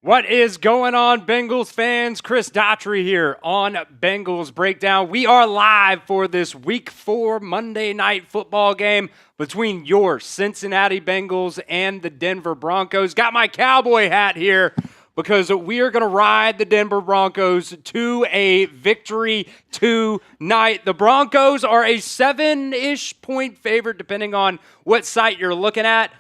What is going on, Bengals fans? Chris Daughtery here on Bengals Breakdown. We are live for this Week 4 Monday Night Football game between your Cincinnati Bengals and the Denver Broncos. Got my cowboy hat here because we are going to ride the Denver Broncos to a victory tonight. The Broncos are a 7-ish point favorite, depending on what site you're looking at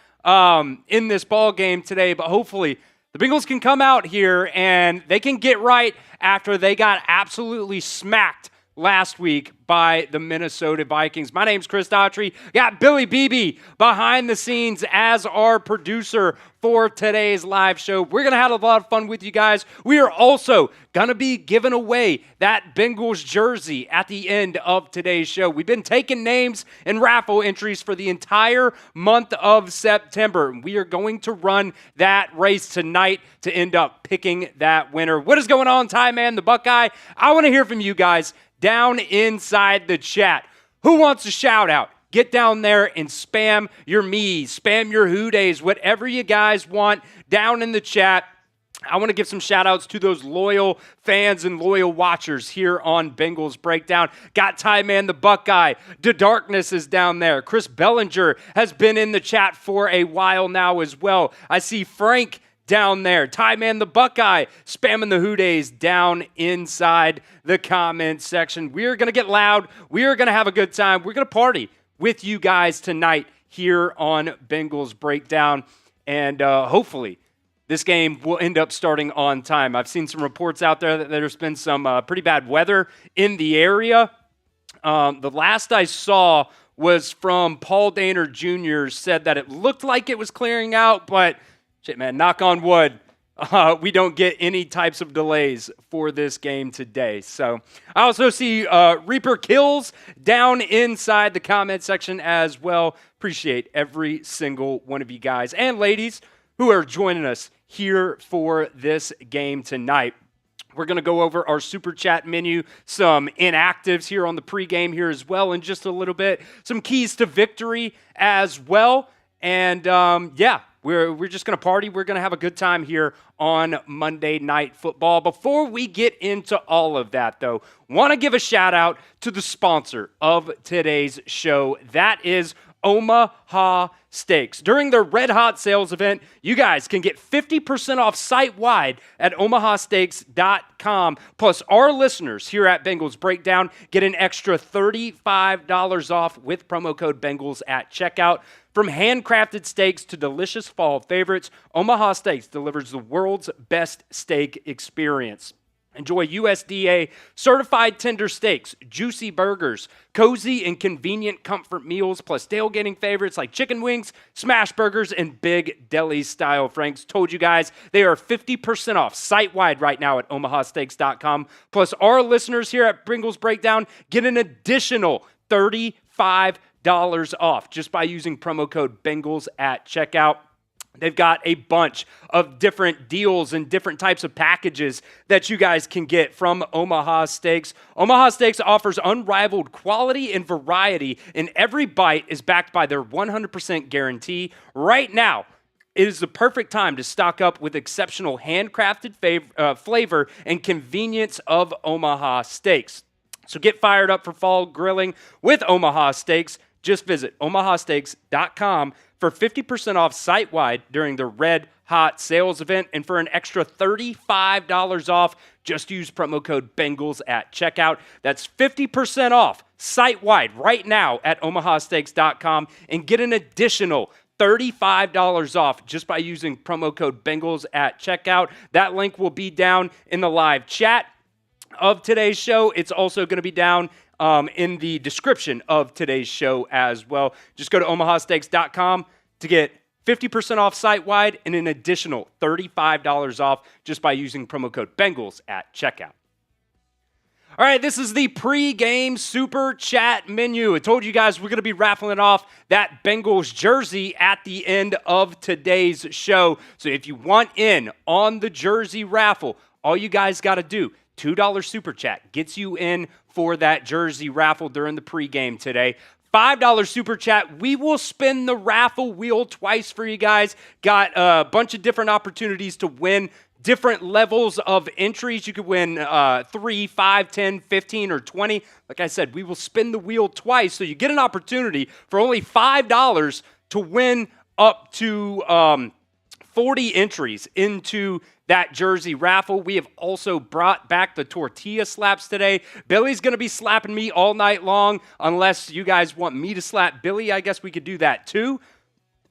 in this ball game today, but hopefully the Bengals can come out here and they can get right after they got absolutely smacked last week by the Minnesota Vikings. My name's Chris Daughtery. Got Billy Beebe behind the scenes as our producer for today's live show. We're going to have a lot of fun with you guys. We are also going to be giving away that Bengals jersey at the end of today's show. We've been taking names and raffle entries for the entire month of September. We are going to run that race tonight to end up picking that winner. What is going on, Ty Man, the Buckeye? I want to hear from you guys down inside the chat. Who wants a shout out? Get down there and spam your me's, spam your who days, whatever you guys want down in the chat. I want to give some shout outs to those loyal fans and loyal watchers here on Bengals Breakdown. Got Ty Man the Buckeye. The Darkness is down there. Chris Bellinger has been in the chat for a while now as well. I see Frank down there. Ty Man the Buckeye spamming the who days down inside the comment section. We are going to get loud. We are going to have a good time. We're going to party with you guys tonight here on Bengals Breakdown. And hopefully this game will end up starting on time. I've seen some reports out there that there's been some pretty bad weather in the area. The last I saw was from Paul Daner Jr. said that it looked like it was clearing out, but shit, man, knock on wood, we don't get any types of delays for this game today. So I also see Reaper Kills down inside the comment section as well. Appreciate every single one of you guys and ladies who are joining us here for this game tonight. We're going to go over our Super Chat menu, some inactives here on the pregame here as well in just a little bit, some keys to victory as well. And we're just going to party. We're going to have a good time here on Monday Night Football. Before we get into all of that, though, want to give a shout out to the sponsor of today's show. That is Omaha Steaks. During their Red Hot sales event, you guys can get 50% off site-wide at omahasteaks.com. Plus, our listeners here at Bengals Breakdown get an extra $35 off with promo code Bengals at checkout. From handcrafted steaks to delicious fall favorites, Omaha Steaks delivers the world's best steak experience. Enjoy USDA certified tender steaks, juicy burgers, cozy and convenient comfort meals, plus tailgating favorites like chicken wings, smash burgers, and big deli style franks. Told you guys they are 50% off site-wide right now at omahasteaks.com. Plus, our listeners here at Bengals Breakdown get an additional $35 off just by using promo code Bengals at checkout. They've got a bunch of different deals and different types of packages that you guys can get from Omaha Steaks. Omaha Steaks offers unrivaled quality and variety, and every bite is backed by their 100% guarantee. Right now, it is the perfect time to stock up with exceptional handcrafted flavor and convenience of Omaha Steaks. So get fired up for fall grilling with Omaha Steaks. Just visit omahasteaks.com for 50% off site-wide during the Red Hot sales event. And for an extra $35 off, just use promo code Bengals at checkout. That's 50% off site-wide right now at omahasteaks.com and get an additional $35 off just by using promo code Bengals at checkout. That link will be down in the live chat of today's show. It's also going to be down in the description of today's show as well. Just go to omahasteaks.com to get 50% off site-wide and an additional $35 off just by using promo code Bengals at checkout. All right, this is the pre-game Super Chat menu. I told you guys we're going to be raffling off that Bengals jersey at the end of today's show. So if you want in on the jersey raffle, all you guys got to do, $2 Super Chat gets you in for that jersey raffle during the pregame today. $5 Super Chat, we will spin the raffle wheel twice for you guys. Got a bunch of different opportunities to win different levels of entries. You could win 3, 5, 10, 15, or 20. Like I said, we will spin the wheel twice, so you get an opportunity for only $5 to win up to 40 entries into that jersey raffle. We have also brought back the tortilla slaps today. Billy's going to be slapping me all night long. Unless you guys want me to slap Billy, I guess we could do that too.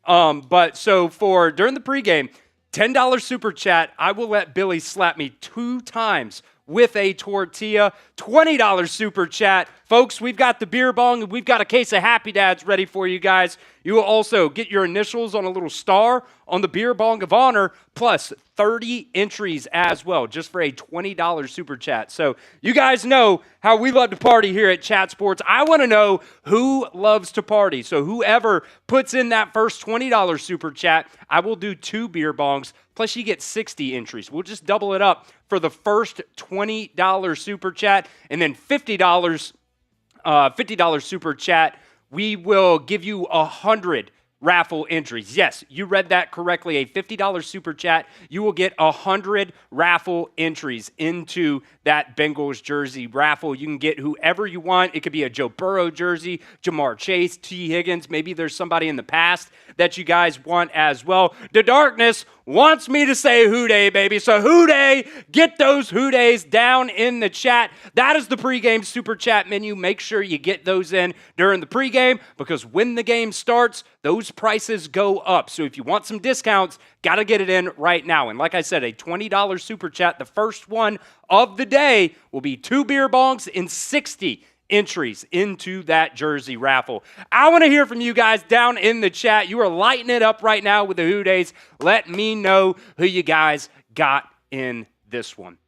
But so for during the pregame, $10 super chat, I will let Billy slap me 2 times with a tortilla. $20 super chat. Folks, we've got the beer bong and we've got a case of Happy Dads ready for you guys. You will also get your initials on a little star on the beer bong of honor, plus 30 entries as well, just for a $20 super chat. So you guys know how we love to party here at Chat Sports. I want to know who loves to party. So whoever puts in that first $20 super chat, I will do 2 beer bongs, plus you get 60 entries. We'll just double it up for the first $20 super chat, and then $50 super chat, we will give you 100 raffle entries. Yes, you read that correctly. A $50 super chat, you will get 100 raffle entries into that Bengals jersey raffle. You can get whoever you want. It could be a Joe Burrow jersey, Jamar Chase, T. Higgins. Maybe there's somebody in the past that you guys want as well. The Darkness wants me to say Houday, baby. So Houday, get those Houdays down in the chat. That is the pregame super chat menu. Make sure you get those in during the pregame, because when the game starts, those prices go up. So if you want some discounts, got to get it in right now. And like I said, a $20 super chat, the first one of the day, will be 2 beer bongs and 60 entries into that jersey raffle. I want to hear from you guys down in the chat. You are lighting it up right now with the Houdays. Let me know who you guys got in this one.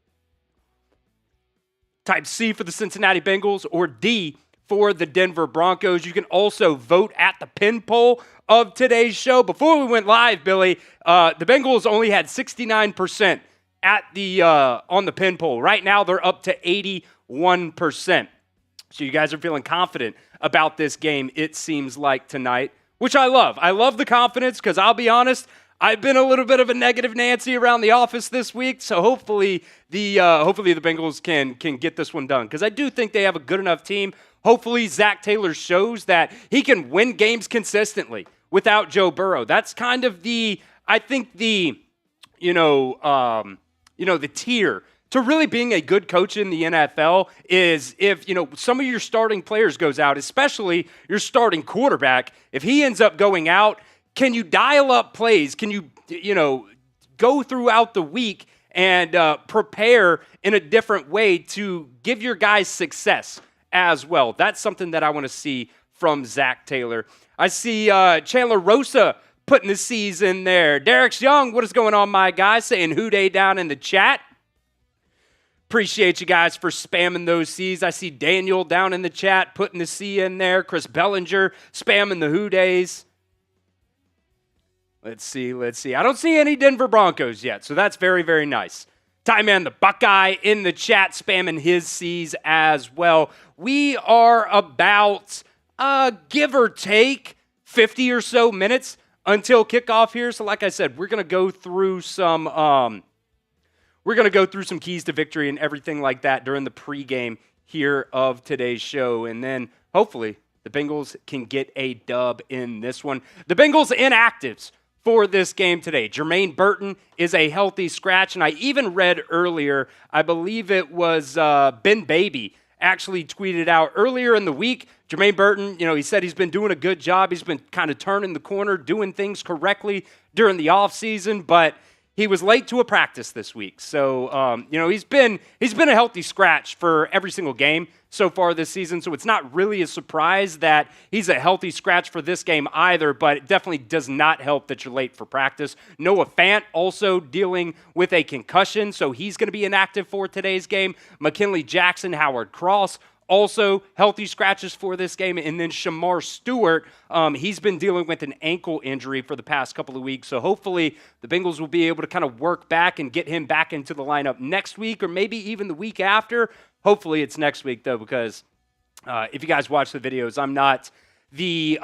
Type C for the Cincinnati Bengals or D for the Denver Broncos. You can also vote at the pin poll of today's show. Before we went live, Billy, the Bengals only had 69% at the on the pin poll. Right now, they're up to 81%. So you guys are feeling confident about this game, it seems like, tonight, which I love. I love the confidence, because I'll be honest, I've been a little bit of a negative Nancy around the office this week, so hopefully the Bengals can get this one done, because I do think they have a good enough team. Hopefully Zach Taylor shows that he can win games consistently without Joe Burrow. That's kind of the tier to really being a good coach in the NFL is if, some of your starting players goes out, especially your starting quarterback. If he ends up going out, can you dial up plays? Can you, go throughout the week and prepare in a different way to give your guys success as well? That's something that I want to see from Zach Taylor. I see Chandler Rosa putting the C's in there. Derek's Young, what is going on, my guy? Saying Houday down in the chat. Appreciate you guys for spamming those C's. I see Daniel down in the chat putting the C in there. Chris Bellinger spamming the Houdays. Let's see. I don't see any Denver Broncos yet, so that's very, very nice. Ty Man, the Buckeye, in the chat spamming his C's as well. We are about, give or take, 50 or so minutes until kickoff here. So like I said, we're going to go through some keys to victory and everything like that during the pregame here of today's show. And then hopefully the Bengals can get a dub in this one. The Bengals inactives for this game today. Jermaine Burton is a healthy scratch. And I even read earlier, I believe it was Ben Baby actually tweeted out earlier in the week, Jermaine Burton, he said he's been doing a good job. He's been kind of turning the corner, doing things correctly during the offseason, but he was late to a practice this week. So, he's been a healthy scratch for every single game so far this season. So it's not really a surprise that he's a healthy scratch for this game either, but it definitely does not help that you're late for practice. Noah Fant also dealing with a concussion, so he's going to be inactive for today's game. McKinley Jackson, Howard Cross, also healthy scratches for this game. And then Shamar Stewart, he's been dealing with an ankle injury for the past couple of weeks. So hopefully the Bengals will be able to kind of work back and get him back into the lineup next week, or maybe even the week after. Hopefully it's next week, though, because if you guys watch the videos, I'm not the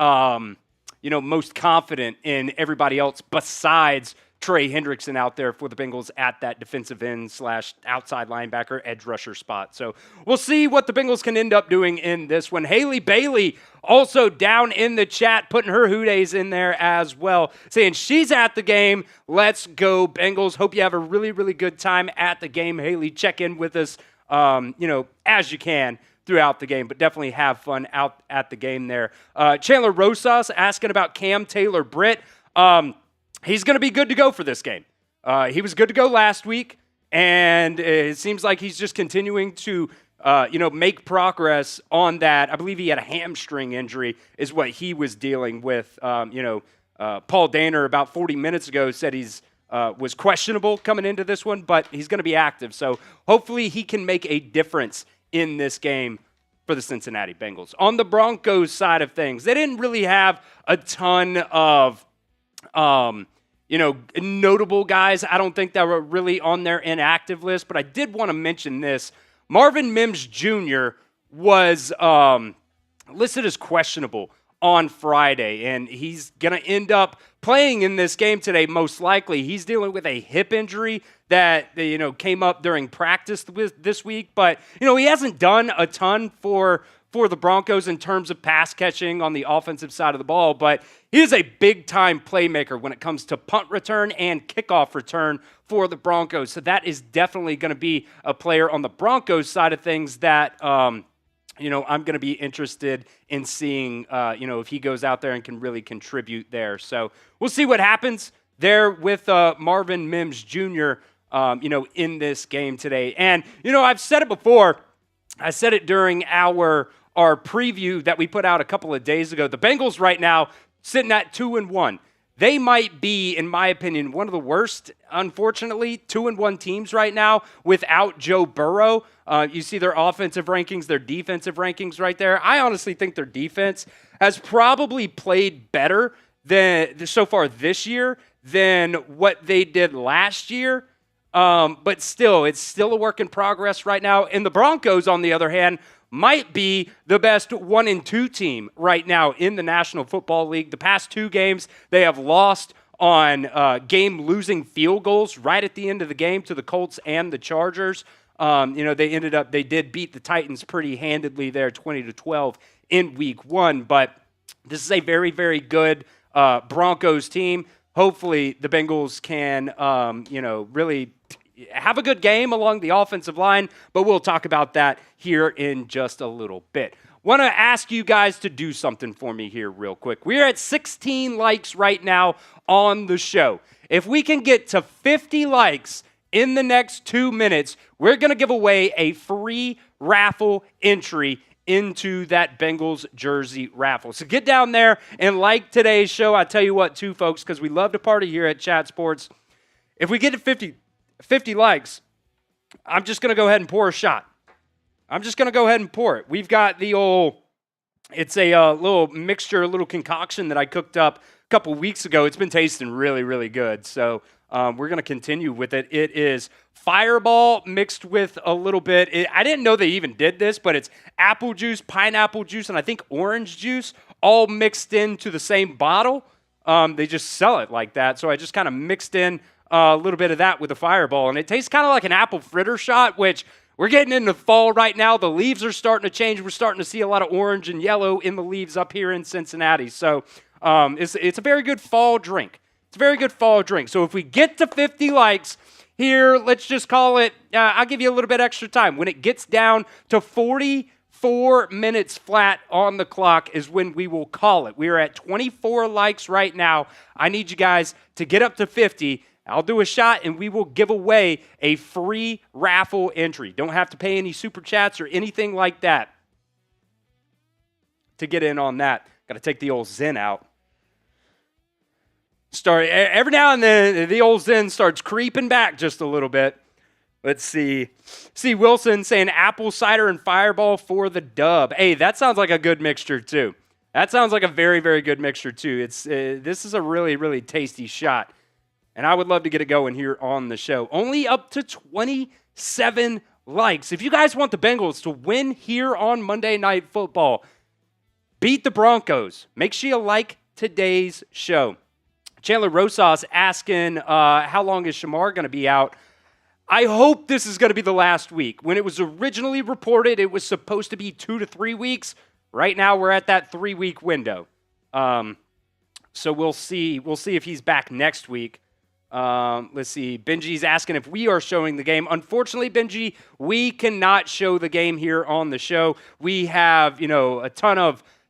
most confident in everybody else besides Trey Hendrickson out there for the Bengals at that defensive end / outside linebacker edge rusher spot. So we'll see what the Bengals can end up doing in this one. Haley Bailey also down in the chat, putting her hoodays in there as well, saying she's at the game. Let's go Bengals. Hope you have a really, really good time at the game. Haley, check in with us, as you can throughout the game, but definitely have fun out at the game there. Chandler Rosas asking about Cam Taylor-Britt. He's going to be good to go for this game. He was good to go last week, and it seems like he's just continuing to, make progress on that. I believe he had a hamstring injury is what he was dealing with. Paul Danner about 40 minutes ago said he's was questionable coming into this one, but he's going to be active. So hopefully he can make a difference in this game for the Cincinnati Bengals. On the Broncos side of things, they didn't really have a ton of notable guys. I don't think that were really on their inactive list, but I did want to mention this. Marvin Mims Jr. was listed as questionable on Friday, and he's going to end up playing in this game today, most likely. He's dealing with a hip injury that, came up during practice this week, but, he hasn't done a ton for the Broncos in terms of pass catching on the offensive side of the ball, but he is a big-time playmaker when it comes to punt return and kickoff return for the Broncos. So that is definitely going to be a player on the Broncos side of things that, I'm going to be interested in seeing, if he goes out there and can really contribute there. So we'll see what happens there with Marvin Mims Jr., in this game today. And, I've said it before. I said it during our preview that we put out a couple of days ago. The Bengals right now sitting at 2-1. They might be, in my opinion, one of the worst, unfortunately, 2-1 teams right now without Joe Burrow. You see their offensive rankings, their defensive rankings right there. I honestly think their defense has probably played better so far this year than what they did last year. But still, it's still a work in progress right now. And the Broncos, on the other hand, might be the best 1-2 team right now in the National Football League. The past 2 games, they have lost on game-losing field goals right at the end of the game to the Colts and the Chargers. They did beat the Titans pretty handedly there, 20-12 in Week 1. But this is a very, very good Broncos team. Hopefully, the Bengals can, really have a good game along the offensive line, but we'll talk about that here in just a little bit. Want to ask you guys to do something for me here real quick. We're at 16 likes right now on the show. If we can get to 50 likes in the next 2 minutes, we're going to give away a free raffle entry into that Bengals jersey raffle. So get down there and like today's show. I tell you what, too, folks, because we love to party here at Chat Sports. If we get to 50 likes, I'm just going to go ahead and pour a shot. I'm just going to go ahead and pour it. We've got it's a little mixture, a little concoction that I cooked up a couple weeks ago. It's been tasting really, really good. So we're going to continue with it. It is Fireball mixed with a little bit. I didn't know they even did this, but it's apple juice, pineapple juice, and I think orange juice all mixed into the same bottle. They just sell it like that. So I just kind of mixed in a little bit of that with a Fireball, and it tastes kind of like an apple fritter shot, which we're getting into fall right now. The leaves are starting to change. We're starting to see a lot of orange and yellow in the leaves up here in Cincinnati. So it's a very good fall drink. It's a very good fall drink. So if we get to 50 likes here, let's just call it, I'll give you a little bit extra time. When it gets down to 44 minutes flat on the clock is when we will call it. We are at 24 likes right now. I need you guys to get up to 50. I'll do a shot, and we will give away a free raffle entry. Don't have to pay any super chats or anything like that to get in on that. Got to take the old Zen out. Every now and then, the old Zen starts creeping back just a little bit. Let's see. See Wilson saying apple cider and Fireball for the dub. Hey, that sounds like a good mixture, too. That sounds like a very, very good mixture, too. This is a really, really tasty shot. And I would love to get it going here on the show. Only up to 27 likes. If you guys want the Bengals to win here on Monday Night Football, beat the Broncos, make sure you like today's show. Chandler Rosas asking, how long is Shamar going to be out? I hope this is going to be the last week. When it was originally reported, it was supposed to be 2 to 3 weeks. Right now, we're at that 3-week window. So we'll see. We'll see if he's back next week. Let's see. Benji's asking if we are showing the game. Unfortunately, Benji, we cannot show the game here on the show. We have, a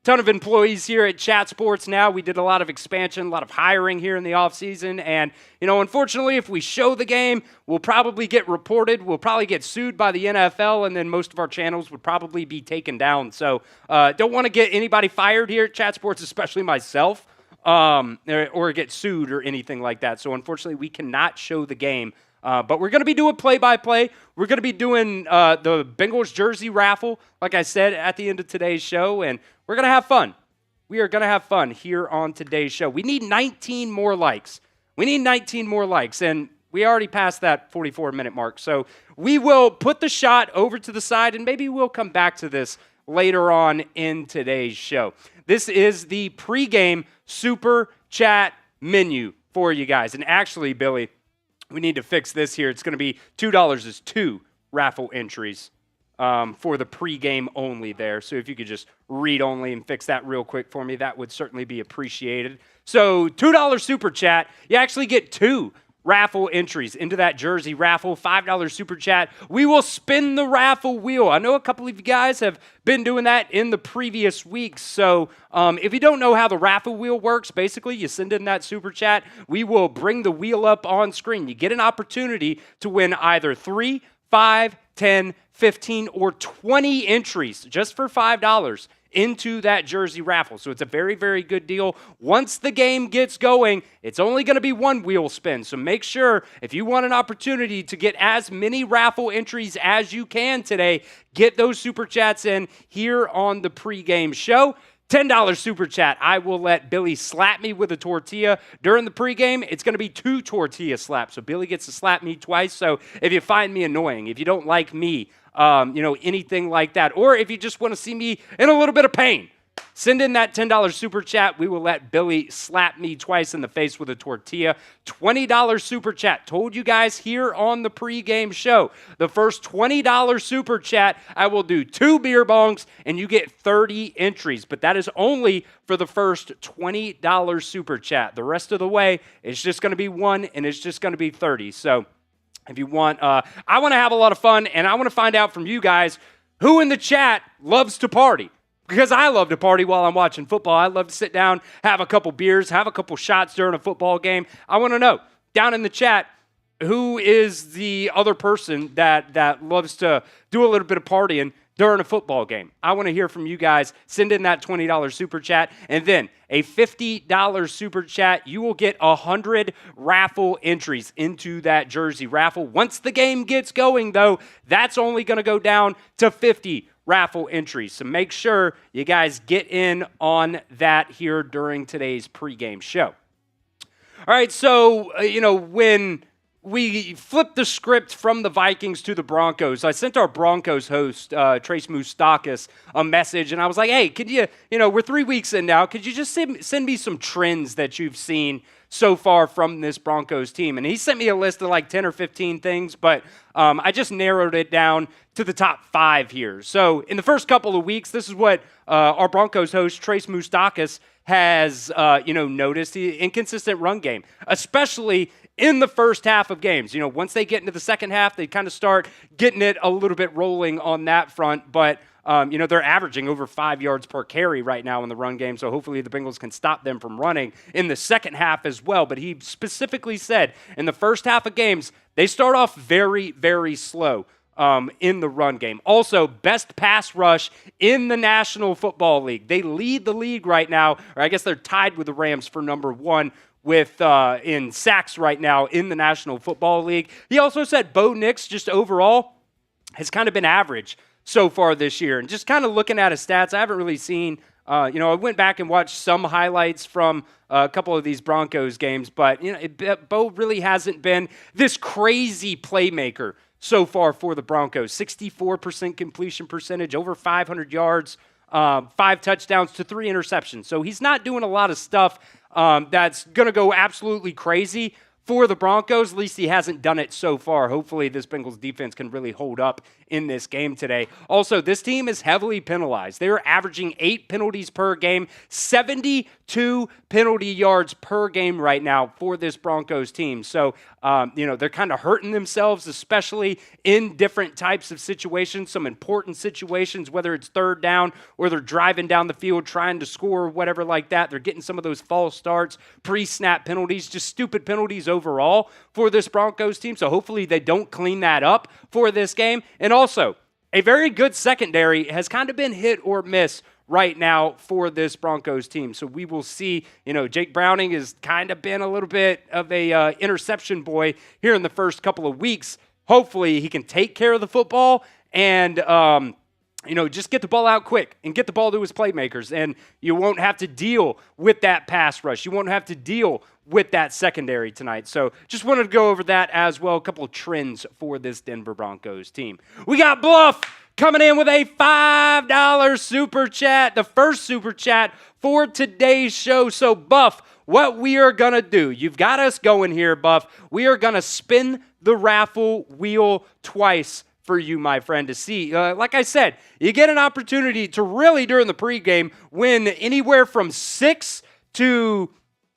ton of employees here at Chat Sports now. We did a lot of expansion, a lot of hiring here in the offseason. And, unfortunately, if we show the game, we'll probably get reported. We'll probably get sued by the NFL, and then most of our channels would probably be taken down. So don't want to get anybody fired here at Chat Sports, especially myself, or get sued or anything like that. So, unfortunately, we cannot show the game. But we're going to be doing play-by-play. We're going to be doing the Bengals jersey raffle, like I said, at the end of today's show, and we're going to have fun. We are going to have fun here on today's show. We need 19 more likes. And we already passed that 44-minute mark. So we will put the shot over to the side, and maybe we'll come back to this later on in today's show. This is the pregame super chat menu for you guys. And actually, Billy, we need to fix this here. It's going to be $2 is 2 raffle entries for the pregame only there. So if you could just read only and fix that real quick for me, that would certainly be appreciated. So $2 super chat, you actually get 2 raffle entries into that jersey raffle. $5 super chat, we will spin the raffle wheel. I know a couple of you guys have been doing that in the previous weeks. So if you don't know how the raffle wheel works, basically you send in that super chat, we will bring the wheel up on screen. You get an opportunity to win either 3, 5, 10, 15, or 20 entries just for $5 into that jersey raffle. So it's a very, very good deal. Once the game gets going, it's only going to be 1 wheel spin. So make sure if you want an opportunity to get as many raffle entries as you can today, get those super chats in here on the pregame show. $10 super chat, I will let Billy slap me with a tortilla. During the pregame, it's going to be 2 tortilla slaps. So Billy gets to slap me twice. So if you find me annoying, if you don't like me, anything like that, or if you just want to see me in a little bit of pain, send in that $10 super chat. We will let Billy slap me twice in the face with a tortilla. $20 super chat. Told you guys here on the pregame show, the first $20 super chat, I will do 2 beer bongs, and you get 30 entries. But that is only for the first $20 super chat. The rest of the way, it's just going to be 1, and it's just going to be 30. So if you want, I want to have a lot of fun, and I want to find out from you guys who in the chat loves to party. Because I love to party while I'm watching football. I love to sit down, have a couple beers, have a couple shots during a football game. I want to know, down in the chat, who is the other person that loves to do a little bit of partying during a football game. I want to hear from you guys. Send in that $20 super chat. And then a $50 super chat. You will get 100 raffle entries into that jersey raffle. Once the game gets going, though, that's only going to go down to 50 raffle entries. So make sure you guys get in on that here during today's pregame show. All right, so, when we flipped the script from the Vikings to the Broncos, I sent our Broncos host, Trace Moustakis, a message, and I was like, hey, could you, we're 3 weeks in now, could you just send me some trends that you've seen so far from this Broncos team? And he sent me a list of like 10 or 15 things, but I just narrowed it down to the top 5 here. So in the first couple of weeks, this is what our Broncos host, Trace Moustakis, has noticed. The inconsistent run game, especially in the first half of games. Once they get into the second half, they kind of start getting it a little bit rolling on that front. But, they're averaging over 5 yards per carry right now in the run game. So hopefully the Bengals can stop them from running in the second half as well. But he specifically said in the first half of games, they start off very, very slow in the run game. Also, best pass rush in the National Football League. They lead the league right now, or I guess they're tied with the Rams for number 1 with in sacks right now in the National Football League. He also said Bo Nix just overall has kind of been average so far this year. And just kind of looking at his stats, I haven't really seen, I went back and watched some highlights from a couple of these Broncos games, but Bo really hasn't been this crazy playmaker so far for the Broncos. 64% completion percentage, over 500 yards, 5 touchdowns to 3 interceptions. So he's not doing a lot of stuff that's going to go absolutely crazy for the Broncos. At least he hasn't done it so far. Hopefully this Bengals defense can really hold up in this game today. Also, this team is heavily penalized. They're averaging 8 penalties per game, 72 penalty yards per game right now for this Broncos team. So, they're kind of hurting themselves, especially in different types of situations, some important situations, whether it's third down or they're driving down the field trying to score or whatever like that. They're getting some of those false starts, pre-snap penalties, just stupid penalties overall for this Broncos team. So hopefully they don't clean that up for this game. And also, a very good secondary has kind of been hit or miss right now for this Broncos team. So we will see, Jake Browning has kind of been a little bit of a interception boy here in the first couple of weeks. Hopefully he can take care of the football and, just get the ball out quick and get the ball to his playmakers. And you won't have to deal with that pass rush. You won't have to deal with that secondary tonight. So just wanted to go over that as well. A couple of trends for this Denver Broncos team. We got Bluff coming in with a $5 super chat, the first super chat for today's show. So, Buff, what we are going to do, you've got us going here, Buff. We are going to spin the raffle wheel twice for you, my friend, to see. Like I said, you get an opportunity to really, during the pregame, win anywhere from 6 to,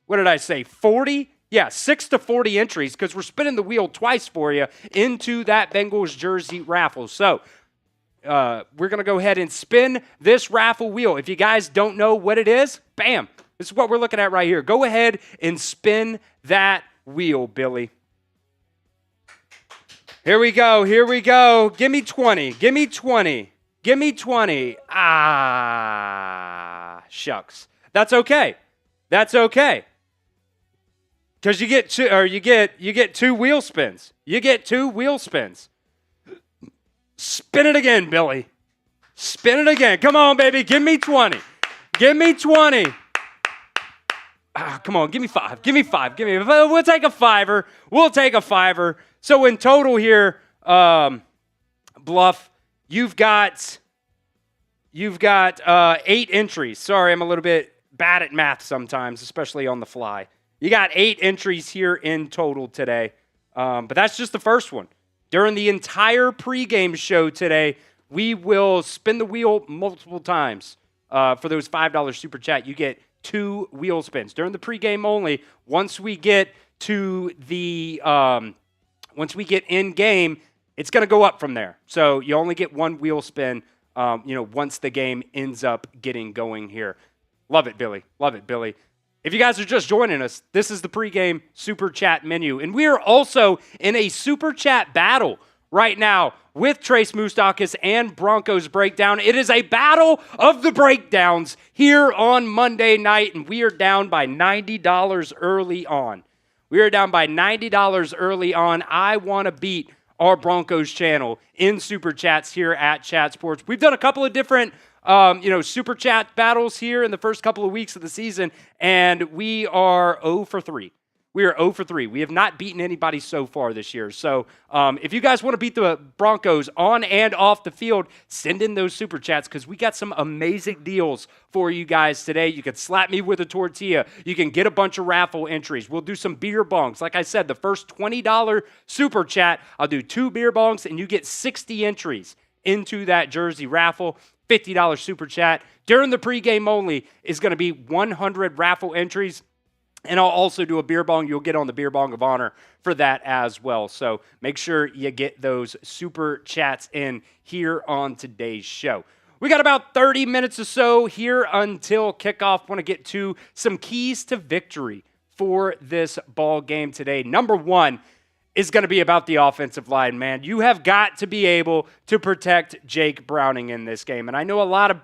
40? Yeah, 6 to 40 entries, because we're spinning the wheel twice for you into that Bengals jersey raffle. So, we're going to go ahead and spin this raffle wheel. If you guys don't know what it is, bam, this is what we're looking at right here. Go ahead and spin that wheel, Billy. Here we go. Give me 20. Ah, shucks. That's okay. Because you get two wheel spins. Spin it again, Billy. Spin it again. Come on, baby. Give me 20. Ah, come on. Give me 5. We'll take a fiver. So in total here, Bluff, you've got 8 entries. Sorry, I'm a little bit bad at math sometimes, especially on the fly. You got 8 entries here in total today, but that's just the first one. During the entire pregame show today, we will spin the wheel multiple times. For those $5 super chat, you get 2 wheel spins. During the pregame only, once we get in game, it's going to go up from there. So you only get 1 wheel spin, once the game ends up getting going here. Love it, Billy. If you guys are just joining us, this is the pregame super chat menu. And we are also in a super chat battle right now with Trace Moustakis and Broncos Breakdown. It is a battle of the breakdowns here on Monday night, and we are down by $90 early on. I want to beat our Broncos channel in super chats here at Chat Sports. We've done a couple of different super chat battles here in the first couple of weeks of the season, and we are 0 for 3. We are 0 for 3. We have not beaten anybody so far this year. So if you guys want to beat the Broncos on and off the field, send in those super chats, because we got some amazing deals for you guys today. You can slap me with a tortilla. You can get a bunch of raffle entries. We'll do some beer bongs. Like I said, the first $20 super chat, I'll do 2 beer bongs, and you get 60 entries into that jersey raffle. $50 super chat during the pregame only is going to be 100 raffle entries. And I'll also do a beer bong. You'll get on the beer bong of honor for that as well. So make sure you get those super chats in here on today's show. We got about 30 minutes or so here until kickoff. Want to get to some keys to victory for this ball game today. Number 1 is going to be about the offensive line, man. You have got to be able to protect Jake Browning in this game. And I know a lot of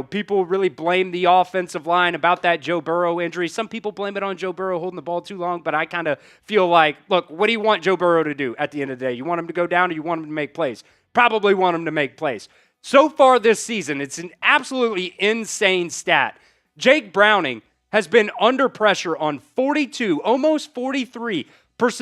people really blame the offensive line about that Joe Burrow injury. Some people blame it on Joe Burrow holding the ball too long, but I kind of feel like, look, what do you want Joe Burrow to do at the end of the day? You want him to go down, or you want him to make plays? Probably want him to make plays. So far this season, it's an absolutely insane stat. Jake Browning has been under pressure on 42, almost 43%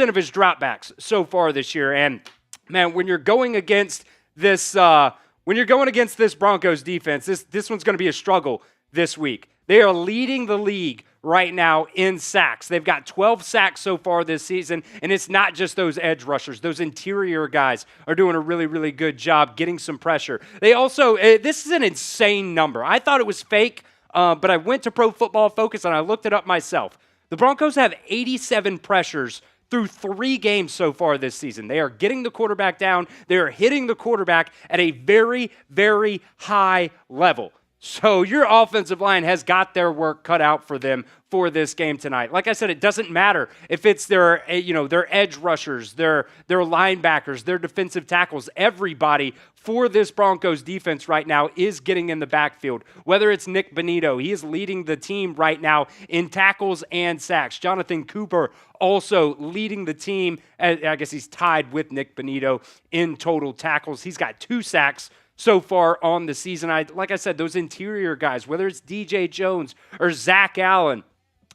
of his dropbacks so far this year. And man, when you're going against this Broncos defense, this one's going to be a struggle this week. They are leading the league right now in sacks. They've got 12 sacks so far this season, and it's not just those edge rushers. Those interior guys are doing a really, really good job getting some pressure. They also, this is an insane number. I thought it was fake, but I went to Pro Football Focus and I looked it up myself. The Broncos have 87 pressures through 3 games so far this season. They are getting the quarterback down. They are hitting the quarterback at a very, very high level. So your offensive line has got their work cut out for them for this game tonight. Like I said, it doesn't matter if it's their edge rushers, their linebackers, their defensive tackles. Everybody for this Broncos defense right now is getting in the backfield. Whether it's Nick Bonito, he is leading the team right now in tackles and sacks. Jonathan Cooper also leading the team. I guess he's tied with Nick Bonito in total tackles. He's got 2 sacks so far on the season. Like I said, those interior guys, whether it's DJ Jones or Zach Allen,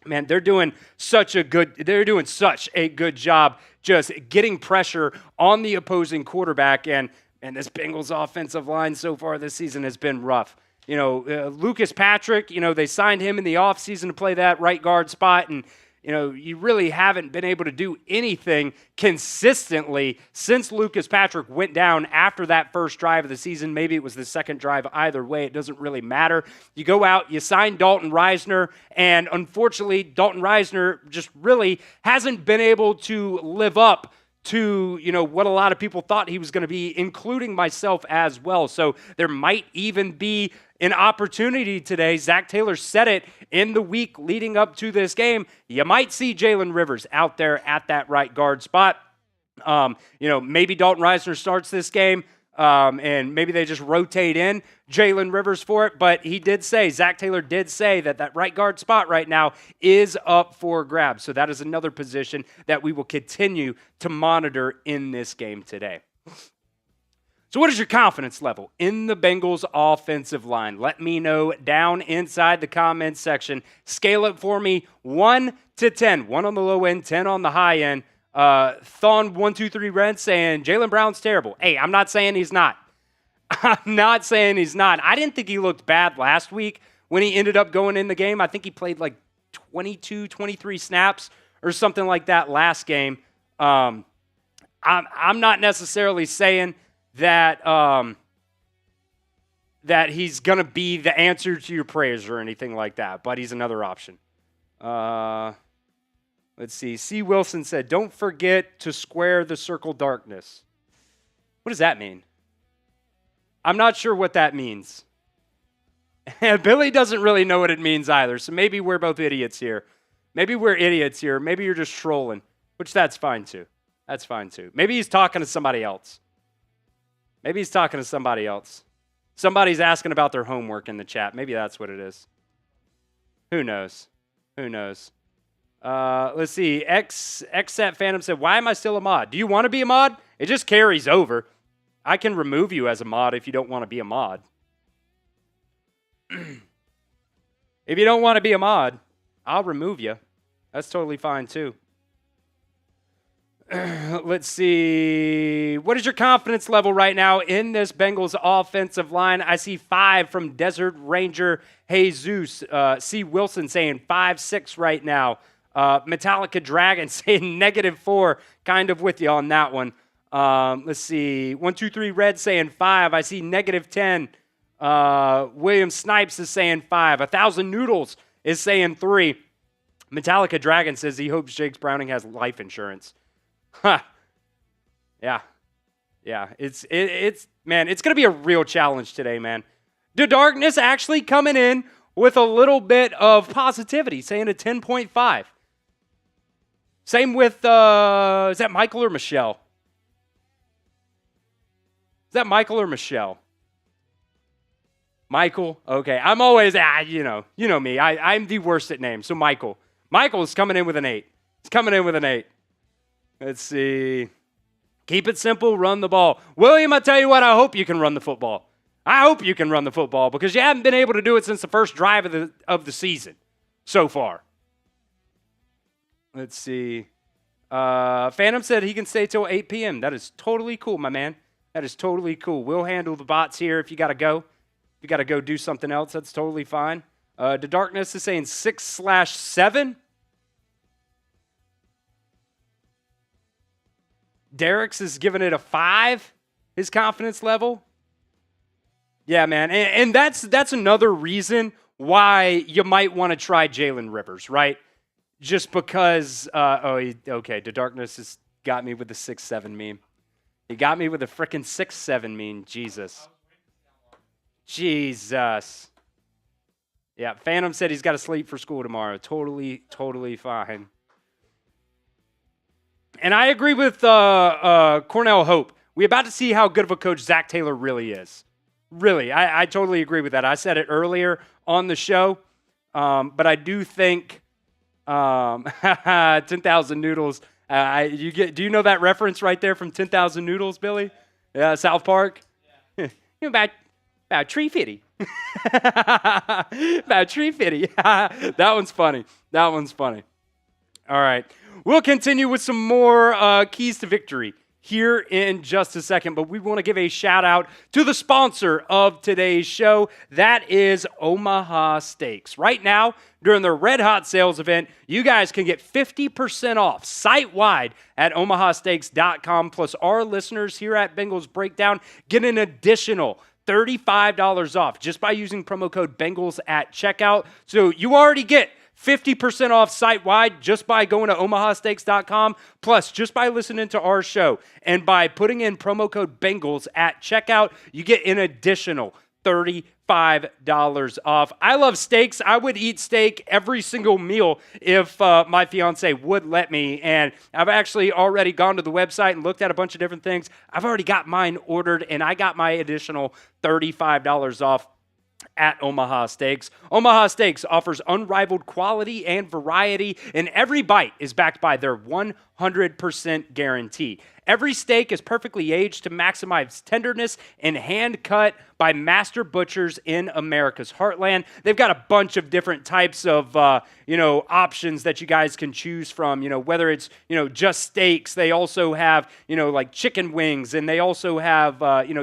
man, they're doing such a good job just getting pressure on the opposing quarterback. And this Bengals offensive line so far this season has been rough. Lucas Patrick, they signed him in the offseason to play that right guard spot, and you really haven't been able to do anything consistently since Lucas Patrick went down after that first drive of the season. Maybe it was the second drive. Either way, it doesn't really matter. You go out, you sign Dalton Risner, and unfortunately, Dalton Risner just really hasn't been able to live up to what a lot of people thought he was going to be, including myself as well. So there might even be an opportunity today. Zach Taylor said it in the week leading up to this game. You might see Jalen Rivers out there at that right guard spot. Maybe Dalton Risner starts this game, and maybe they just rotate in Jalen Rivers for it. But Zach Taylor did say that right guard spot right now is up for grabs. So that is another position that we will continue to monitor in this game today. So what is your confidence level in the Bengals offensive line? Let me know down inside the comments section. Scale it for me 1 to 10. 1 on the low end, 10 on the high end. Thon123 Red saying Jaylen Brown's terrible. Hey, I'm not saying he's not. I'm not saying he's not. I didn't think he looked bad last week when he ended up going in the game. I think he played like 22, 23 snaps or something like that last game. I'm not necessarily saying that that he's going to be the answer to your prayers or anything like that, but he's another option. Let's see. C. Wilson said, don't forget to square the circle darkness. What does that mean? I'm not sure what that means. Billy doesn't really know what it means either, so maybe we're both idiots here. Maybe you're just trolling, which that's fine too. Maybe he's talking to somebody else. Somebody's asking about their homework in the chat. Maybe that's what it is. Who knows? Let's see. Xsat Phantom said, why am I still a mod? Do you want to be a mod? It just carries over. I can remove you as a mod if you don't want to be a mod. If you don't want to be a mod, I'll remove you. That's totally fine too. Let's see. What is your confidence level right now in this Bengals offensive line? I see 5 from Desert Ranger Jesus. C. Wilson saying 5-6 right now. Metallica Dragon saying -4. Kind of with you on that one. Let's see. 123 Red saying 5. I see -10. William Snipes is saying 5. 1,000 Noodles is saying 3. Metallica Dragon says he hopes Jakes Browning has life insurance. Huh. Yeah. It's man, it's going to be a real challenge today, man. The Darkness actually coming in with a little bit of positivity, saying a 10.5. Same with, is that Michael or Michelle? Michael? Okay. I'm always, you know me. I'm the worst at names. So Michael. Michael's coming in with an 8. He's coming in with an 8. Let's see. Keep it simple, run the ball. William, I tell you what, I hope you can run the football. Because you haven't been able to do it since the first drive of the season so far. Let's see. Phantom said he can stay till 8 p.m. That is totally cool, my man. That is totally cool. We'll handle the bots here if you got to go. If you got to go do something else, that's totally fine. The Darkness is saying 6/7. Derek's is giving it a 5, his confidence level. Yeah, man. And that's another reason why you might want to try Jalen Rivers, right? Just because, The Darkness has got me with the 6/7 meme. He got me with a frickin' 6/7 meme. Jesus. Yeah, Phantom said he's got to sleep for school tomorrow. Totally fine. And I agree with Cornell Hope. We're about to see how good of a coach Zach Taylor really is. Really, I totally agree with that. I said it earlier on the show, but I do think 10,000 Noodles. Do you know that reference right there from 10,000 Noodles, Billy? Yeah, South Park. Yeah. about tree fitty. About tree fitty. That one's funny. All right. We'll continue with some more keys to victory here in just a second, but we want to give a shout out to the sponsor of today's show. That is Omaha Steaks. Right now, during their Red Hot sales event, you guys can get 50% off site-wide at omahasteaks.com. Plus, our listeners here at Bengals Breakdown get an additional $35 off just by using promo code Bengals at checkout. So you already get 50% off site-wide just by going to omahasteaks.com, plus just by listening to our show. And by putting in promo code Bengals at checkout, you get an additional $35 off. I love steaks. I would eat steak every single meal if my fiance would let me. And I've actually already gone to the website and looked at a bunch of different things. I've already got mine ordered, and I got my additional $35 off at Omaha Steaks. Omaha Steaks offers unrivaled quality and variety, and every bite is backed by their 100% guarantee. Every steak is perfectly aged to maximize tenderness and hand-cut by master butchers in America's heartland. They've got a bunch of different types of, options that you guys can choose from, whether it's, just steaks. They also have, like chicken wings, and they also have,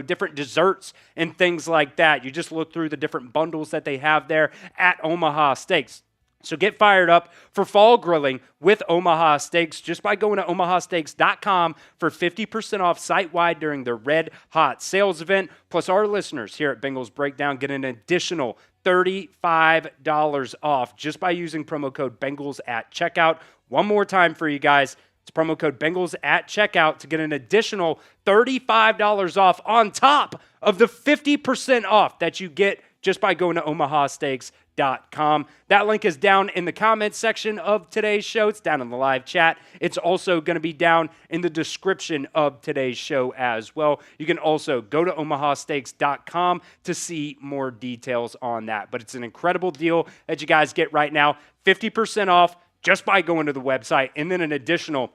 different desserts and things like that. You just look through the different bundles that they have there at Omaha Steaks. So get fired up for fall grilling with Omaha Steaks just by going to omahasteaks.com for 50% off site-wide during the Red Hot sales event. Plus, our listeners here at Bengals Breakdown get an additional $35 off just by using promo code Bengals at checkout. One more time for you guys. It's promo code Bengals at checkout to get an additional $35 off on top of the 50% off that you get just by going to omahasteaks.com. That link is down in the comments section of today's show. It's down in the live chat. It's also going to be down in the description of today's show as well. You can also go to omahasteaks.com to see more details on that. But it's an incredible deal that you guys get right now. 50% off just by going to the website, and then an additional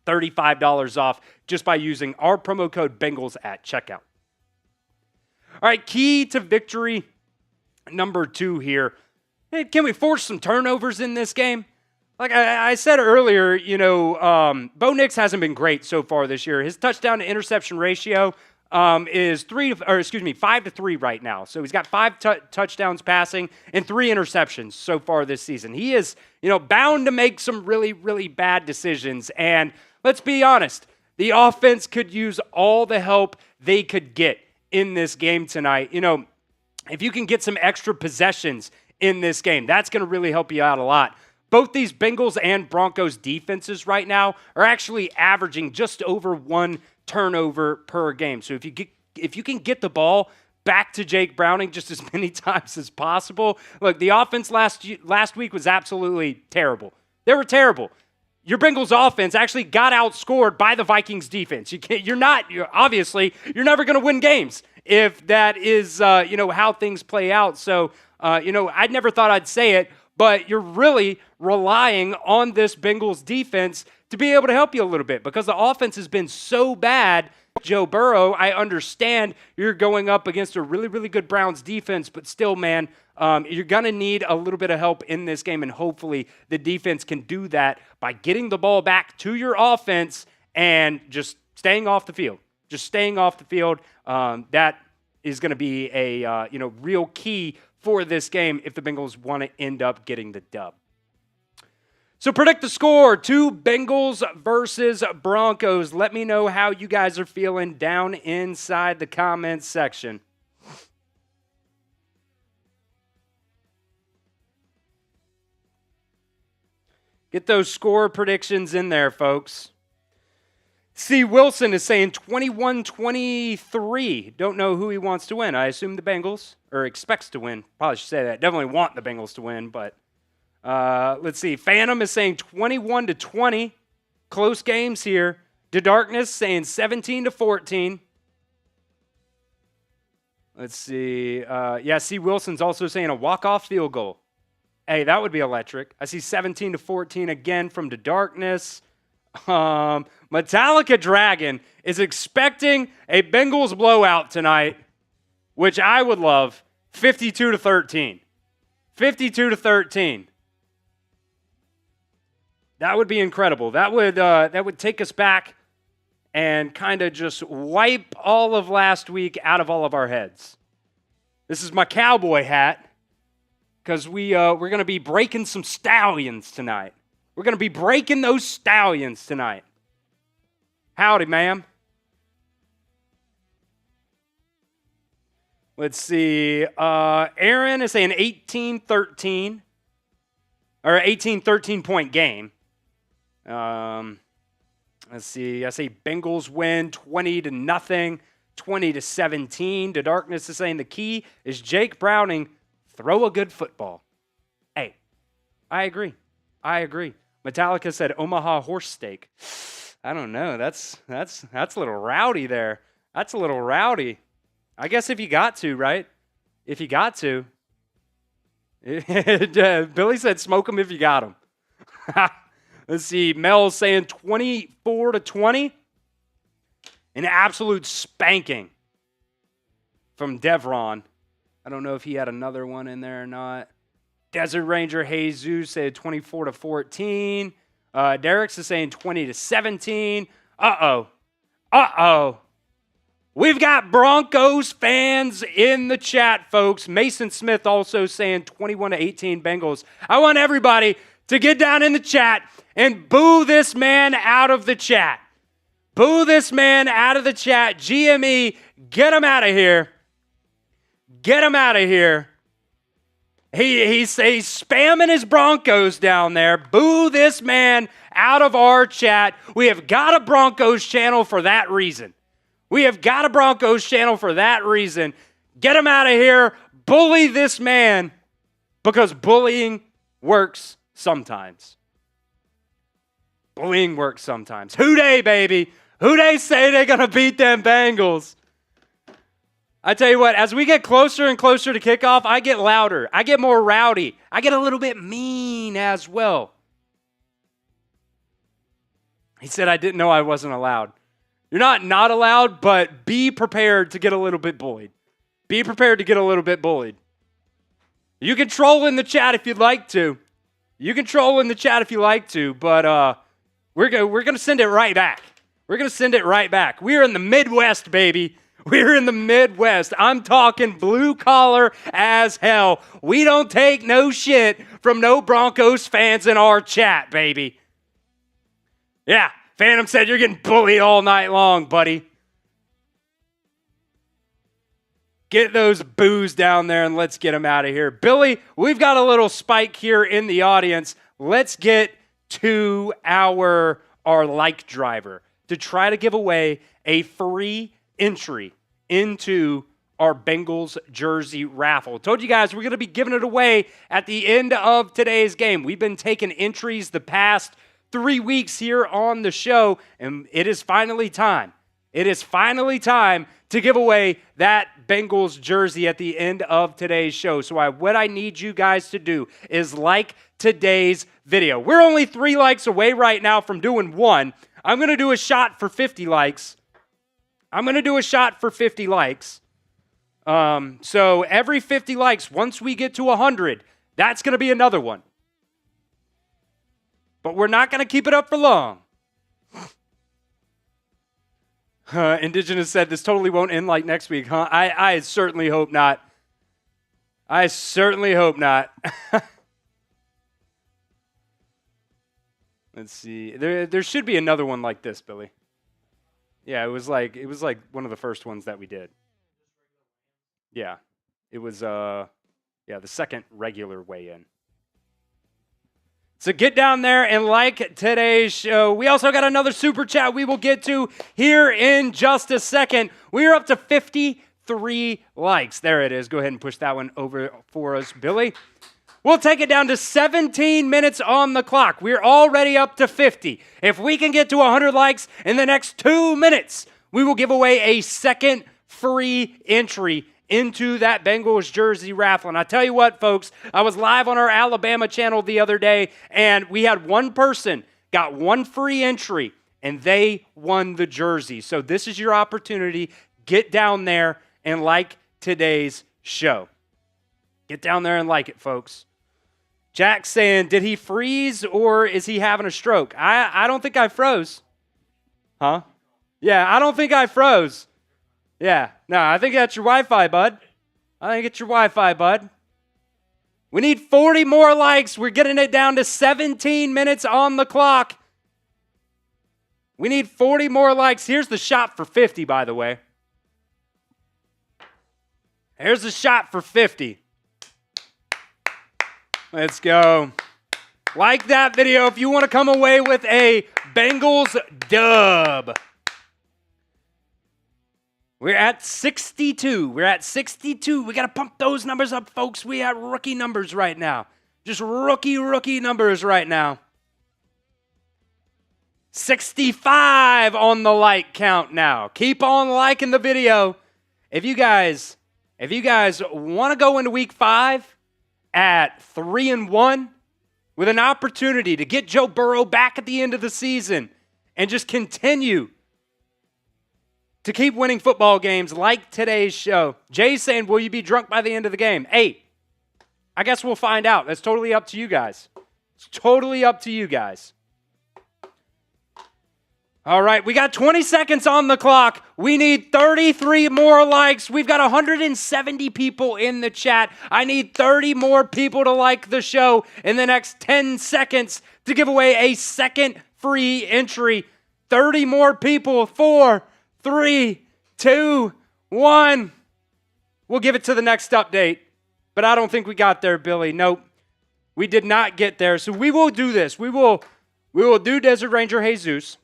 $35 off just by using our promo code Bengals at checkout. All right, key to victory number 2 here. Hey, can we force some turnovers in this game? Like I said earlier, Bo Nix hasn't been great so far this year. His touchdown to interception ratio is 5 to 3 right now. So he's got 5 touchdowns passing and 3 interceptions so far this season. He is, bound to make some really, really bad decisions. And let's be honest, the offense could use all the help they could get in this game tonight. If you can get some extra possessions in this game, that's going to really help you out a lot. Both these Bengals and Broncos defenses right now are actually averaging just over 1 turnover per game. So if you can get the ball back to Jake Browning just as many times as possible. Look, the offense last week was absolutely terrible. They were terrible. Your Bengals offense actually got outscored by the Vikings defense. You're obviously never going to win games if that is, how things play out. So, I never thought I'd say it, but you're really relying on this Bengals defense to be able to help you a little bit because the offense has been so bad. Joe Burrow, I understand you're going up against a really, really good Browns defense, but still, man, you're going to need a little bit of help in this game, and hopefully the defense can do that by getting the ball back to your offense and just staying off the field. That is going to be a real key for this game if the Bengals want to end up getting the dub. So predict the score to Bengals versus Broncos. Let me know how you guys are feeling down inside the comments section. Get those score predictions in there, folks. C. Wilson is saying 21-23. Don't know who he wants to win. I assume the Bengals, or expects to win. Probably should say that. Definitely want the Bengals to win, but let's see. Phantom is saying 21-20. Close games here. The Darkness saying 17-14. Let's see. C. Wilson's also saying a walk-off field goal. Hey, that would be electric. I see 17-14 again from the Darkness. Metallica Dragon is expecting a Bengals blowout tonight, which I would love. 52-13. 52-13. That would be incredible. That would take us back and kind of just wipe all of last week out of all of our heads. This is my cowboy hat. Because we're going to be breaking some stallions tonight. We're going to be breaking those stallions tonight. Howdy, ma'am. Let's see. Aaron is saying 18-13. Or 18-13-point game. Let's see. I say Bengals win 20-0, 20-17. The Darkness is saying the key is Jake Browning. Throw a good football. Hey, I agree. Metallica said Omaha horse steak. I don't know. That's a little rowdy there. That's a little rowdy. I guess if you got to, right? If you got to. Billy said smoke them if you got them. Let's see. Mel's saying 24-20. An absolute spanking from Devron. I don't know if he had another one in there or not. Desert Ranger Jesus said 24-14. Derek's is saying 20-17. Uh-oh. We've got Broncos fans in the chat, folks. Mason Smith also saying 21-18 Bengals. I want everybody to get down in the chat and boo this man out of the chat. Boo this man out of the chat. GME, get him out of here. Get him out of here. He's spamming his Broncos down there. Boo this man out of our chat. We have got a Broncos channel for that reason. Get him out of here. Bully this man because bullying works sometimes. Who dey, baby? Who dey say they're going to beat them Bengals? I tell you what, as we get closer and closer to kickoff, I get louder. I get more rowdy. I get a little bit mean as well. He said I didn't know I wasn't allowed. You're not allowed, but be prepared to get a little bit bullied. You can troll in the chat if you'd like to. But we're going to send it right back. We're in the Midwest, baby. We're in the Midwest. I'm talking blue collar as hell. We don't take no shit from no Broncos fans in our chat, baby. Yeah, Phantom said you're getting bullied all night long, buddy. Get those boos down there and let's get them out of here. Billy, we've got a little spike here in the audience. Let's get to our like driver to try to give away a free entry into our Bengals jersey raffle. Told you guys we're going to be giving it away at the end of today's game. We've been taking entries the past 3 weeks here on the show, and it is finally time. To give away that Bengals jersey at the end of today's show. So what I need you guys to do is like today's video. We're only 3 likes away right now from doing 1. I'm going to do a shot for 50 likes. So every 50 likes, once we get to 100, that's going to be another one. But we're not going to keep it up for long. Indigenous said this totally won't end like next week, huh? I certainly hope not. I certainly hope not. Let's see. There should be another one like this, Billy. Yeah, it was like one of the first ones that we did. Yeah. It was the second regular weigh-in. So get down there and like today's show. We also got another super chat we will get to here in just a second. We are up to 53 likes. There it is. Go ahead and push that one over for us, Billy. We'll take it down to 17 minutes on the clock. We're already up to 50. If we can get to 100 likes in the next 2 minutes, we will give away a second free entry into that Bengals jersey raffle. And I tell you what, folks, I was live on our Alabama channel the other day, and we had one person got one free entry, and they won the jersey. So this is your opportunity. Get down there and like today's show. Get down there and like it, folks. Jack's saying, did he freeze or is he having a stroke? I don't think I froze. Huh? Yeah, I don't think I froze. Yeah, no, I think that's your Wi-Fi, bud. I think it's your Wi-Fi, bud. We need 40 more likes. We're getting it down to 17 minutes on the clock. We need 40 more likes. Here's the shot for 50, by the way. Here's the shot for 50. Let's go. Like that video if you want to come away with a Bengals dub. We're at 62. We're at 62. We got to pump those numbers up, folks. We have rookie numbers right now. Just rookie numbers right now. 65 on the like count now. Keep on liking the video. If you guys want to go into week 5 at 3-1 with an opportunity to get Joe Burrow back at the end of the season and just continue to keep winning football games like today's show. Jay's saying, will you be drunk by the end of the game? Hey, I guess we'll find out. That's totally up to you guys. It's totally up to you guys. All right, we got 20 seconds on the clock. We need 33 more likes. We've got 170 people in the chat. I need 30 more people to like the show in the next 10 seconds to give away a second free entry. 30 more people. 4, 3, 2, 1. We'll give it to the next update. But I don't think we got there, Billy. Nope. We did not get there. So we will do this. We will do Desert Ranger Jesus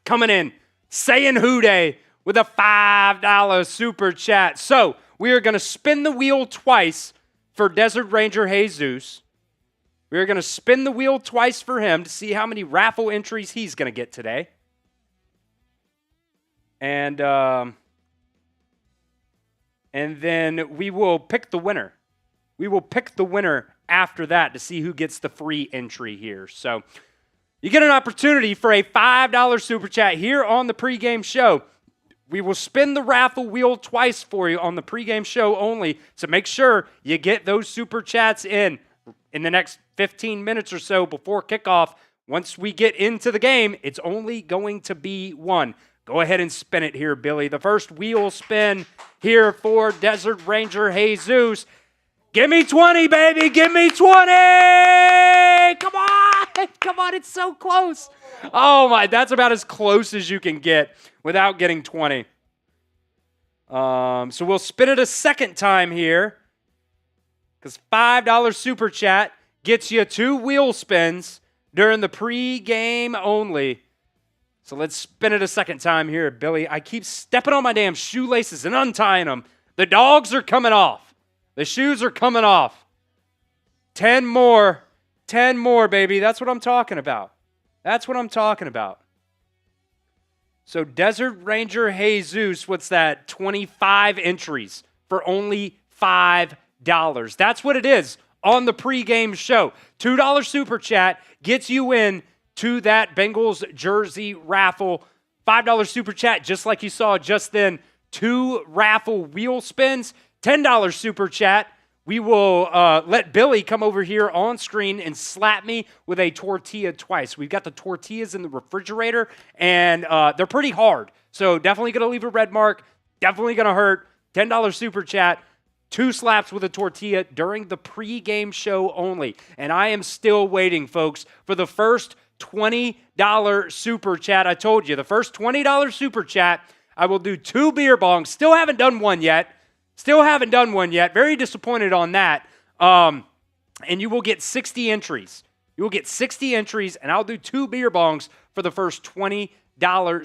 coming in, saying who day with a $5 super chat. So we are going to spin the wheel twice for Desert Ranger Jesus. We are going to spin the wheel twice for him to see how many raffle entries he's going to get today. And then we will pick the winner. We will pick the winner after that to see who gets the free entry here. So you get an opportunity for a $5 super chat here on the pregame show. We will spin the raffle wheel twice for you on the pregame show only. So make sure you get those super chats in the next 15 minutes or so before kickoff. Once we get into the game, it's only going to be one. Go ahead and spin it here, Billy. The first wheel spin here for Desert Ranger Jesus. Give me 20, baby. Give me 20. Come on. Come on. It's so close. Oh, my. That's about as close as you can get without getting 20. So we'll spin it a second time here because $5 super chat gets you 2 wheel spins during the pregame only. So let's spin it a second time here, Billy. I keep stepping on my damn shoelaces and untying them. The dogs are coming off. The shoes are coming off. 10 more. 10 more, baby. That's what I'm talking about. That's what I'm talking about. So Desert Ranger Jesus, what's that? 25 entries for only $5. That's what it is on the pregame show. $2 super chat gets you in to that Bengals jersey raffle. $5 super chat, just like you saw just then. 2 raffle wheel spins. $10 super chat we will let Billy come over here on screen and slap me with a tortilla twice. We've got the tortillas in the refrigerator, and they're pretty hard. So definitely going to leave a red mark. Definitely going to hurt. $10 super chat. 2 slaps with a tortilla during the pregame show only. And I am still waiting, folks, for the first $20 super chat. I told you, the first $20 super chat, I will do 2 beer bongs. Still haven't done one yet. Very disappointed on that. And you will get 60 entries. You will get 60 entries, and I'll do 2 beer bongs for the first $20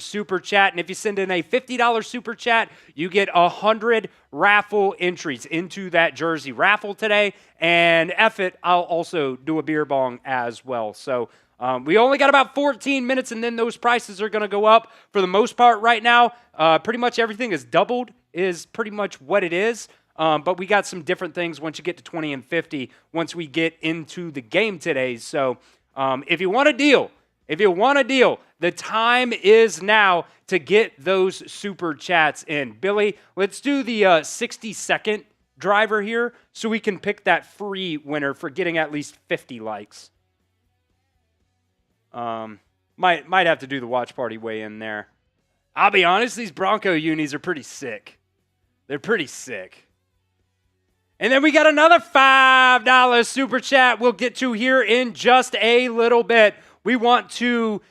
super chat. And if you send in a $50 super chat, you get 100 raffle entries into that jersey raffle today. And F it, I'll also do a beer bong as well. So we only got about 14 minutes, and then those prices are going to go up for the most part right now. Pretty much everything is doubled, is pretty much what it is. But we got some different things once you get to 20 and 50 once we get into the game today. So if you want a deal, the time is now to get those super chats in. Billy, let's do the 60-second driver here so we can pick that free winner for getting at least 50 likes. Might have to do the watch party way in there. I'll be honest, these Bronco unis are pretty sick. They're pretty sick. And then we got another $5 super chat we'll get to here in just a little bit. We want to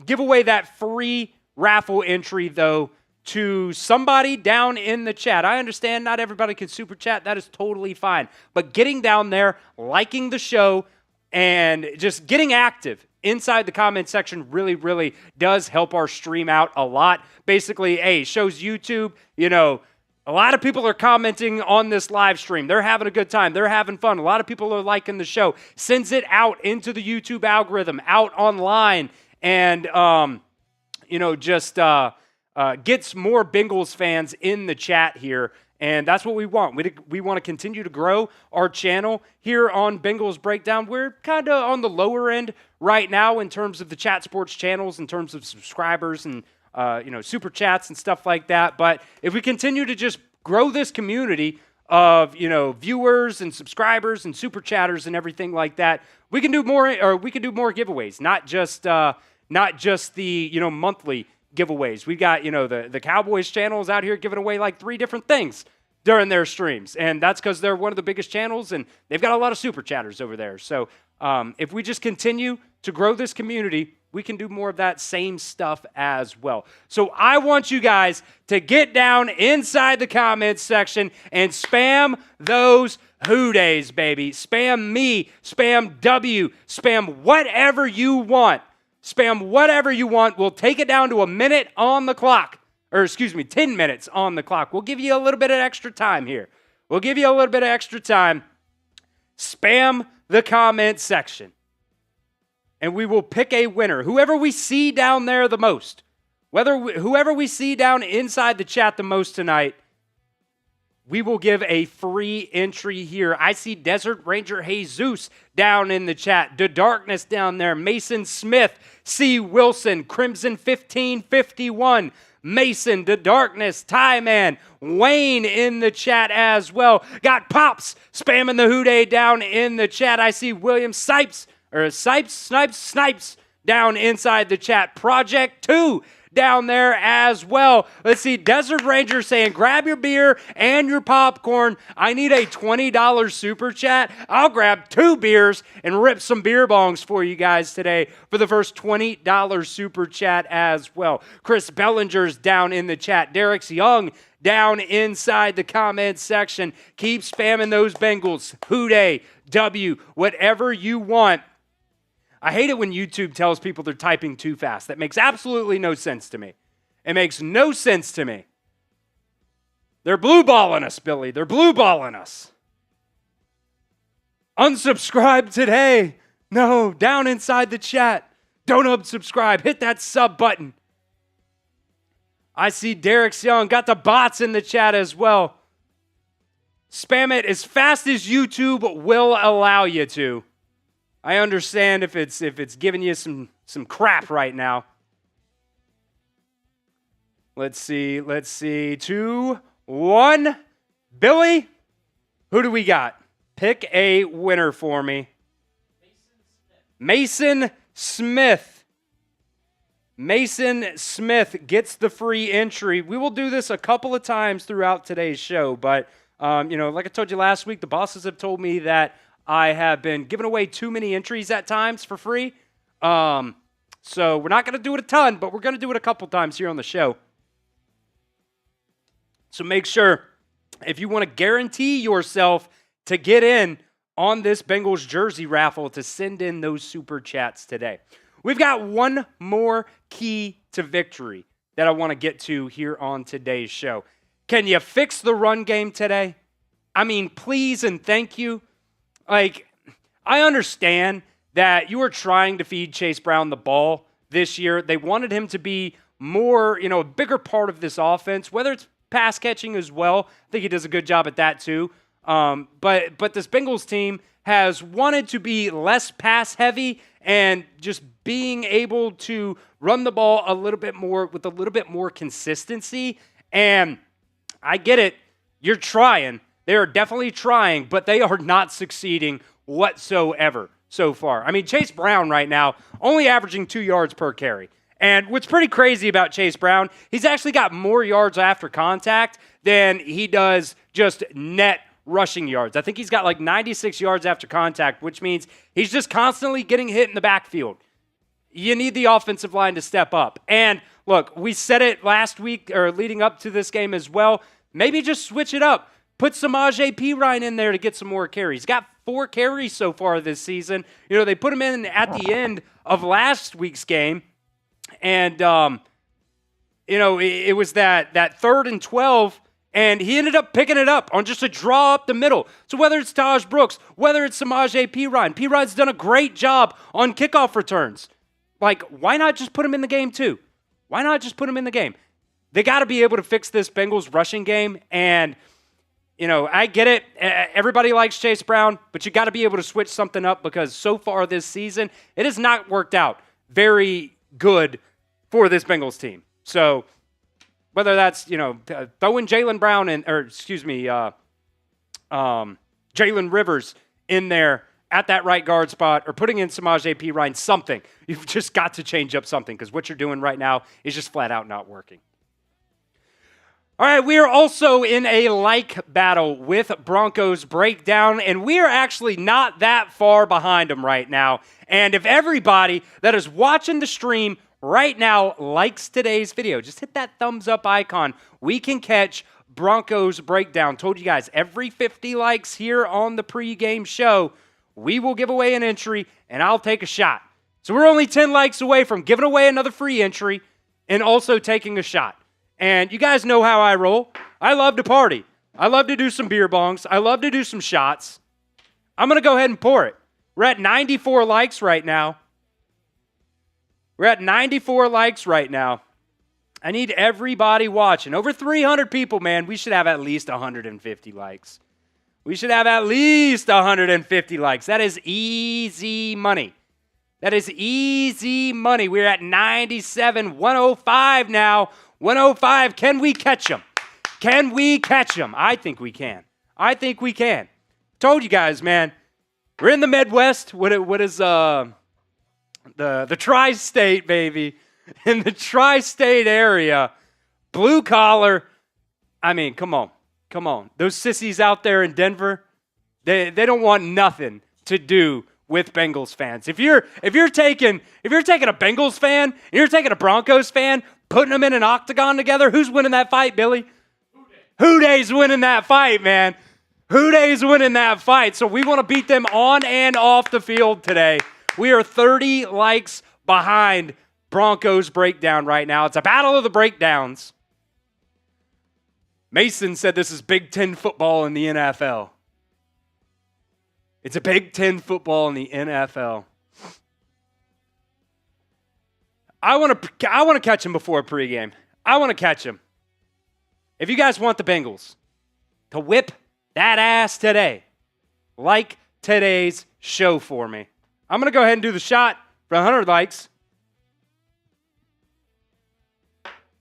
give away that free raffle entry, though, to somebody down in the chat. I understand not everybody can super chat. That is totally fine. But getting down there, liking the show, and just getting active inside the comment section really, really does help our stream out a lot. Basically, it shows YouTube, a lot of people are commenting on this live stream. They're having a good time. They're having fun. A lot of people are liking the show. Sends it out into the YouTube algorithm, out online, and, gets more Bengals fans in the chat here. And that's what we want. We want to continue to grow our channel here on Bengals Breakdown. We're kind of on the lower end right now in terms of the chat sports channels, in terms of subscribers and super chats and stuff like that. But if we continue to just grow this community of, viewers and subscribers and super chatters and everything like that, we can do more, or we can do more giveaways, not just the, monthly giveaways. We got, the Cowboys channels out here giving away like 3 different things during their streams. And that's because they're one of the biggest channels and they've got a lot of super chatters over there. So if we just continue to grow this community, we can do more of that same stuff as well. So I want you guys to get down inside the comments section and spam those Who Days, baby. Spam me, spam W, spam whatever you want. Spam whatever you want. We'll take it down to 10 minutes on the clock. We'll give you a little bit of extra time here. Spam the comment section. And we will pick a winner. Whoever we see down there the most, whoever we see down inside the chat the most tonight, we will give a free entry here. I see Desert Ranger Jesus down in the chat. The Darkness down there. Mason Smith, C. Wilson, Crimson 1551, Mason, The Darkness, Ty Man, Wayne in the chat as well. Got Pops spamming the Who Day down in the chat. I see William Snipes down inside the chat. Project 2 down there as well. Let's see, Desert Ranger saying, grab your beer and your popcorn. I need a $20 super chat. I'll grab 2 beers and rip some beer bongs for you guys today for the first $20 super chat as well. Chris Bellinger's down in the chat. Derek's Young down inside the comments section. Keep spamming those Bengals. Who Day, W, whatever you want. I hate it when YouTube tells people they're typing too fast. That makes absolutely no sense to me. It makes no sense to me. They're blue balling us, Billy. They're blue balling us. Unsubscribe today. No, down inside the chat. Don't unsubscribe. Hit that sub button. I see Derek's Young. Got the bots in the chat as well. Spam it as fast as YouTube will allow you to. I understand if it's giving you some crap right now. Let's see. 2, 1. Billy, Who do we got? Pick a winner for me. Mason Smith. Mason Smith gets the free entry. We will do this a couple of times throughout today's show, but like I told you last week, the bosses have told me that I have been giving away too many entries at times for free. So we're not going to do it a ton, but we're going to do it a couple times here on the show. So make sure, if you want to guarantee yourself to get in on this Bengals jersey raffle, to send in those super chats today. We've got one more key to victory that I want to get to here on today's show. Can you fix the run game today? I mean, please and thank you. Like, I understand that you are trying to feed Chase Brown the ball this year. They wanted him to be more, a bigger part of this offense, whether it's pass catching as well. I think he does a good job at that too. But this Bengals team has wanted to be less pass heavy and just being able to run the ball a little bit more with a little bit more consistency. And I get it. You're trying. They are definitely trying, but they are not succeeding whatsoever so far. I mean, Chase Brown right now only averaging 2 yards per carry. And what's pretty crazy about Chase Brown, he's actually got more yards after contact than he does just net rushing yards. I think he's got like 96 yards after contact, which means he's just constantly getting hit in the backfield. You need the offensive line to step up. And look, we said it last week or leading up to this game as well. Maybe just switch it up. Put Samaje Perine in there to get some more carries. He's got 4 carries so far this season. They put him in at the end of last week's game. And, it was that 3rd and 12, and he ended up picking it up on just a draw up the middle. So whether it's Taj Brooks, whether it's Samaje Perine's done a great job on kickoff returns. Like, why not just put him in the game too? Why not just put him in the game? They got to be able to fix this Bengals rushing game, and I get it. Everybody likes Chase Brown, but you got to be able to switch something up because so far this season, it has not worked out very good for this Bengals team. So whether that's, throwing Jalen Brown Jalen Rivers in there at that right guard spot or putting in Samaje Perine, something. You've just got to change up something because what you're doing right now is just flat out not working. All right, we are also in a like battle with Broncos Breakdown, and we are actually not that far behind them right now. And if everybody that is watching the stream right now likes today's video, just hit that thumbs up icon. We can catch Broncos Breakdown. Told you guys, every 50 likes here on the pregame show, we will give away an entry, and I'll take a shot. So we're only 10 likes away from giving away another free entry and also taking a shot. And you guys know how I roll. I love to party. I love to do some beer bongs. I love to do some shots. I'm going to go ahead and pour it. We're at 94 likes right now. I need everybody watching. Over 300 people, man. We should have at least 150 likes. That is easy money. We're at 97, 105 now. 105. Can we catch them? I think we can. Told you guys, man. We're in the Midwest. What is the tri-state, baby? In the tri-state area, blue collar. I mean, come on. Those sissies out there in Denver, they don't want nothing to do with Bengals fans. If you're taking a Bengals fan and you're taking a Broncos fan, putting them in an octagon together, who's winning that fight, Billy? Huday's winning that fight, man. So we want to beat them on and off the field today. We are 30 likes behind Broncos Breakdown right now. It's a battle of the breakdowns. Mason said this is Big Ten football in the NFL. It's a Big Ten football in the NFL. I want to catch him before pregame. I want to catch him. If you guys want the Bengals to whip that ass today, like today's show for me, I'm going to go ahead and do the shot for 100 likes.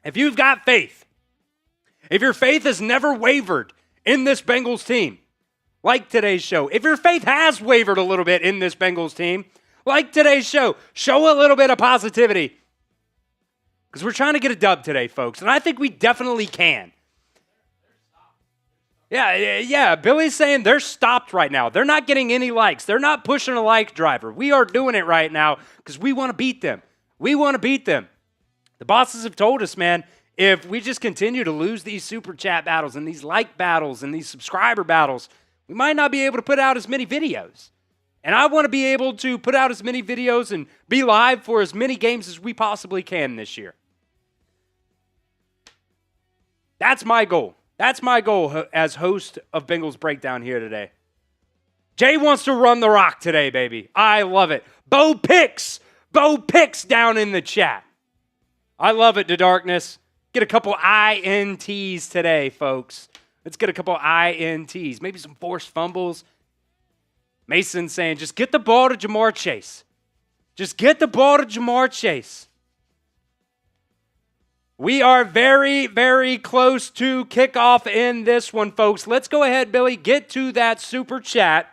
If you've got faith, if your faith has never wavered in this Bengals team, like today's show. If your faith has wavered a little bit in this Bengals team, like today's show, show a little bit of positivity. Because we're trying to get a dub today, folks, and I think we definitely can. Yeah, Billy's saying they're stopped right now. They're not getting any likes. They're not pushing a like driver. We are doing it right now because we want to beat them. We want to beat them. The bosses have told us, man, if we just continue to lose these super chat battles and these like battles and these subscriber battles, we might not be able to put out as many videos. And I want to be able to put out as many videos and be live for as many games as we possibly can this year. That's my goal. That's my goal as host of Bengals Breakdown here today. Jay wants to run the rock today, baby. I love it. Bo Picks down in the chat. I love it, to darkness. Get a couple INTs today, folks. Let's get a couple INTs. Maybe some forced fumbles. Mason saying, just get the ball to Jamar Chase. Just get the ball to Jamar Chase. We are very, very close to kickoff in this one, folks. Let's go ahead, Billy, get to that super chat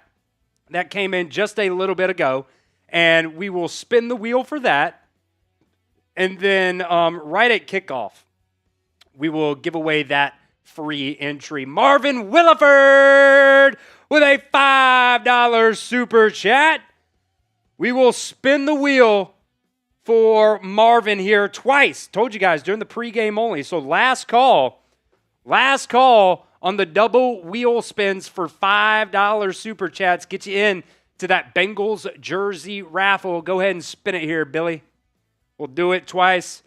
that came in just a little bit ago, and we will spin the wheel for that. And then right at kickoff, we will give away that free entry. Marvin Williford with a $5 super chat. We will spin the wheel for Marvin here twice. Told you guys during the pregame only. So last call on the double wheel spins for $5 super chats. Get you in to that Bengals jersey raffle. Go ahead and spin it here, Billy. We'll do it twice.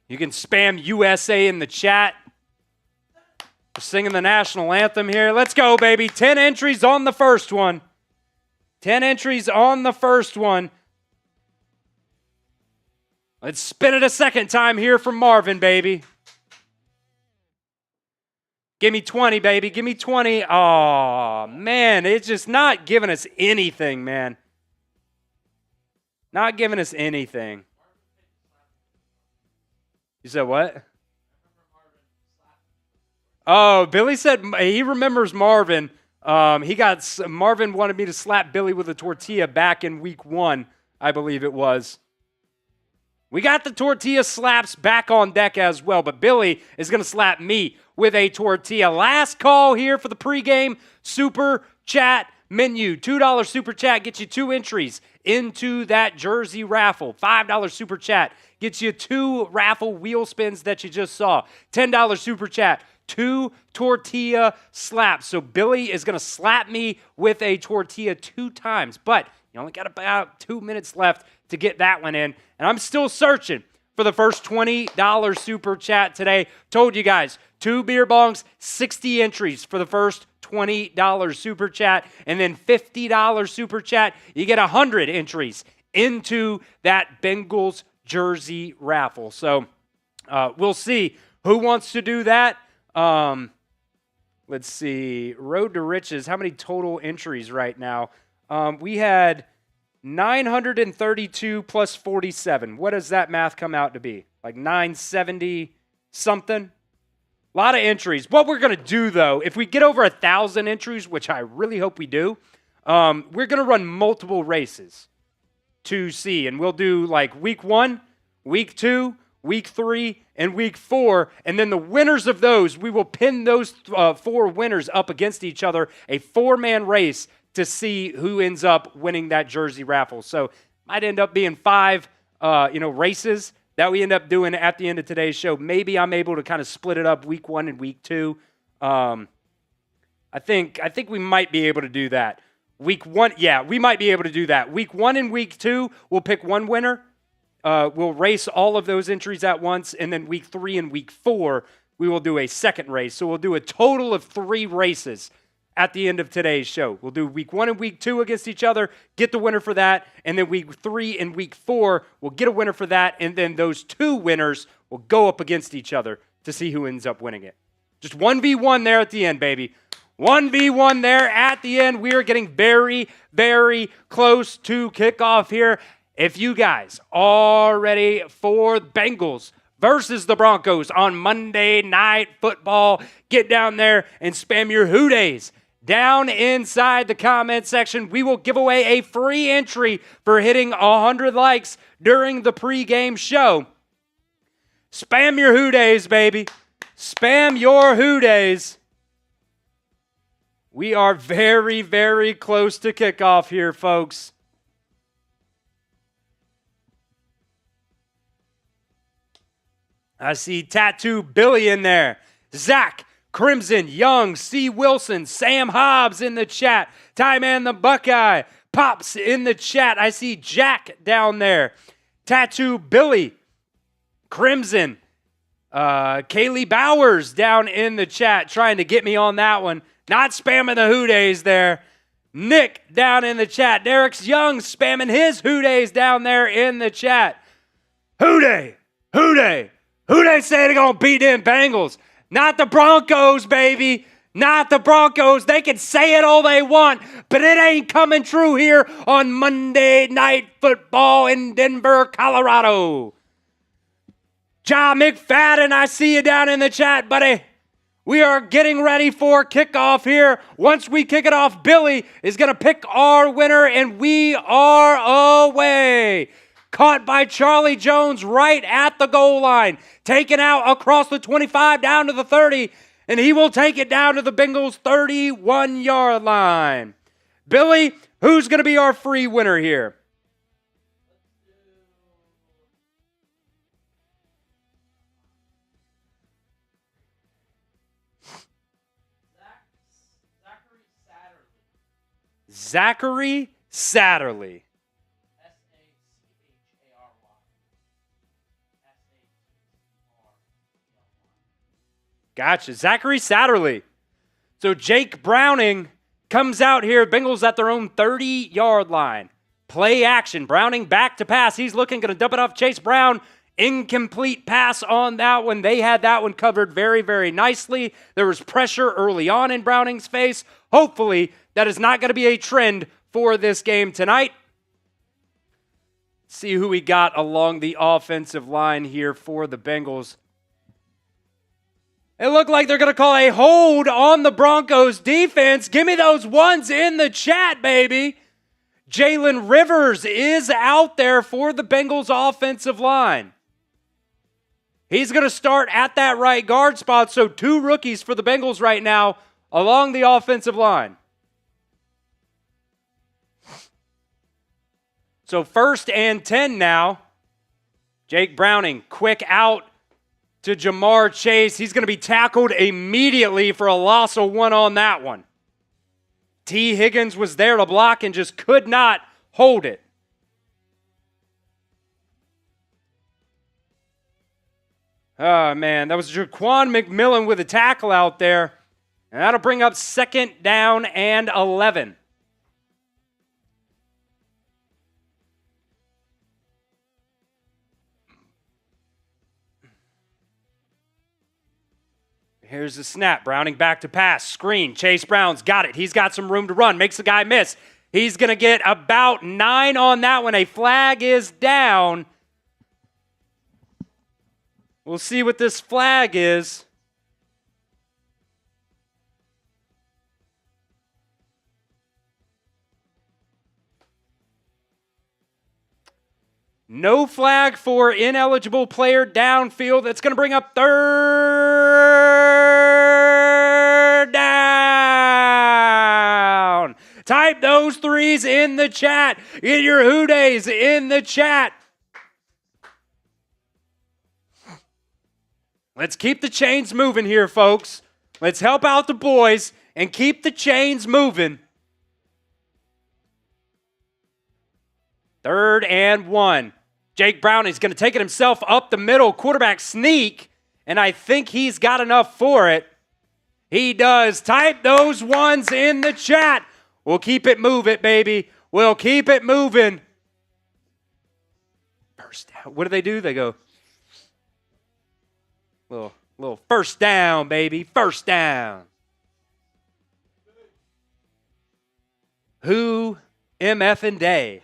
You can spam USA in the chat. We're singing the national anthem here. Let's go, baby. 10 entries on the first one. 10 entries on the first one. Let's spin it a second time here from Marvin, baby. Give me 20, baby. Give me 20. Oh, man. It's just not giving us anything, man. Not giving us anything. You said what? Oh, Billy said he remembers Marvin. Marvin wanted me to slap Billy with a tortilla back in week 1, I believe it was. We got the tortilla slaps back on deck as well, but Billy is going to slap me with a tortilla. Last call here for the pregame super chat menu. $2 super chat gets you 2 entries into that jersey raffle. $5 super chat gets you 2 raffle wheel spins that you just saw. $10 super chat, 2 tortilla slaps. So Billy is going to slap me with a tortilla 2 times, but you only got about 2 minutes left to get that one in. And I'm still searching for the first $20 super chat today. Told you guys, 2 beer bongs, 60 entries for the first $20 super chat. And then $50 super chat, you get 100 entries into that Bengals jersey raffle. So we'll see who wants to do that. Let's see. Road to Riches, how many total entries right now? We had 932 plus 47. What does that math come out to be? Like 970 something? A lot of entries. What we're going to do, though, if we get over 1,000 entries, which I really hope we do, we're going to run multiple races to see. And we'll do like week 1, week 2, week 3, and week 4. And then the winners of those, we will pin those 4 winners up against each other, a 4-man race to see who ends up winning that jersey raffle. So might end up being 5 races that we end up doing at the end of today's show. Maybe I'm able to kind of split it up week 1 and week 2. I think we might be able to do that. Week 1, yeah, we might be able to do that. Week 1 and week 2, we'll pick one winner. We'll race all of those entries at once, and then week 3 and week 4, we will do a second race. So we'll do a total of 3 races at the end of today's show. We'll do week 1 and week 2 against each other, get the winner for that, and then week 3 and week 4, we'll get a winner for that, and then those 2 winners will go up against each other to see who ends up winning it. Just 1v1 there at the end, baby. 1v1 there at the end. We are getting very, very close to kickoff here. If you guys are ready for Bengals versus the Broncos on Monday Night Football. Get down there and spam your Who Days down inside the comment section. We will give away a free entry for hitting 100 likes during the pregame show. Spam your Who Days, baby. Spam your Who Days. We are very, very close to kickoff here, folks. I see Tattoo Billy in there. Zach, Crimson, Young, C. Wilson, Sam Hobbs in the chat. Ty Man the Buckeye, Pops in the chat. I see Jack down there. Tattoo Billy, Crimson, Kaylee Bowers down in the chat trying to get me on that one. Not spamming the Who Days there. Nick down in the chat. Derek's Young spamming his Who Days down there in the chat. Who Day, Who Day. Who they say they're going to beat them Bengals? Not the Broncos, baby. Not the Broncos. They can say it all they want, but it ain't coming true here on Monday Night Football in Denver, Colorado. John McFadden, I see you down in the chat, buddy. We are getting ready for kickoff here. Once we kick it off, Billy is going to pick our winner, and we are away. Caught by Charlie Jones right at the goal line. Taken out across the 25 down to the 30, and he will take it down to the Bengals 31-yard line. Billy, who's going to be our free winner here? Zachary Satterley. Gotcha. Zachary Satterley. So Jake Browning comes out here. Bengals at their own 30-yard line. Play action. Browning back to pass. He's looking, going to dump it off Chase Brown. Incomplete pass on that one. They had that one covered very, very nicely. There was pressure early on in Browning's face. Hopefully, that is not going to be a trend for this game tonight. See who we got along the offensive line here for the Bengals. It looked like they're going to call a hold on the Broncos defense. Give me those ones in the chat, baby. Jalen Rivers is out there for the Bengals offensive line. He's going to start at that right guard spot, so 2 rookies for the Bengals right now along the offensive line. So 1st and 10 now. Jake Browning, quick out to Jamar Chase. He's going to be tackled immediately for a loss of 1 on that one. T. Higgins was there to block and just could not hold it. Oh, man. That was Jaquan McMillan with a tackle out there. And that'll bring up 2nd down and 11. Here's the snap. Browning back to pass. Screen. Chase Brown's got it. He's got some room to run. Makes the guy miss. He's going to get about 9 on that one. A flag is down. We'll see what this flag is. No flag for ineligible player downfield. That's going to bring up 3rd down. Type those 3s in the chat. Get your Who Days in the chat. Let's keep the chains moving here, folks. Let's help out the boys and keep the chains moving. 3rd and 1. Jake Browning's going to take it himself up the middle. Quarterback sneak, and I think he's got enough for it. He does. Type those ones in the chat. We'll keep it moving, baby. We'll keep it moving. First down. What do? They go, little first down, baby. First down. Who MF and day?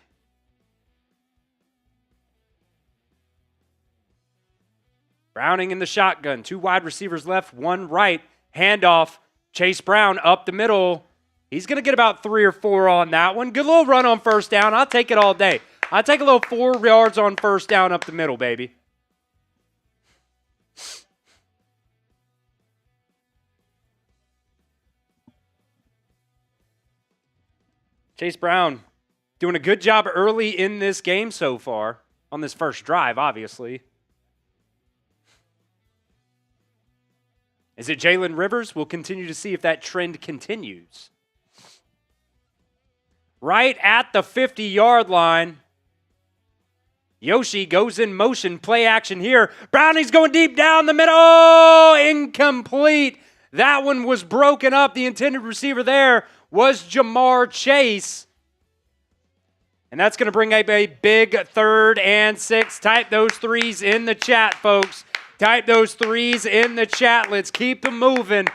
Browning in the shotgun. 2 wide receivers left, 1 right. Handoff. Chase Brown up the middle. He's going to get about 3 or 4 on that one. Good little run on first down. I'll take it all day. I'll take a little 4 yards on first down up the middle, baby. Chase Brown doing a good job early in this game so far. On this first drive, obviously. Is it Jalen Rivers? We'll continue to see if that trend continues. Right at the 50-yard line. Yoshi goes in motion, play action here. Browning's going deep down the middle. Oh, incomplete. That one was broken up. The intended receiver there was Jamar Chase. And that's going to bring up a big 3rd and 6. Type those 3s in the chat, folks. Type those 3s in the chat. Let's keep them moving.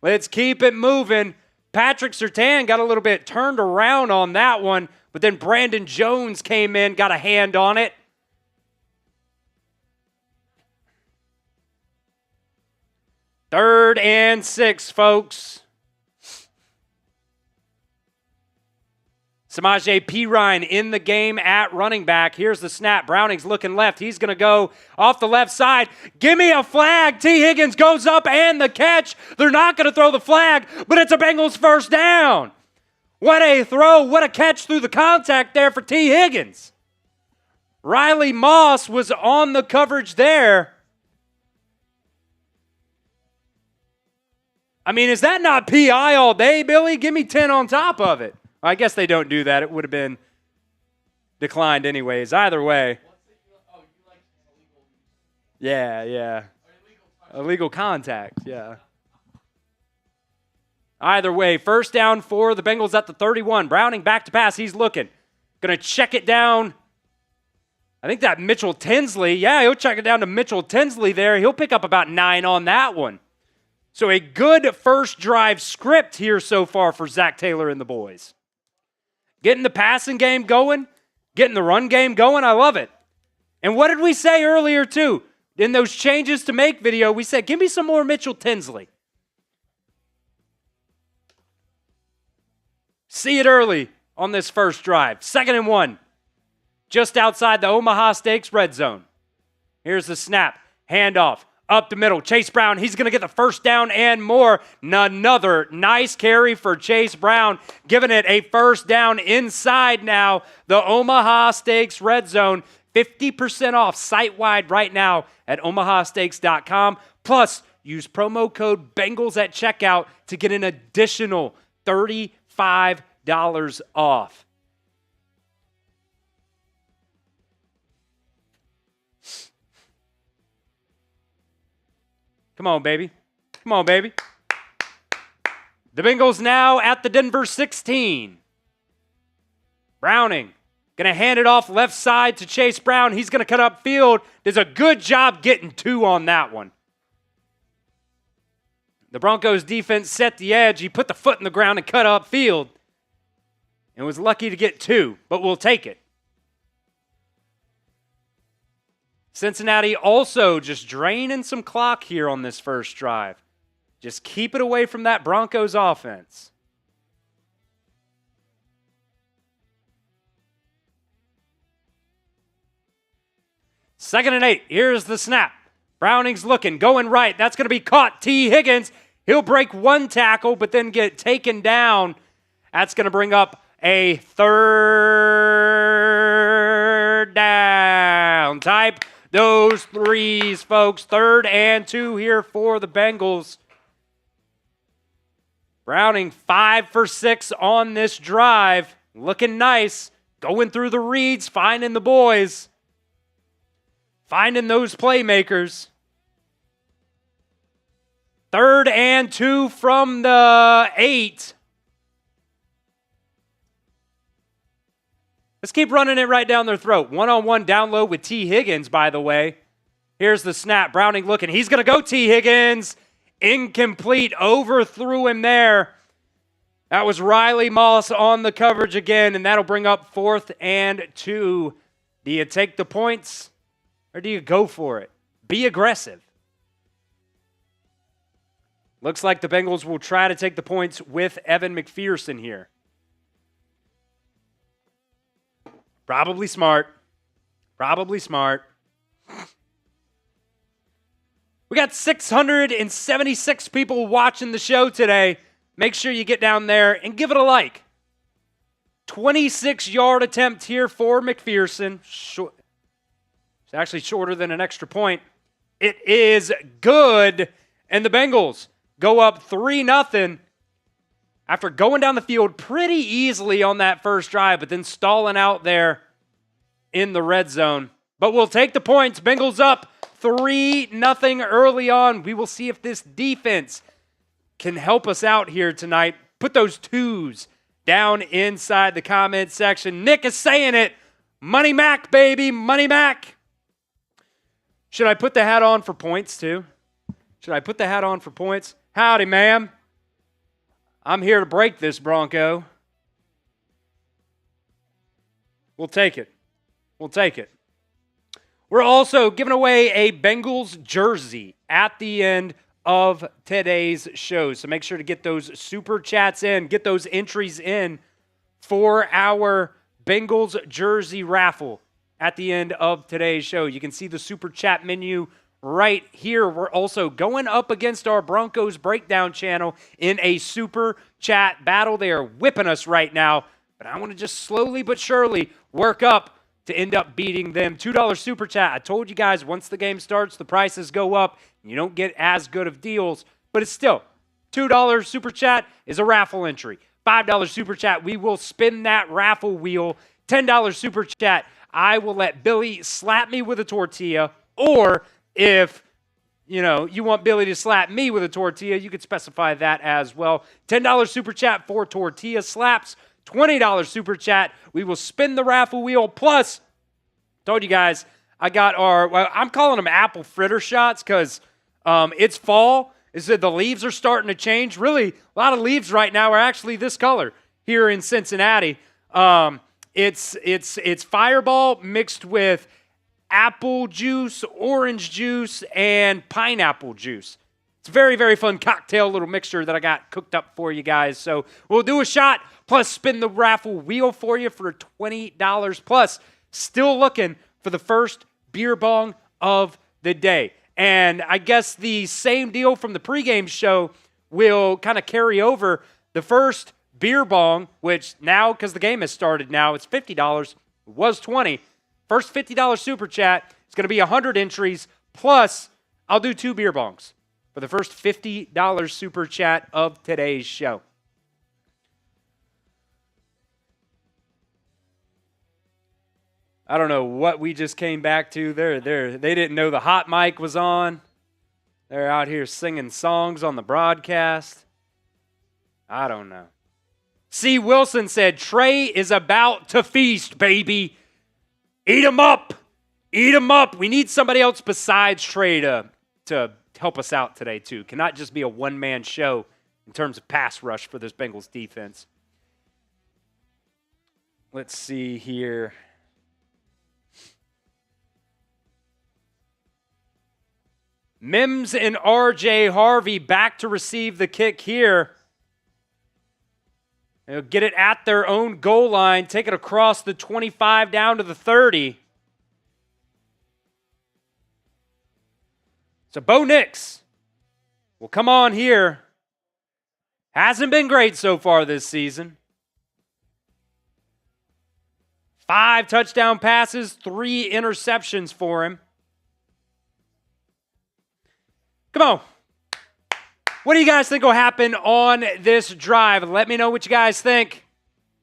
Let's keep it moving. Patrick Surtain got a little bit turned around on that one, but then Brandon Jones came in, got a hand on it. Third and 6, folks. Samaje Perine in the game at running back. Here's the snap. Browning's looking left. He's going to go off the left side. Give me a flag. T. Higgins goes up and the catch. They're not going to throw the flag, but it's a Bengals first down. What a throw. What a catch through the contact there for T. Higgins. Riley Moss was on the coverage there. I mean, is that not PI all day, Billy? Give me 10 on top of it. I guess they don't do that. It would have been declined anyways. Either way. Yeah. Illegal contact, yeah. Either way, first down for the Bengals at the 31. Browning back to pass. He's looking. Going to check it down. I think that Mitchell Tinsley. Yeah, he'll check it down to Mitchell Tinsley there. He'll pick up about 9 on that one. So a good first drive script here so far for Zach Taylor and the boys. Getting the passing game going, getting the run game going, I love it. And what did we say earlier too? In those changes to make video, we said, give me some more Mitchell Tinsley. See it early on this first drive. 2nd and 1. Just outside the Omaha Steaks red zone. Here's the snap. Handoff. Up the middle. Chase Brown, he's going to get the first down and more. Another nice carry for Chase Brown, giving it a first down inside now. The Omaha Steaks red zone. 50% off site-wide right now at omahasteaks.com. Plus, use promo code Bengals at checkout to get an additional $35 off. Come on, baby. Come on, baby. The Bengals now at the Denver 16. Browning going to hand it off left side to Chase Brown. He's going to cut up field. Does a good job getting 2 on that one. The Broncos defense set the edge. He put the foot in the ground and cut up field. And was lucky to get 2, but we'll take it. Cincinnati also just draining some clock here on this first drive. Just keep it away from that Broncos offense. Second and 8. Here's the snap. Browning's looking, going right. That's going to be caught. T. Higgins, he'll break 1 tackle, but then get taken down. That's going to bring up a 3rd down. Type those 3s, folks. 3rd and 2 here for the Bengals. Browning 5 for 6 on this drive. Looking nice. Going through the reads, finding the boys. Finding those playmakers. 3rd and 2 from the 8. Let's keep running it right down their throat. One-on-one down low with T. Higgins, by the way. Here's the snap. Browning looking. He's going to go T. Higgins. Incomplete. Overthrew him there. That was Riley Moss on the coverage again, and that'll bring up 4th and 2. Do you take the points or do you go for it? be aggressive. Looks like the Bengals will try to take the points with Evan McPherson here. Probably smart. Probably smart. We got 676 people watching the show today. Make sure you get down there and give it a like. 26-yard attempt here for McPherson. It's actually shorter than an extra point. It is good. And the Bengals go up 3-0 after going down the field pretty easily on that first drive, but then stalling out there in the red zone. But we'll take the points. Bengals up 3-0 early on. We will see if this defense can help us out here tonight. Put those twos down inside the comment section. Nick is saying it. Money Mac, baby. Money Mac. Should I put the hat on for points, too? Should I put the hat on for points? Howdy, ma'am. I'm here to break this, Bronco. We'll take it. We'll take it. We're also giving away a Bengals jersey at the end of today's show. So make sure to get those super chats in, get those entries in for our Bengals jersey raffle at the end of today's show. You can see the super chat menu right here. We're also going up against our Broncos Breakdown channel in a super chat battle. They are whipping us right now, but I want to just slowly but surely work up to end up beating them. $2 super chat. I told you guys once the game starts, the prices go up. And you don't get as good of deals, but it's still $2 super chat is a raffle entry. $5 super chat, we will spin that raffle wheel. $10 super chat, I will let Billy slap me with a tortilla, or if you want Billy to slap me with a tortilla, you could specify that as well. $10 super chat for tortilla slaps. $20 super chat, we will spin the raffle wheel. Plus, told you guys, I got I'm calling them apple fritter shots because it's fall. The leaves are starting to change. Really, a lot of leaves right now are actually this color here in Cincinnati. It's Fireball mixed with apple juice, orange juice, and pineapple juice. It's a very, very fun cocktail little mixture that I got cooked up for you guys. So we'll do a shot, plus spin the raffle wheel for you for $20. Plus, still looking for the first beer bong of the day. And I guess the same deal from the pregame show will kind of carry over. The first beer bong, which now, because the game has started now, it's $50. It was $20. First $50 super chat is going to be 100 entries. Plus, I'll do 2 beer bongs for the first $50 super chat of today's show. I don't know what we just came back to. They didn't know the hot mic was on. They're out here singing songs on the broadcast. I don't know. C. Wilson said, Trey is about to feast, baby. Eat him up. Eat him up. We need somebody else besides Trey to help us out today, too. Cannot just be a one-man show in terms of pass rush for this Bengals defense. Let's see here. Mims and R.J. Harvey back to receive the kick here. They'll get it at their own goal line, take it across the 25 down to the 30. So Bo Nix will come on here. Hasn't been great so far this season. 5 touchdown passes, 3 interceptions for him. Come on. What do you guys think will happen on this drive? Let me know what you guys think.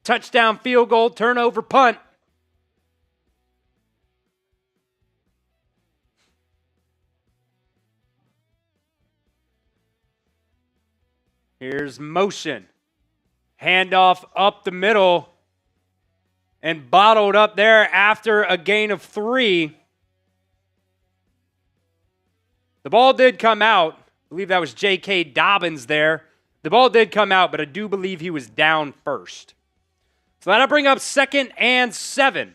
Touchdown, field goal, turnover, punt. Here's motion. Handoff up the middle and bottled up there after a gain of 3. The ball did come out. I believe that was J.K. Dobbins there. The ball did come out, but I do believe he was down first. So that'll bring up 2nd and 7.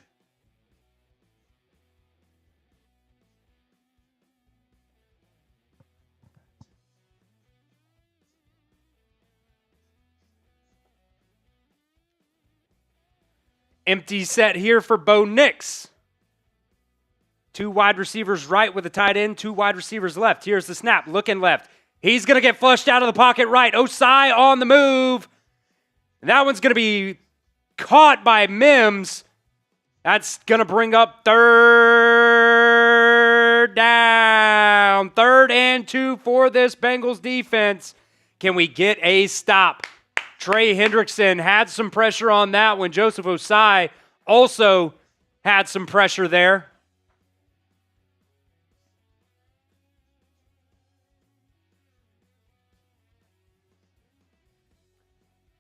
Empty set here for Bo Nix. 2 wide receivers right with a tight end, 2 wide receivers left. Here's the snap, looking left. He's going to get flushed out of the pocket right. Osai on the move. And that one's going to be caught by Mims. That's going to bring up 3rd down. 3rd and 2 for this Bengals defense. Can we get a stop? Trey Hendrickson had some pressure on that one. Joseph Osai also had some pressure there.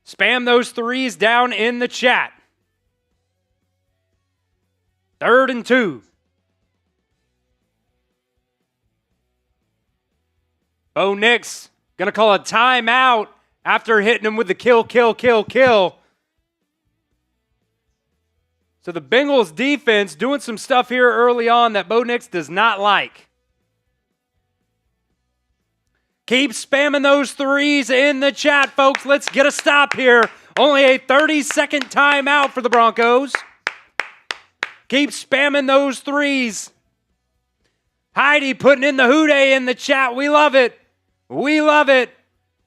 Spam those 3s down in the chat. 3rd and 2. Bo Nix going to call a timeout after hitting him with the kill. So the Bengals defense doing some stuff here early on that Bo Nix does not like. Keep spamming those 3s in the chat, folks. Let's get a stop here. Only a 30-second timeout for the Broncos. Keep spamming those 3s. Heidi putting in the hooday in the chat. We love it. We love it.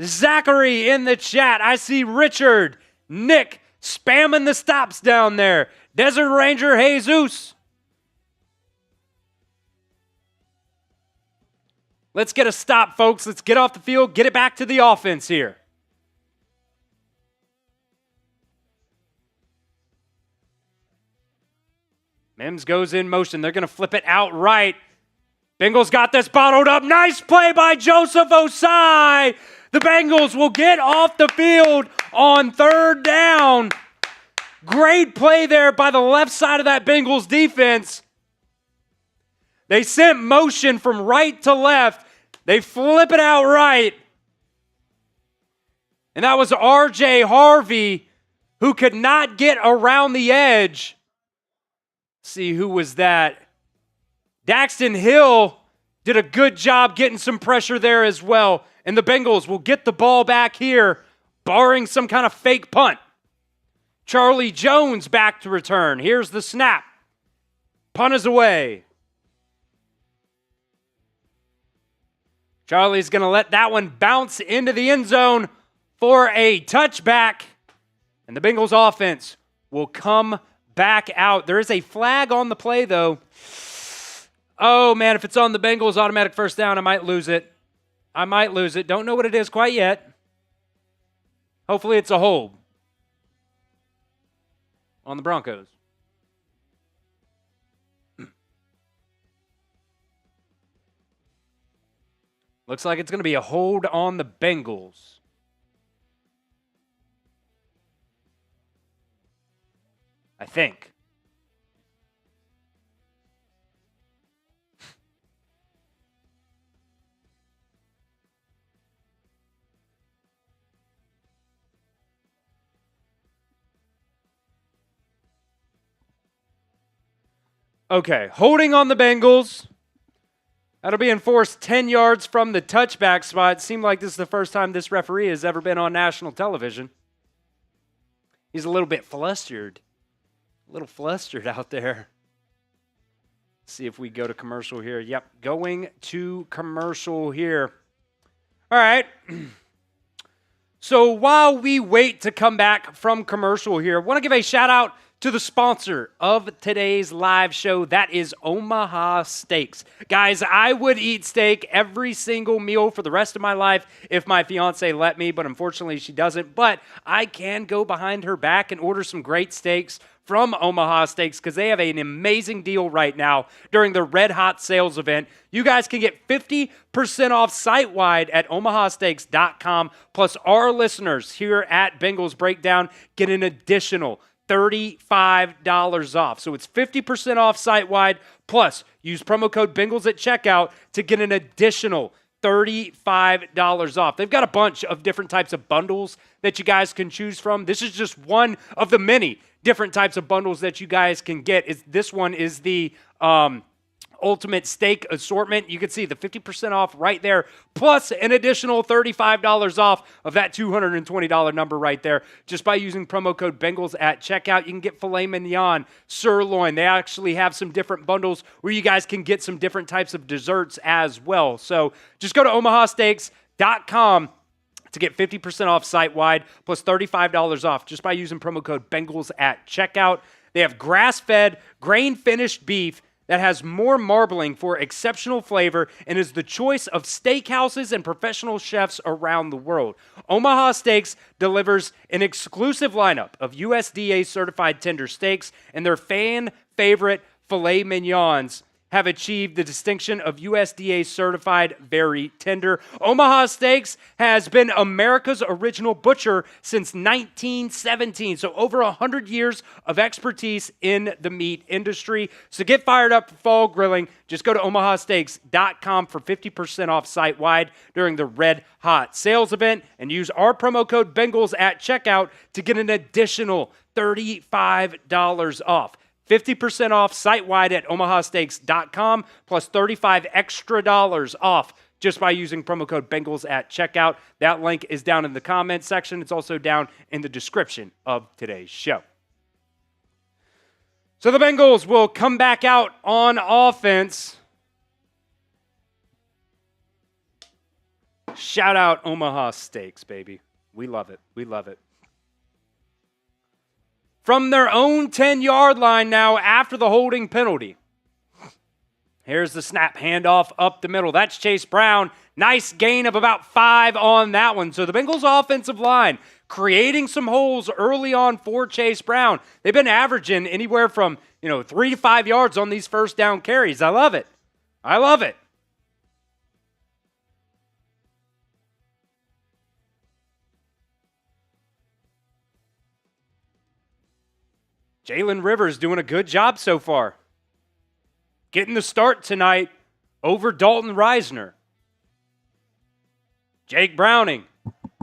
Zachary in the chat. I see Richard, Nick spamming the stops down there. Desert Ranger Jesus. Let's get a stop, folks. Let's get off the field, get it back to the offense here. Mims goes in motion. They're going to flip it outright. Bengals got this bottled up. Nice play by Joseph Osai. The Bengals will get off the field on 3rd down. Great play there by the left side of that Bengals defense. They sent motion from right to left. They flip it out right. And that was R.J. Harvey who could not get around the edge. Let's see, who was that? Daxton Hill did a good job getting some pressure there as well. And the Bengals will get the ball back here, barring some kind of fake punt. Charlie Jones back to return. Here's the snap. Punt is away. Charlie's going to let that one bounce into the end zone for a touchback. And the Bengals offense will come back out. There is a flag on the play, though. Oh, man, if it's on the Bengals automatic first down, I might lose it. Don't know what it is quite yet. Hopefully it's a hold on the Broncos. Looks like it's going to be a hold on the Bengals. I think. Okay, holding on the Bengals. That'll be enforced 10 yards from the touchback spot. It seemed like this is the first time this referee has ever been on national television. He's a little bit flustered. Out there. Let's see if we go to commercial here. Yep, going to commercial here. All right. So while we wait to come back from commercial here, I want to give a shout out to the sponsor of today's live show. That is Omaha Steaks. Guys, I would eat steak every single meal for the rest of my life if my fiance let me, but unfortunately she doesn't. But I can go behind her back and order some great steaks from Omaha Steaks because they have an amazing deal right now during the Red Hot Sales event. You guys can get 50% off site-wide at omahasteaks.com. Plus, our listeners here at Bengals Breakdown get an additional $35 off. So it's 50% off site-wide. Plus, use promo code Bengals at checkout to get an additional $35 off. They've got a bunch of different types of bundles that you guys can choose from. This is just one of the many different types of bundles that you guys can get. This one is the ultimate steak assortment. You can see the 50% off right there, plus an additional $35 off of that $220 number right there. Just by using promo code Bengals at checkout, you can get filet mignon, sirloin. They actually have some different bundles where you guys can get some different types of desserts as well. So just go to omahasteaks.com to get 50% off site-wide, plus $35 off just by using promo code Bengals at checkout. They have grass-fed, grain-finished beef that has more marbling for exceptional flavor and is the choice of steakhouses and professional chefs around the world. Omaha Steaks delivers an exclusive lineup of USDA-certified tender steaks, and their fan-favorite filet mignons have achieved the distinction of USDA certified very tender. Omaha Steaks has been America's original butcher since 1917, so over 100 years of expertise in the meat industry. So get fired up for fall grilling. Just go to omahasteaks.com for 50% off site-wide during the Red Hot Sales event and use our promo code Bengals at checkout to get an additional $35 off. 50% off site-wide at omahasteaks.com, plus $35 extra off just by using promo code Bengals at checkout. That link is down in the comments section. It's also down in the description of today's show. So the Bengals will come back out on offense. Shout out Omaha Steaks, baby. We love it. We love it. From their own 10-yard line now after the holding penalty. Here's the snap handoff up the middle. That's Chase Brown. Nice gain of about 5 on that one. So the Bengals offensive line creating some holes early on for Chase Brown. They've been averaging anywhere from 3 to 5 yards on these first down carries. I love it. I love it. Jalen Rivers doing a good job so far. Getting the start tonight over Dalton Reisner. Jake Browning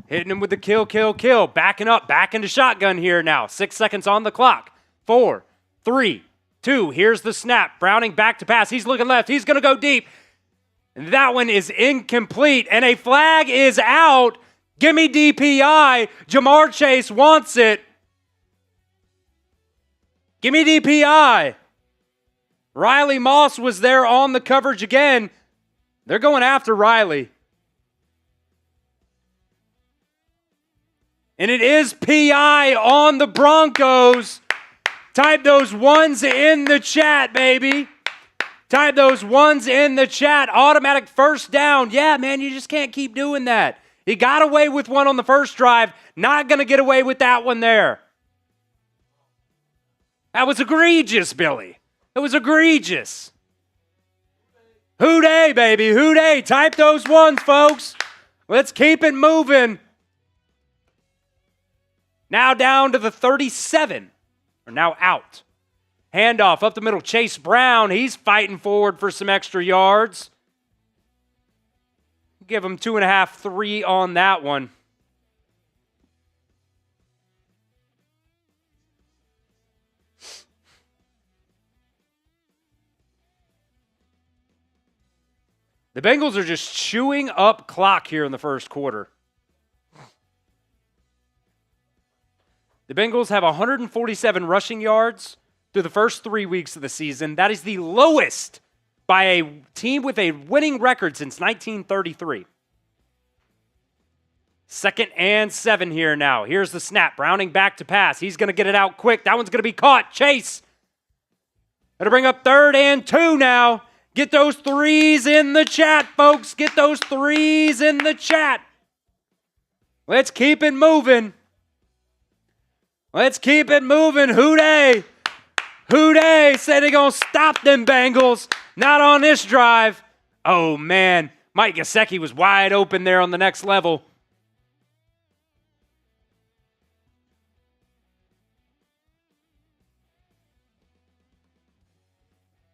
hitting him with the kill. Backing up, back into shotgun here now. 6 seconds on the clock. 4, 3, 2. Here's the snap. Browning back to pass. He's looking left. He's going to go deep. And that one is incomplete. And a flag is out. Give me DPI. Jamar Chase wants it. Give me DPI. Riley Moss was there on the coverage again. They're going after Riley. And it is PI on the Broncos. Type those ones in the chat, baby. Type those ones in the chat. Automatic first down. Yeah, man, you just can't keep doing that. He got away with one on the first drive. Not going to get away with that one there. That was egregious, Billy. It was egregious. Hoo-day, baby. Hoo-day. Type those ones, folks. Let's keep it moving. Now down to the 37. Or now out. Handoff up the middle. Chase Brown. He's fighting forward for some extra yards. Give him 2.5, 3 on that one. The Bengals are just chewing up clock here in the first quarter. The Bengals have 147 rushing yards through the first 3 weeks of the season. That is the lowest by a team with a winning record since 1933. 2nd and 7 here now. Here's the snap. Browning back to pass. He's going to get it out quick. That one's going to be caught. Chase. It'll bring up 3rd and 2 now. Get those 3s in the chat, folks. Get those 3s in the chat. Let's keep it moving. Let's keep it moving. Hoo-day. Hoo-day. Say they're going to stop them Bengals. Not on this drive. Oh, man. Mike Gesicki was wide open there on the next level.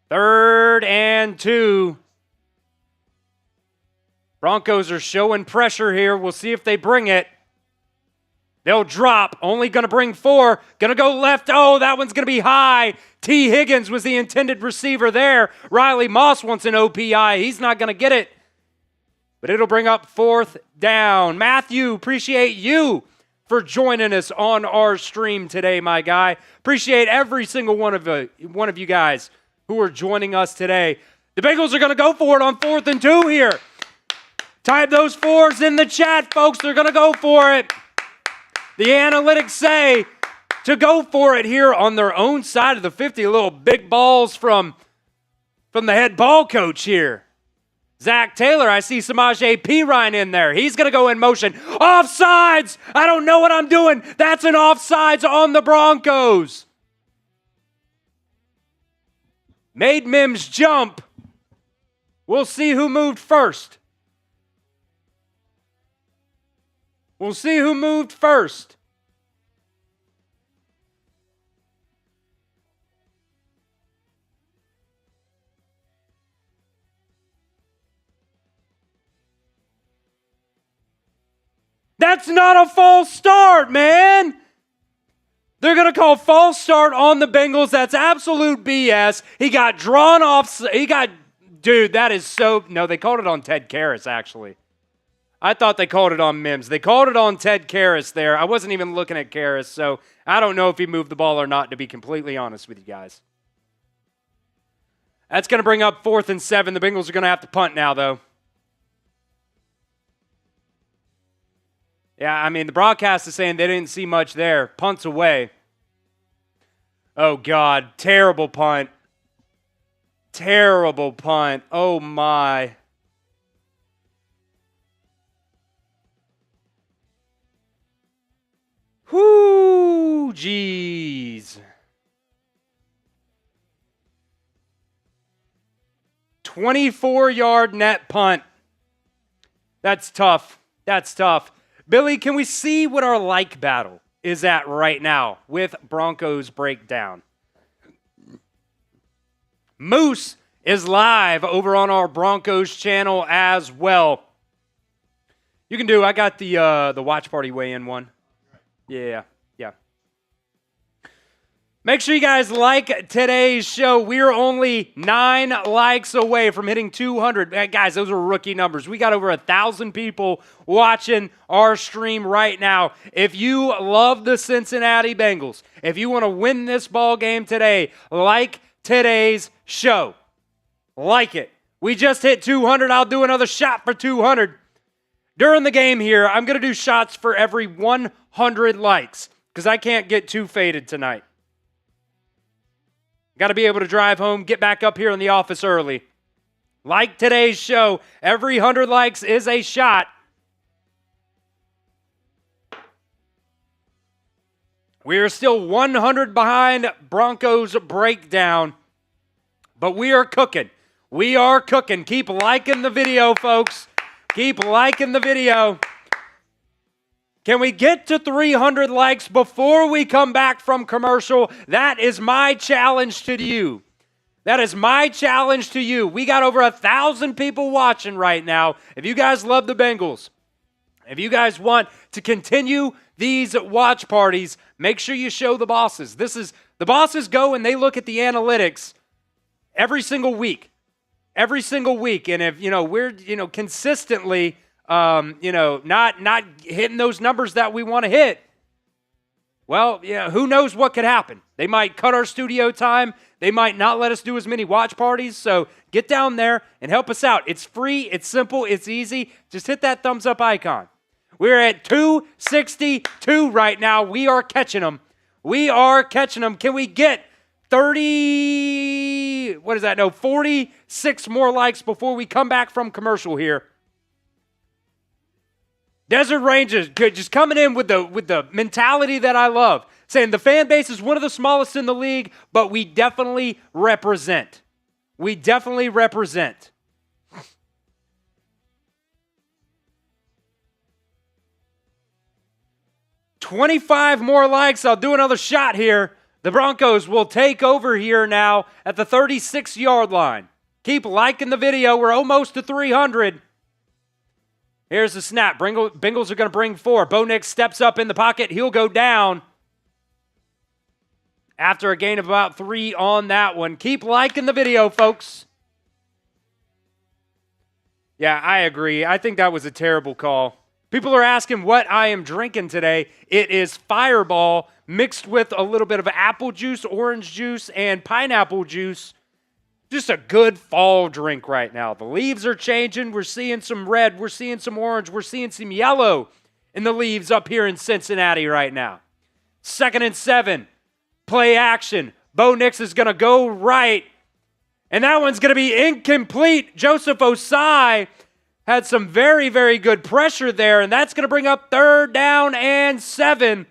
Third and 2. Broncos are showing pressure here. We'll see if they bring it. They'll drop, only going to bring 4, going to go left. Oh, that one's going to be high. T. Higgins was the intended receiver there. Riley Moss wants an OPI. He's not going to get it. But it'll bring up 4th down. Matthew, appreciate you for joining us on our stream today, my guy. Appreciate every single one of you guys who are joining us today. The Bengals are going to go for it on 4th and 2 here. Type those 4s in the chat, folks. They're going to go for it. The analytics say to go for it here on their own side of the 50. A little big balls from the head ball coach here. Zach Taylor, I see Samaje Perine in there. He's going to go in motion. Offsides! I don't know what I'm doing. That's an offsides on the Broncos. Made Mims jump. We'll see who moved first. We'll see who moved first. That's not a false start, man. They're going to call false start on the Bengals. That's absolute BS. He got drawn off. Dude, that is so. No, they called it on Ted Karras, actually. I thought they called it on Mims. They called it on Ted Karras there. I wasn't even looking at Karras, so I don't know if he moved the ball or not, to be completely honest with you guys. That's going to bring up 4th and 7. The Bengals are going to have to punt now, though. Yeah, I mean, the broadcast is saying they didn't see much there. Punts away. Oh, God. Terrible punt. Terrible punt. Oh, my. Whoo, jeez. 24-yard net punt. That's tough. That's tough. Billy, can we see what our like battle is at right now with Broncos Breakdown? Moose is live over on our Broncos channel as well. You can do, I got the watch party weigh-in one. Yeah. Make sure you guys like today's show. We're only 9 likes away from hitting 200. Guys, those are rookie numbers. We got over 1,000 people watching our stream right now. If you love the Cincinnati Bengals, if you want to win this ball game today, like today's show. Like it. We just hit 200. I'll do another shot for 200. During the game here, I'm going to do shots for every 100 likes because I can't get too faded tonight. Got to be able to drive home, get back up here in the office early. Like today's show, every 100 likes is a shot. We are still 100 behind Broncos Breakdown, but we are cooking. We are cooking. Keep liking the video, folks. Keep liking the video. Can we get to 300 likes before we come back from commercial? That is my challenge to you. That is my challenge to you. We got over 1,000 people watching right now. If you guys love the Bengals, if you guys want to continue these watch parties, make sure you show the bosses. The bosses go and they look at the analytics every single week. Every single week. And if, we're, consistently not hitting those numbers that we want to hit, well, who knows what could happen. They might cut our studio time. They might not let us do as many watch parties. So get down there and help us out. It's free. It's simple. It's easy. Just hit that thumbs up icon. We're at 262 right now. We are catching them. We are catching them. Can we get 46 more likes before we come back from commercial here? Desert Rangers just coming in with the mentality that I love, saying the fan base is one of the smallest in the league, but we definitely represent. We definitely represent. $25 more likes. I'll do another shot here. The Broncos will take over here now at the 36-yard line. Keep liking the video. We're almost to 300. Here's the snap. Bengals are going to bring 4. Bo Nix steps up in the pocket. He'll go down after a gain of about 3 on that one. Keep liking the video, folks. Yeah, I agree. I think that was a terrible call. People are asking what I am drinking today. It is Fireball mixed with a little bit of apple juice, orange juice, and pineapple juice. Just a good fall drink right now. The leaves are changing. We're seeing some red. We're seeing some orange. We're seeing some yellow in the leaves up here in Cincinnati right now. 2nd and 7. Play action. Bo Nix is going to go right. And that one's going to be incomplete. Joseph Osai had some very, very good pressure there. And that's going to bring up 3rd down and 7.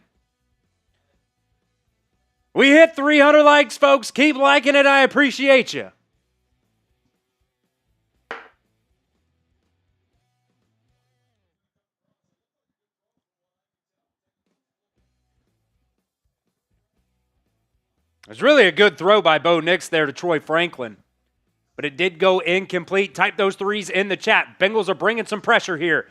We hit 300 likes, folks. Keep liking it. I appreciate you. It was really a good throw by Bo Nix there to Troy Franklin. But it did go incomplete. Type those 3s in the chat. Bengals are bringing some pressure here.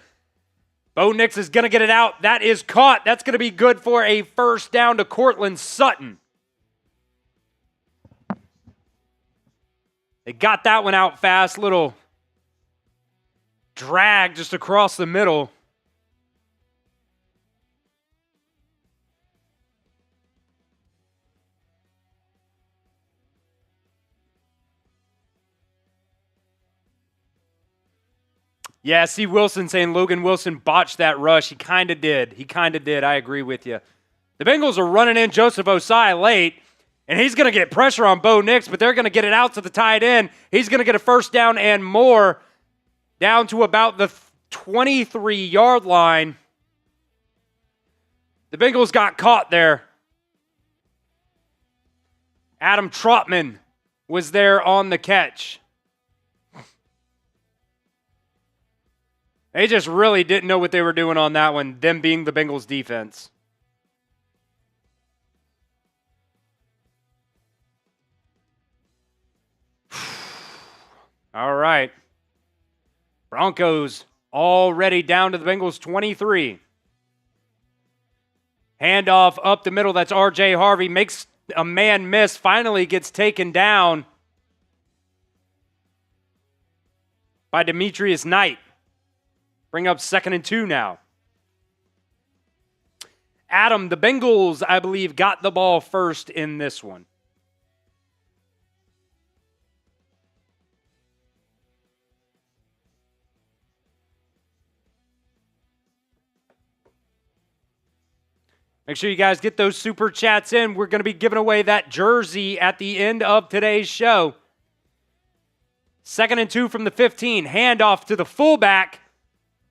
Bo Nix is going to get it out. That is caught. That's going to be good for a 1st down to Cortland Sutton. They got that one out fast. Little drag just across the middle. Yeah, see Wilson saying Logan Wilson botched that rush. He kind of did. I agree with you. The Bengals are running in Joseph Osai late, and he's going to get pressure on Bo Nix, but they're going to get it out to the tight end. He's going to get a 1st down and more down to about the 23-yard line. The Bengals got caught there. Adam Trotman was there on the catch. They just really didn't know what they were doing on that one, them being the Bengals defense. All right. Broncos already down to the Bengals 23. Handoff up the middle. That's R.J. Harvey. Makes a man miss. Finally gets taken down by Demetrius Knight. Bring up 2nd and 2 now. Adam, the Bengals, I believe, got the ball first in this one. Make sure you guys get those super chats in. We're going to be giving away that jersey at the end of today's show. 2nd and 2 from the 15. Handoff to the fullback.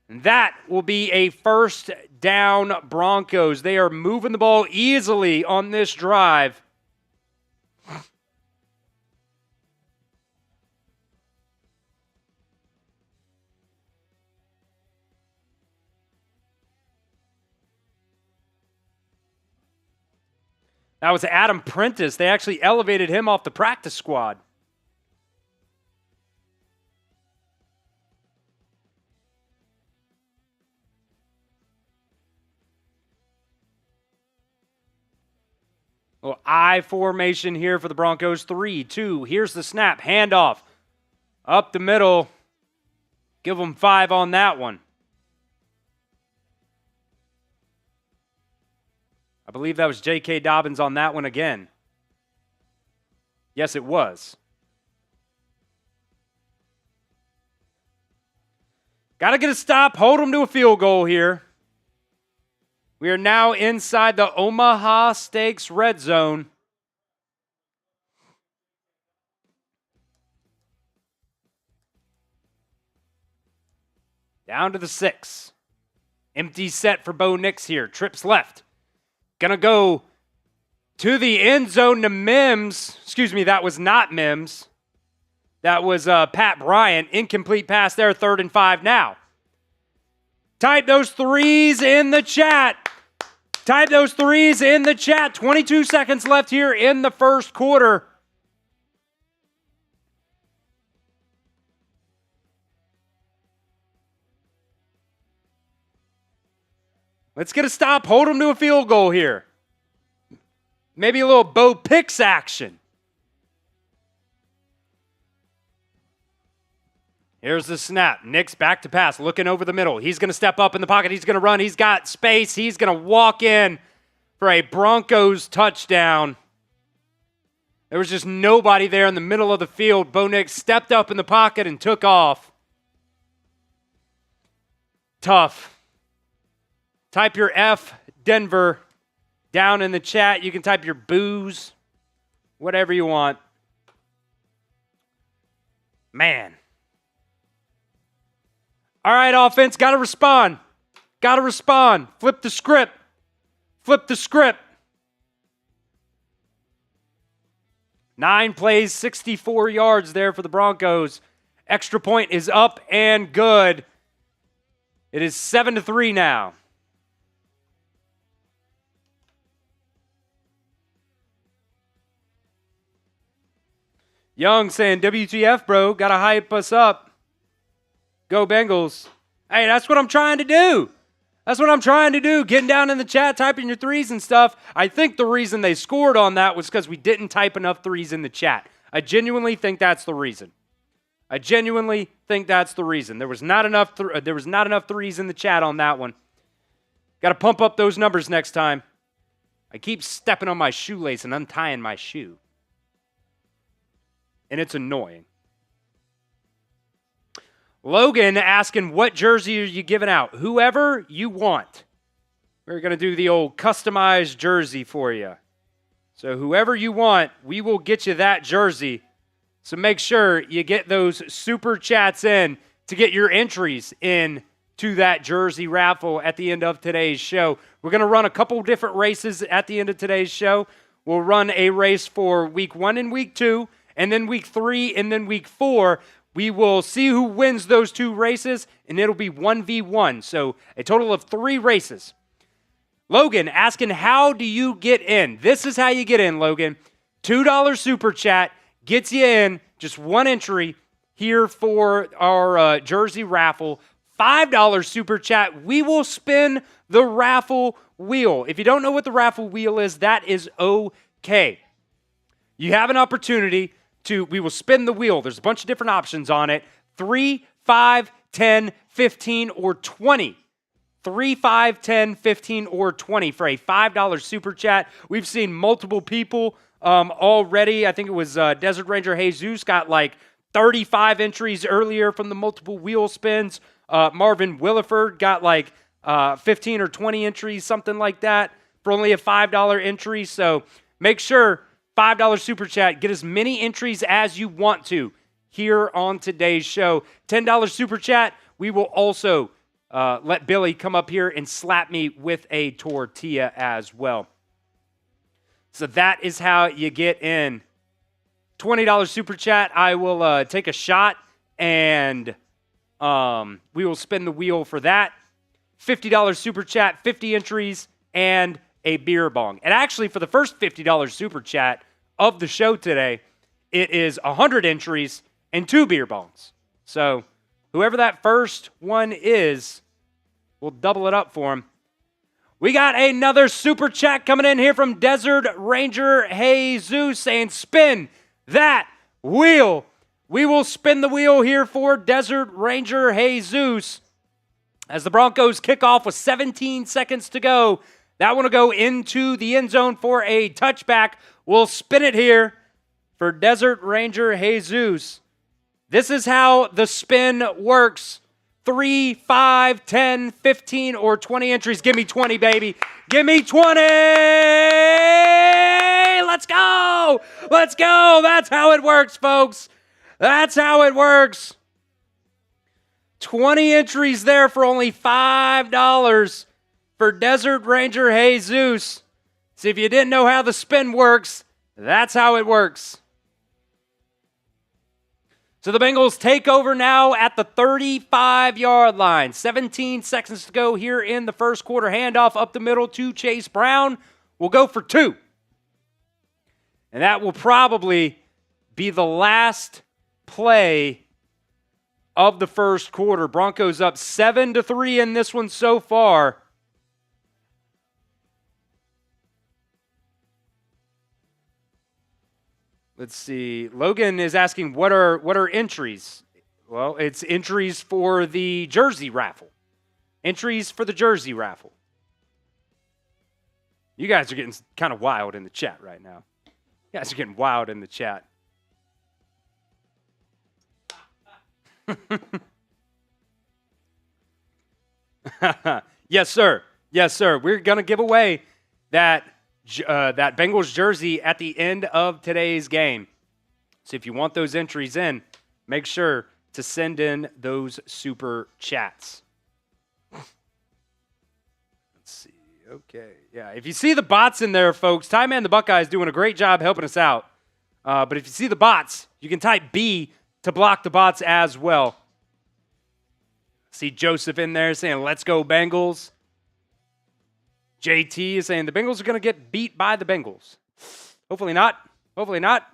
And that will be a 1st down Broncos. They are moving the ball easily on this drive. That was Adam Prentice. They actually elevated him off the practice squad. Little I formation here for the Broncos. 3, 2. Here's the snap. Handoff. Up the middle. Give them 5 on that one. I believe that was J.K. Dobbins on that one again. Yes, it was. Got to get a stop. Hold them to a field goal here. We are now inside the Omaha Steaks red zone. Down to the 6. Empty set for Bo Nix here. Trips left. Gonna go to the end zone to Mims. Excuse me, that was not Mims. That was Pat Bryant. Incomplete pass there, 3rd and 5 now. Type those 3s in the chat. Type those 3s in the chat. 22 seconds left here in the 1st quarter. Let's get a stop. Hold them to a field goal here. Maybe a little Bo Picks action. Here's the snap. Nick's back to pass, looking over the middle. He's going to step up in the pocket. He's going to run. He's got space. He's going to walk in for a Broncos touchdown. There was just nobody there in the middle of the field. Bo Nix stepped up in the pocket and took off. Tough. Type your F, Denver, down in the chat. You can type your boos, whatever you want. Man. All right, offense, got to respond. Got to respond. Flip the script. Flip the script. 9 plays, 64 yards there for the Broncos. Extra point is up and good. It is 7-3 now. Young saying, WTF, bro. Got to hype us up. Go Bengals. Hey, that's what I'm trying to do. That's what I'm trying to do. Getting down in the chat, typing your threes and stuff. I think the reason they scored on that was because we didn't type enough threes in the chat. I genuinely think that's the reason. I genuinely think that's the reason. There was not enough threes in the chat on that one. Got to pump up those numbers next time. I keep stepping on my shoelace and untying my shoe. And it's annoying. Logan asking, what jersey are you giving out? Whoever you want. We're going to do the old customized jersey for you. So whoever you want, we will get you that jersey. So make sure you get those super chats in to get your entries in to that jersey raffle at the end of today's show. We're going to run a couple different races at the end of today's show. We'll run a race for week 1 and week 2, and then week 3, and then week 4. We will see who wins those 2 races, and it'll be 1v1. So a total of 3 races. Logan asking, how do you get in? This is how you get in, Logan. $2 super chat gets you in, just 1 entry here for our jersey raffle. $5 super chat, we will spin the raffle wheel. If you don't know what the raffle wheel is, that is okay. You have an opportunity we will spin the wheel. There's a bunch of different options on it. 3, 5, 10, 15, or 20. 3, 5, 10, 15, or 20 for a $5 super chat. We've seen multiple people already. I think it was Desert Ranger Jesus got like 35 entries earlier from the multiple wheel spins. Marvin Williford got like 15 or 20 entries, something like that, for only a $5 entry. So make sure $5 super chat. Get as many entries as you want to here on today's show. $10 super chat. We will also let Billy come up here and slap me with a tortilla as well. So that is how you get in. $20 super chat. I will take a shot and we will spin the wheel for that. $50 super chat, 50 entries, and a beer bong. And actually, for the first $50 super chat of the show today, it is 100 entries and 2 beer bongs. So whoever that first one is, we'll double it up for him. We got another super chat coming in here from Desert Ranger Jesus saying, spin that wheel. We will spin the wheel here for Desert Ranger Jesus as the Broncos kick off with 17 seconds to go. That one will go into the end zone for a touchback. We'll spin it here for Desert Ranger Jesus. This is how the spin works. 3, 5, 10, 15, or 20 entries. Give me 20, baby. Give me 20! Let's go! Let's go! That's how it works, folks. That's how it works. 20 entries there for only $5 for Desert Ranger Jesus. See, if you didn't know how the spin works, that's how it works. So the Bengals take over now at the 35-yard line. 17 seconds to go here in the first quarter. Handoff up the middle to Chase Brown. We'll go for 2. And that will probably be the last play of the first quarter. Broncos up 7-3 in this one so far. Let's see. Logan is asking, what are entries? Well, it's entries for the jersey raffle. Entries for the jersey raffle. You guys are getting kind of wild in the chat right now. You guys are getting wild in the chat. Yes, sir. Yes, sir. We're going to give away that Bengals jersey at the end of today's game. So if you want those entries in, make sure to send in those super chats. Let's see. Okay. Yeah, if you see the bots in there, folks, Ty Man the Buckeye is doing a great job helping us out. But if you see the bots, you can type B to block the bots as well. See Joseph in there saying, let's go Bengals. JT is saying the Bengals are going to get beat by the Bengals. Hopefully not. Hopefully not.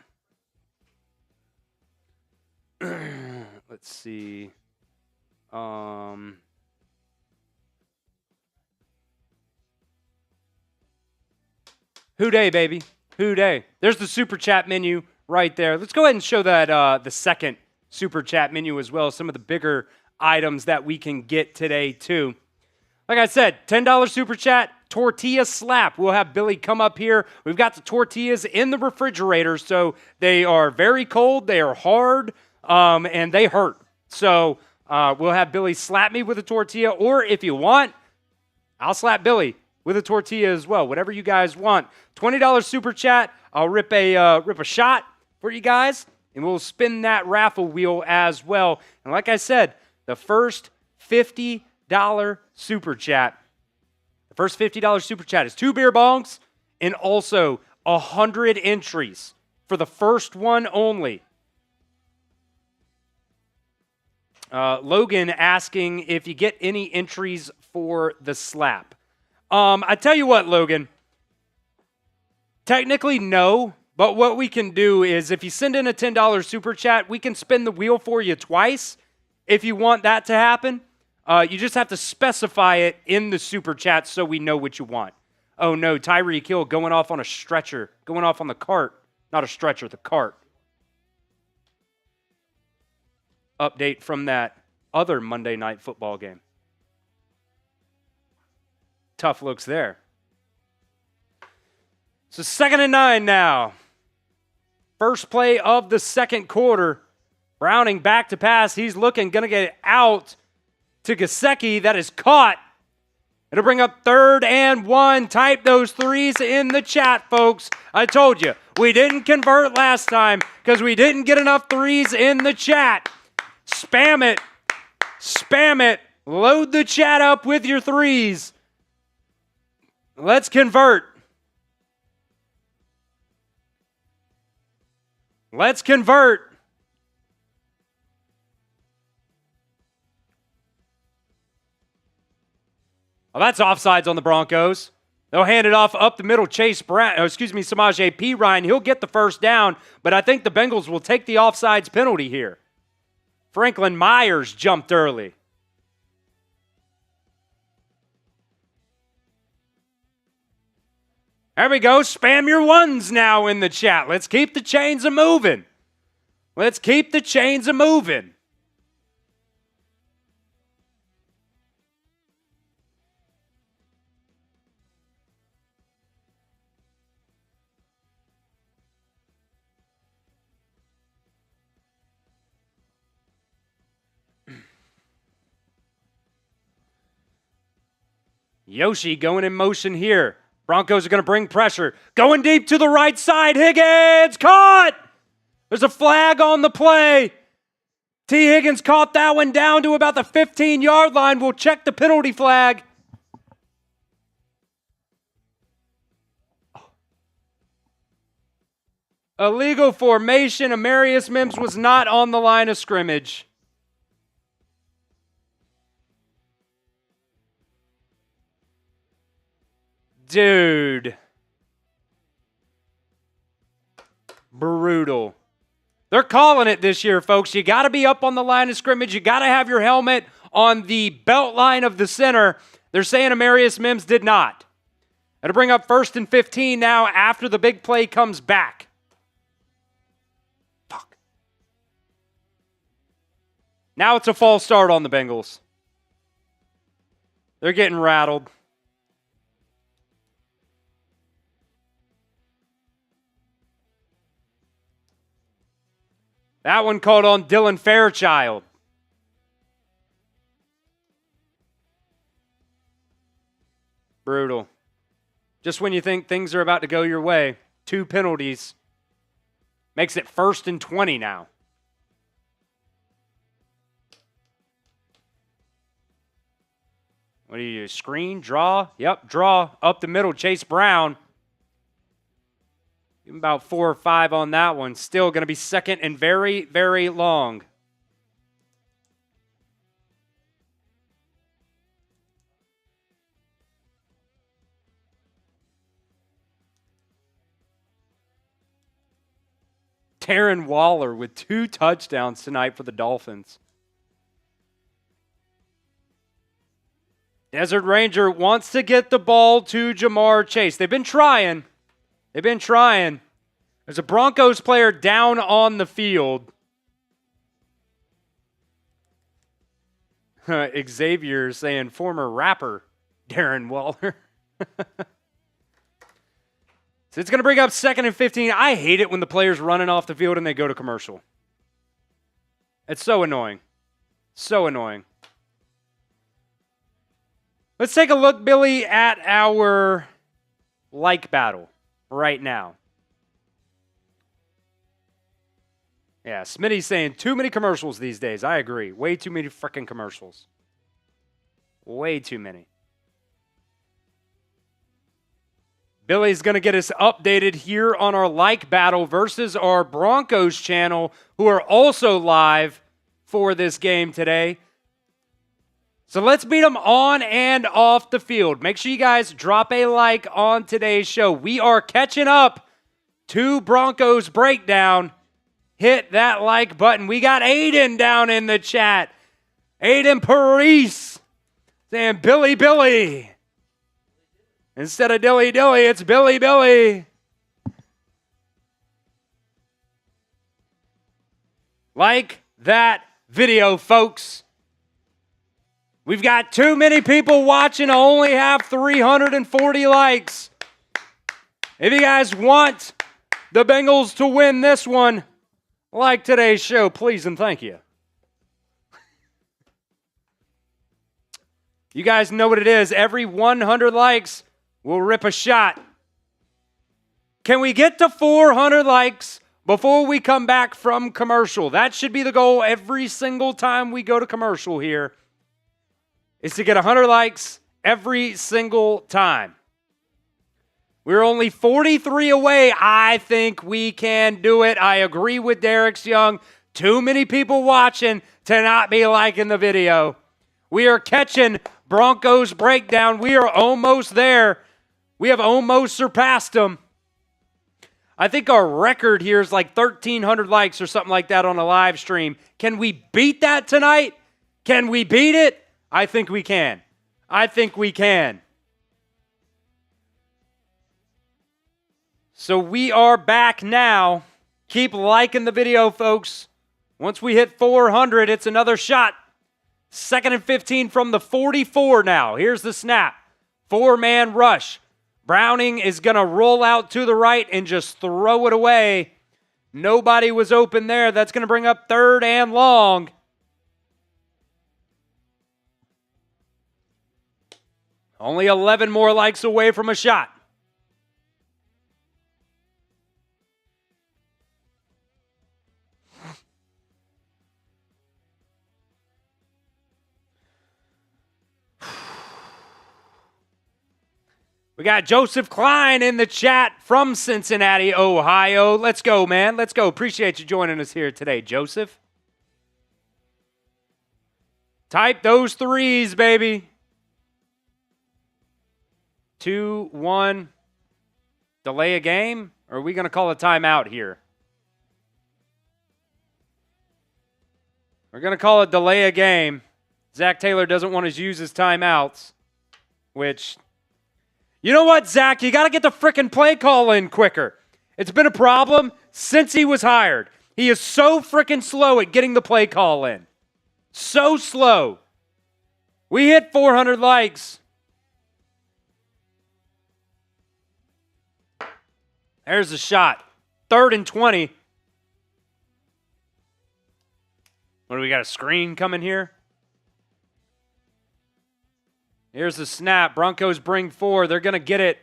Let's see. Who day, baby? Who day? There's the super chat menu right there. Let's go ahead and show that the second super chat menu as well. Some of the bigger items that we can get today too. Like I said, $10 super chat, tortilla slap. We'll have Billy come up here. We've got the tortillas in the refrigerator, so they are very cold, they are hard, and they hurt. So we'll have Billy slap me with a tortilla, or if you want, I'll slap Billy with a tortilla as well. Whatever you guys want. $20 super chat. I'll rip a shot for you guys, and we'll spin that raffle wheel as well. And like I said, the first $50 super chat. The first $50 super chat is 2 beer bongs and also 100 entries for the first one only. Logan asking if you get any entries for the slap. I tell you what, Logan. Technically, no. But what we can do is if you send in a $10 super chat, we can spin the wheel for you twice. If you want that to happen, you just have to specify it in the super chat so we know what you want. Oh no, Tyreek Hill going off on a stretcher, going off on the cart. Not a stretcher, the cart. Update from that other Monday Night Football game. Tough looks there. So 2nd and 9 now. First play of the second quarter. Browning back to pass. He's looking, going to get it out to Gesicki. That is caught. It'll bring up 3rd and 1. Type those threes in the chat, folks. I told you, we didn't convert last time because we didn't get enough threes in the chat. Spam it. Spam it. Load the chat up with your threes. Let's convert. Let's convert. Well, that's offsides on the Broncos. They'll hand it off up the middle. Samaje P. Ryan. He'll get the first down, but I think the Bengals will take the offsides penalty here. Franklin Myers jumped early. There we go. Spam your ones now in the chat. Let's keep the chains a-moving. Let's keep the chains a-moving. Yoshi going in motion here. Broncos are going to bring pressure. Going deep to the right side. Higgins caught. There's a flag on the play. T. Higgins caught that one down to about the 15-yard line. We'll check the penalty flag. Illegal formation. Amarius Mims was not on the line of scrimmage. Dude. Brutal. They're calling it this year, folks. You got to be up on the line of scrimmage. You got to have your helmet on the belt line of the center. They're saying Amarius Mims did not. It'll bring up 1st and 15 now after the big play comes back. Now it's a false start on the Bengals. They're getting rattled. That one called on Dylan Fairchild. Brutal. Just when you think things are about to go your way, 2 penalties. Makes it 1st and 20 now. What do you use? Screen? Draw? Yep, draw. Up the middle, Chase Brown. Give him about 4 or 5 on that one. Still going to be 2nd and very, very long. Darren Waller with 2 touchdowns tonight for the Dolphins. Desert Ranger wants to get the ball to Jamar Chase. They've been trying. There's a Broncos player down on the field. Xavier saying former rapper Darren Waller. So it's going to bring up 2nd and 15. I hate it when the player's running off the field and they go to commercial. It's so annoying. So annoying. Let's take a look, Billy, at our like battle right now. Yeah, Smitty's saying too many commercials these days. I agree. Way too many freaking commercials. Way too many. Billy's going to get us updated here on our like battle versus our Broncos channel, who are also live for this game today. So let's beat them on and off the field. Make sure you guys drop a like on today's show. We are catching up to Broncos Breakdown. Hit that like button. We got Aiden down in the chat. Aiden Paris saying Billy Billy. Instead of Dilly Dilly, it's Billy Billy. Like that video, folks. We've got too many people watching to only have 340 likes. If you guys want the Bengals to win this one, like today's show, please and thank you. You guys know what it is. Every 100 likes, we'll rip a shot. Can we get to 400 likes before we come back from commercial? That should be the goal every single time we go to commercial here, is to get 100 likes every single time. We're only 43 away. I think we can do it. I agree with Derek's Young. Too many people watching to not be liking the video. We are catching Broncos Breakdown. We are almost there. We have almost surpassed them. I think our record here is like 1,300 likes or something like that on a live stream. Can we beat that tonight? Can we beat it? I think we can. I think we can. So we are back now. Keep liking the video, folks. Once we hit 400, it's another shot. 2nd and 15 from the 44 now. Here's the snap. 4-man rush. Browning is going to roll out to the right and just throw it away. Nobody was open there. That's going to bring up 3rd and long. Only 11 more likes away from a shot. We got Joseph Klein in the chat from Cincinnati, Ohio. Let's go, man. Let's go. Appreciate you joining us here today, Joseph. Type those threes, baby. 2, 1. Delay a game? Or are we going to call a timeout here? We're going to call it delay a game. Zach Taylor doesn't want to use his timeouts, which... You know what, Zach? You got to get the frickin' play call in quicker. It's been a problem since he was hired. He is so frickin' slow at getting the play call in. So slow. We hit 400 likes. There's the shot. 3rd and 20. What do we got, a screen coming here? Here's the snap. Broncos bring 4. They're going to get it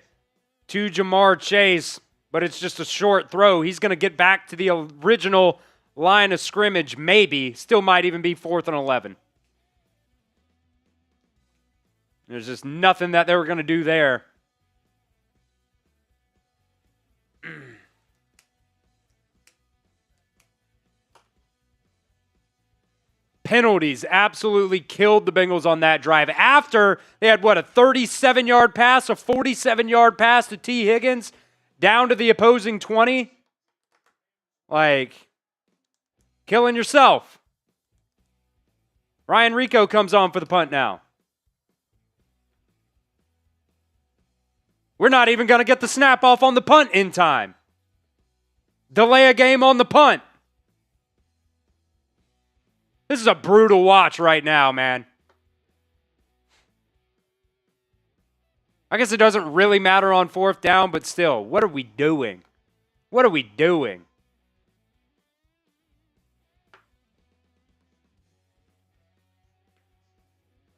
to Jamar Chase, but it's just a short throw. He's going to get back to the original line of scrimmage, maybe. Still might even be 4th and 11. There's just nothing that they were going to do there. Penalties absolutely killed the Bengals on that drive. After they had, a 37-yard pass, a 47-yard pass to T. Higgins, down to the opposing 20. Killing yourself. Ryan Rico comes on for the punt now. We're not even going to get the snap off on the punt in time. Delay a game on the punt. This is a brutal watch right now, man. I guess it doesn't really matter on 4th down, but still, what are we doing? What are we doing?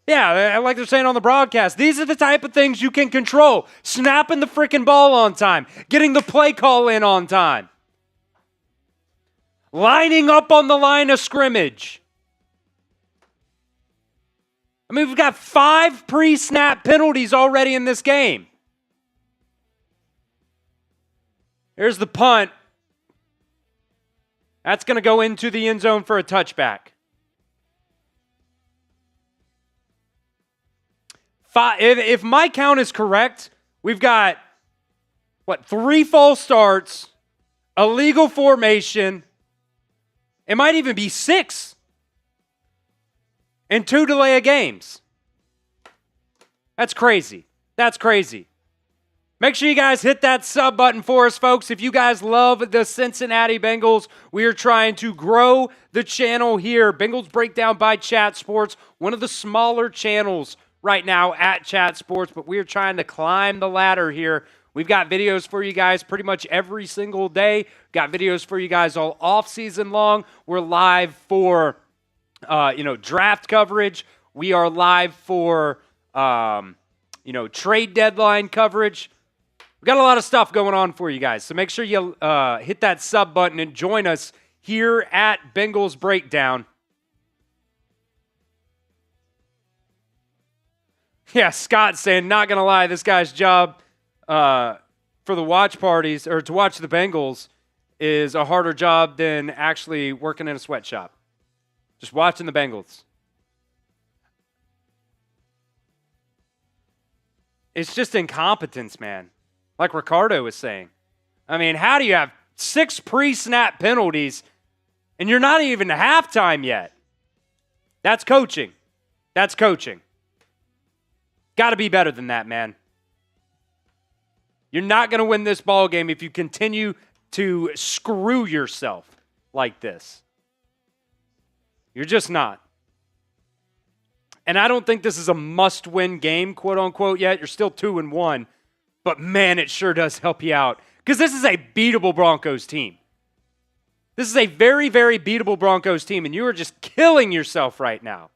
Yeah, like they're saying on the broadcast, these are the type of things you can control. Snapping the freaking ball on time. Getting the play call in on time. Lining up on the line of scrimmage. I mean, we've got 5 pre-snap penalties already in this game. Here's the punt. That's going to go into the end zone for a touchback. If my count is correct, we've got, 3 false starts, illegal formation. It might even be 6. And 2 delay of games. That's crazy. That's crazy. Make sure you guys hit that sub button for us, folks. If you guys love the Cincinnati Bengals, we are trying to grow the channel here. Bengals Breakdown by Chat Sports, one of the smaller channels right now at Chat Sports, but we're trying to climb the ladder here. We've got videos for you guys pretty much every single day. Got videos for you guys all off season long. We're live for draft coverage. We are live for, trade deadline coverage. We've got a lot of stuff going on for you guys. So make sure you hit that sub button and join us here at Bengals Breakdown. Yeah, Scott saying, not going to lie, this guy's job for the watch parties, or to watch the Bengals, is a harder job than actually working in a sweatshop. Just watching the Bengals. It's just incompetence, man. Like Ricardo was saying. I mean, how do you have 6 pre-snap penalties and you're not even to halftime yet? That's coaching. That's coaching. Got to be better than that, man. You're not going to win this ball game if you continue to screw yourself like this. You're just not. And I don't think this is a must-win game, quote-unquote, yet. You're still 2-1. But, man, it sure does help you out. Because this is a beatable Broncos team. This is a very, very beatable Broncos team, and you are just killing yourself right now.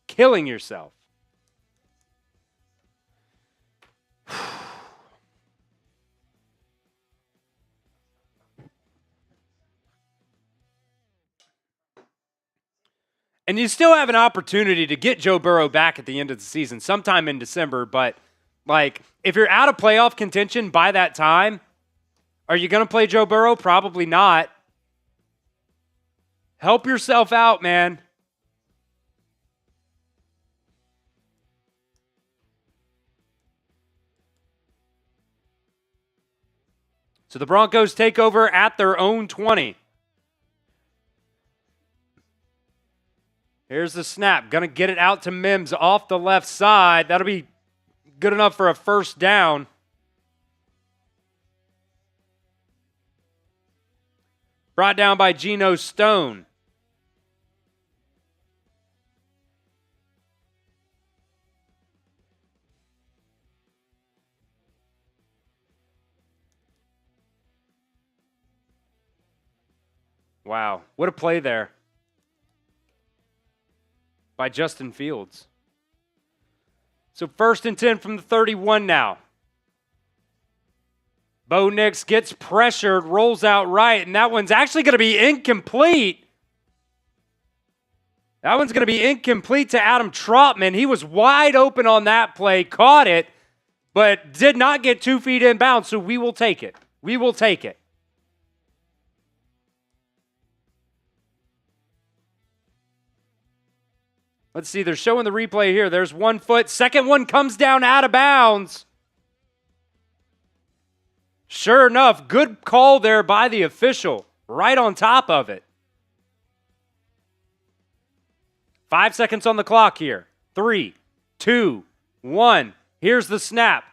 Killing yourself. And you still have an opportunity to get Joe Burrow back at the end of the season, sometime in December. But, if you're out of playoff contention by that time, are you going to play Joe Burrow? Probably not. Help yourself out, man. So the Broncos take over at their own 20. Here's the snap. Going to get it out to Mims off the left side. That'll be good enough for a first down. Brought down by Geno Stone. Wow. What a play there by Justin Fields. So 1st and 10 from the 31 now. Bo Nix gets pressured, rolls out right, and that one's actually going to be incomplete. That one's going to be incomplete to Adam Trotman. He was wide open on that play, caught it, but did not get 2 feet inbound, so we will take it. We will take it. Let's see, they're showing the replay here. There's 1 foot. Second one comes down out of bounds. Sure enough, good call there by the official, right on top of it. 5 seconds on the clock here. 3, 2, 1. Here's the snap.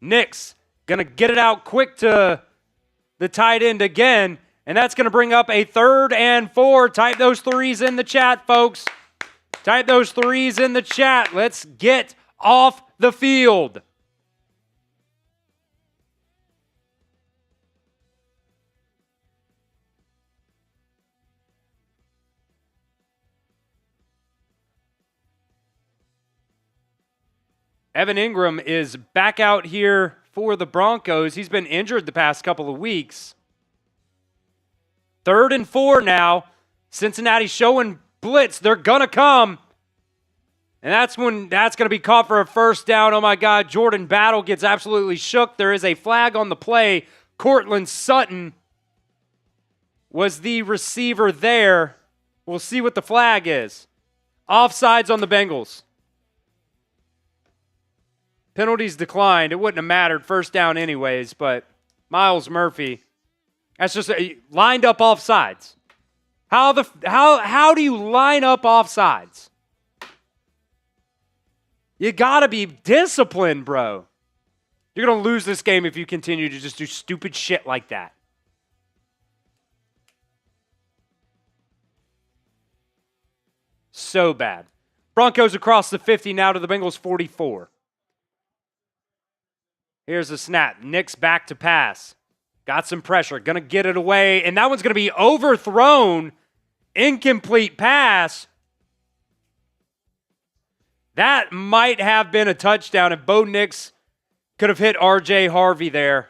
Nix going to get it out quick to the tight end again, and that's going to bring up a 3rd and 4. Type those threes in the chat, folks. Type those threes in the chat. Let's get off the field. Evan Ingram is back out here for the Broncos. He's been injured the past couple of weeks. 3rd and 4 now. Cincinnati showing blitz. They're going to come. And that's when that's going to be caught for a 1st down. Oh, my God. Jordan Battle gets absolutely shook. There is a flag on the play. Cortland Sutton was the receiver there. We'll see what the flag is. Offsides on the Bengals. Penalties declined. It wouldn't have mattered. 1st down anyways, but Miles Murphy, that's just lined up offsides. How do you line up offsides? You got to be disciplined, bro. You're going to lose this game if you continue to just do stupid shit like that. So bad. Broncos across the 50 now to the Bengals 44. Here's the snap. Nix back to pass. Got some pressure. Going to get it away. And that one's going to be overthrown. Incomplete pass. That might have been a touchdown if Bo Nix could have hit R.J. Harvey there.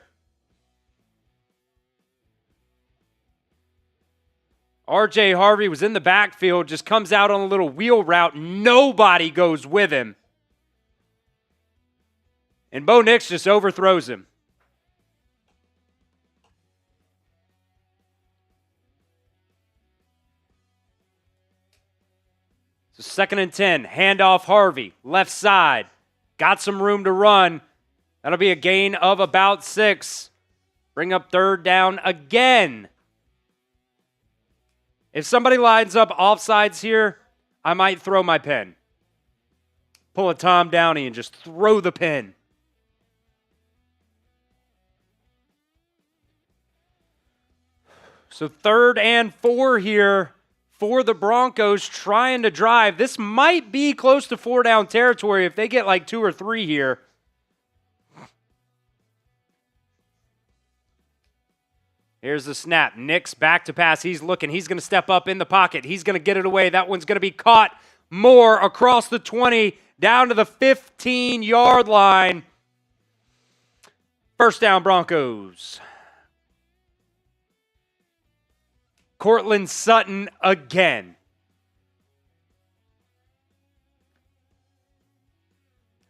R.J. Harvey was in the backfield, just comes out on a little wheel route. Nobody goes with him. And Bo Nix just overthrows him. So 2nd and 10. Handoff Harvey. Left side. Got some room to run. That'll be a gain of about 6. Bring up 3rd down again. If somebody lines up offsides here, I might throw my pen. Pull a Tom Downey and just throw the pen. So 3rd and 4 here for the Broncos trying to drive. This might be close to 4 down territory if they get like 2 or 3 here. Here's the snap. Nix back to pass. He's looking. He's going to step up in the pocket. He's going to get it away. That one's going to be caught more across the 20 down to the 15-yard line. 1st down Broncos. Cortland Sutton again.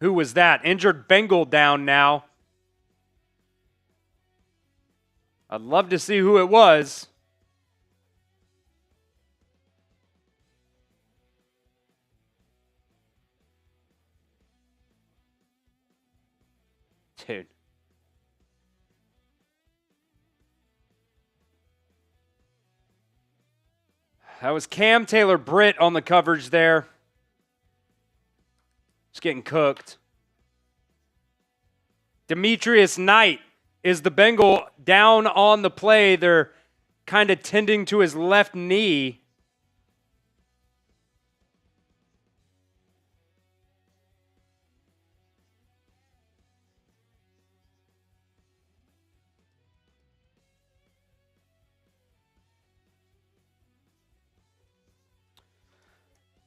Who was that? Injured Bengal down now. I'd love to see who it was. Dude. That was Cam Taylor-Britt on the coverage there. Just getting cooked. Demetrius Knight is the Bengal down on the play. They're kind of tending to his left knee.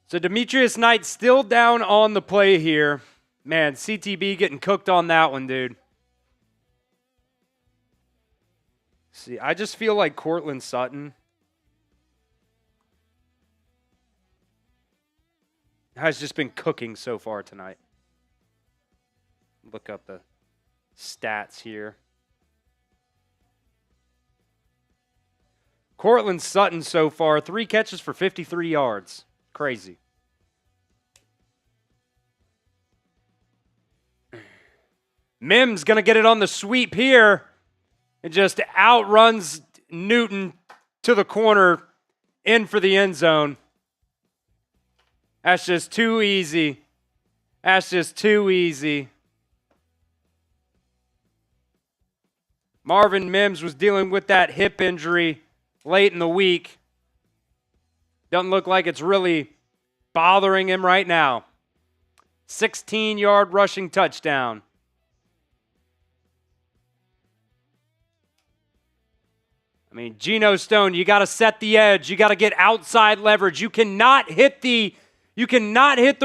So Demetrius Knight still down on the play here. Man, CTB getting cooked on that one, dude. See, I just feel like Cortland Sutton has just been cooking so far tonight. Look up the stats here. Cortland Sutton so far, 3 catches for 53 yards. Crazy. Mims going to get it on the sweep here. It just outruns Newton to the corner, in for the end zone. That's just too easy. That's just too easy. Marvin Mims was dealing with that hip injury late in the week. Doesn't look like it's really bothering him right now. 16-yard rushing touchdown. I mean, Geno Stone, you got to set the edge. You got to get outside leverage. You cannot hit the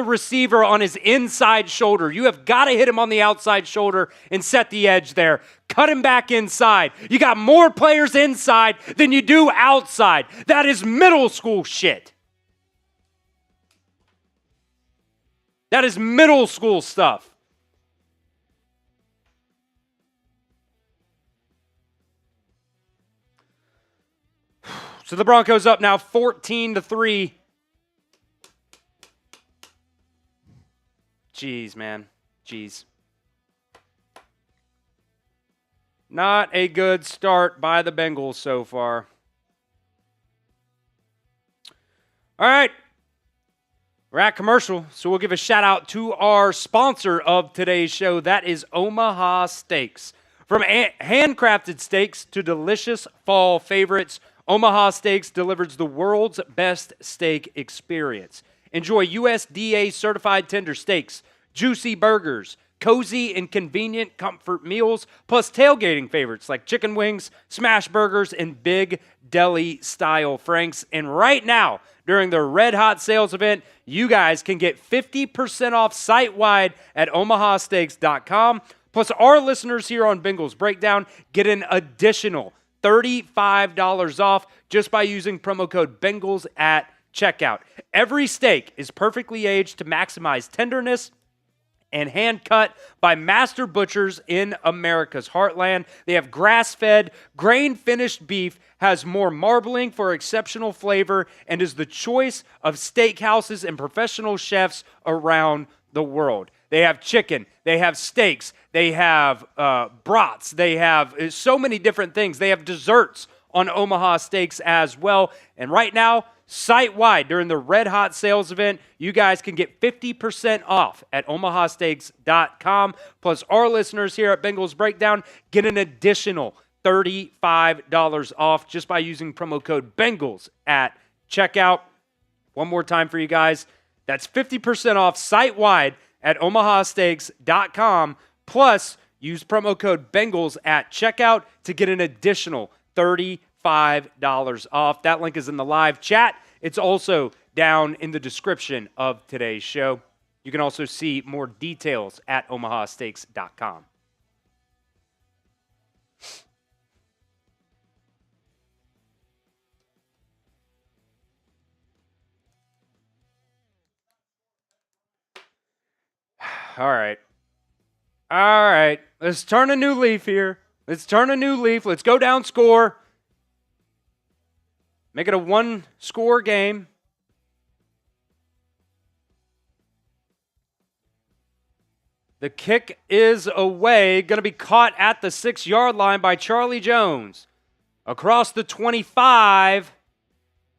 receiver on his inside shoulder. You have got to hit him on the outside shoulder and set the edge there. Cut him back inside. You got more players inside than you do outside. That is middle school shit. That is middle school stuff. So the Broncos up now 14-3. Jeez, man. Jeez. Not a good start by the Bengals so far. All right. We're at commercial, so we'll give a shout out to our sponsor of today's show. That is Omaha Steaks. From handcrafted steaks to delicious fall favorites, Omaha Steaks delivers the world's best steak experience. Enjoy USDA certified tender steaks, juicy burgers, cozy and convenient comfort meals, plus tailgating favorites like chicken wings, smash burgers, and big deli style franks. And right now, during the Red Hot sales event, you guys can get 50% off site-wide at omahasteaks.com. Plus, our listeners here on Bengals Breakdown get an additional $35 off just by using promo code Bengals at checkout. Every steak is perfectly aged to maximize tenderness and hand cut by master butchers in America's heartland. They have grass-fed, grain-finished beef, has more marbling for exceptional flavor, and is the choice of steakhouses and professional chefs around the world. They have chicken, they have steaks, they have brats, they have so many different things. They have desserts on Omaha Steaks as well. And right now, site-wide during the Red Hot sales event, you guys can get 50% off at omahasteaks.com. Plus, our listeners here at Bengals Breakdown get an additional $35 off just by using promo code Bengals at checkout. One more time for you guys. That's 50% off site-wide at omahasteaks.com. Plus, use promo code Bengals at checkout to get an additional $35 off. That link is in the live chat. It's also down in the description of today's show. You can also see more details at omahasteaks.com. All right. Let's turn a new leaf here. Let's go down score. Make it a one-score game. The kick is away. Going to be caught at the 6-yard line by Charlie Jones. Across the 25,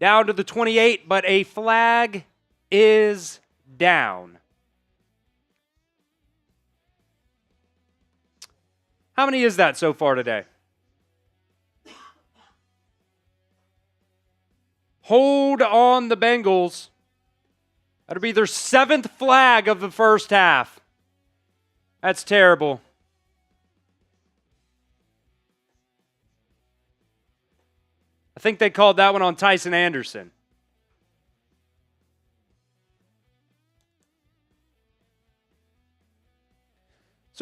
down to the 28, but a flag is down. How many is that so far today? Hold on the Bengals. That'll be their 7th flag of the first half. That's terrible. I think they called that one on Tyson Anderson.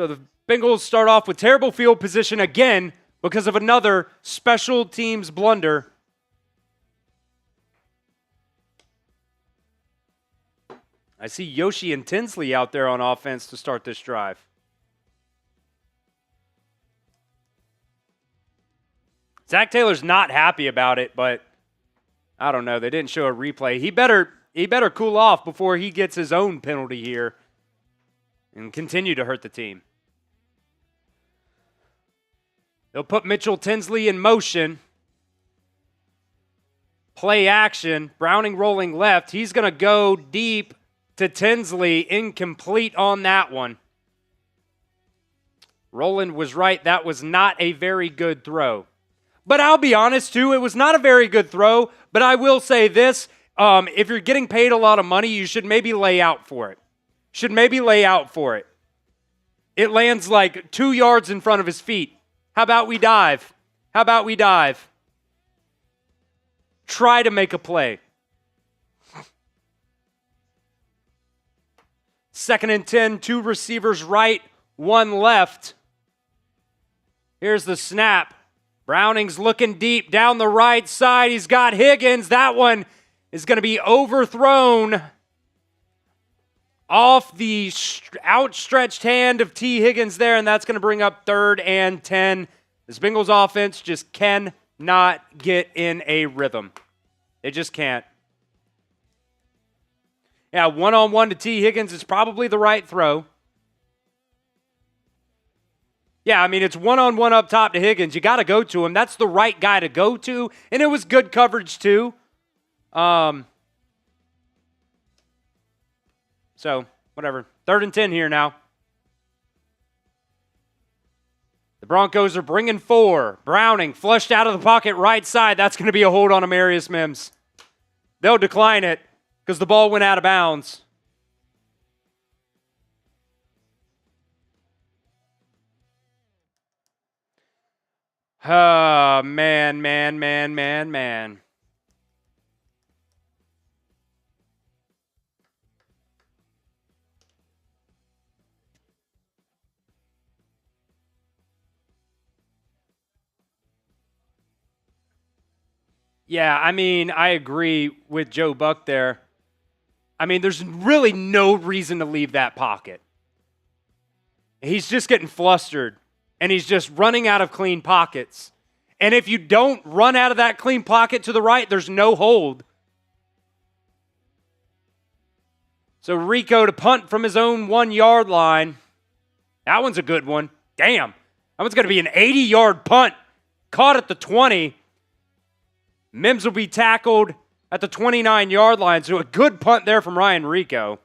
So the Bengals start off with terrible field position again because of another special teams blunder. I see Yoshi and Tinsley out there on offense to start this drive. Zach Taylor's not happy about it, but I don't know. They didn't show a replay. He better cool off before he gets his own penalty here and continue to hurt the team. They'll put Mitchell Tinsley in motion. Play action. Browning rolling left. He's going to go deep to Tinsley. Incomplete on that one. Roland was right. That was not a very good throw. But I'll be honest, too. It was not a very good throw. But I will say this. If you're getting paid a lot of money, you should maybe lay out for it. It lands like 2 yards in front of his feet. How about we dive? Try to make a play. 2nd and 10, 2 receivers right, 1 left. Here's the snap. Browning's looking deep down the right side. He's got Higgins. That one is going to be overthrown off the outstretched hand of T. Higgins there, and that's going to bring up 3rd and 10. This Bengals offense just cannot get in a rhythm. They just can't. Yeah, one-on-one to T. Higgins is probably the right throw. Yeah, I mean, it's one-on-one up top to Higgins. You got to go to him. That's the right guy to go to, and it was good coverage too. So, whatever. 3rd and 10 here now. The Broncos are bringing 4. Browning flushed out of the pocket right side. That's going to be a hold on Amarius Mims. They'll decline it because the ball went out of bounds. Oh, man. Yeah, I mean, I agree with Joe Buck there. I mean, there's really no reason to leave that pocket. He's just getting flustered, and he's just running out of clean pockets. And if you don't run out of that clean pocket to the right, there's no hold. So Rico to punt from his own 1-yard line. That one's a good one. Damn. That one's going to be an 80-yard punt. Caught at the 20. Mims will be tackled at the 29-yard line. So a good punt there from Ryan Rico.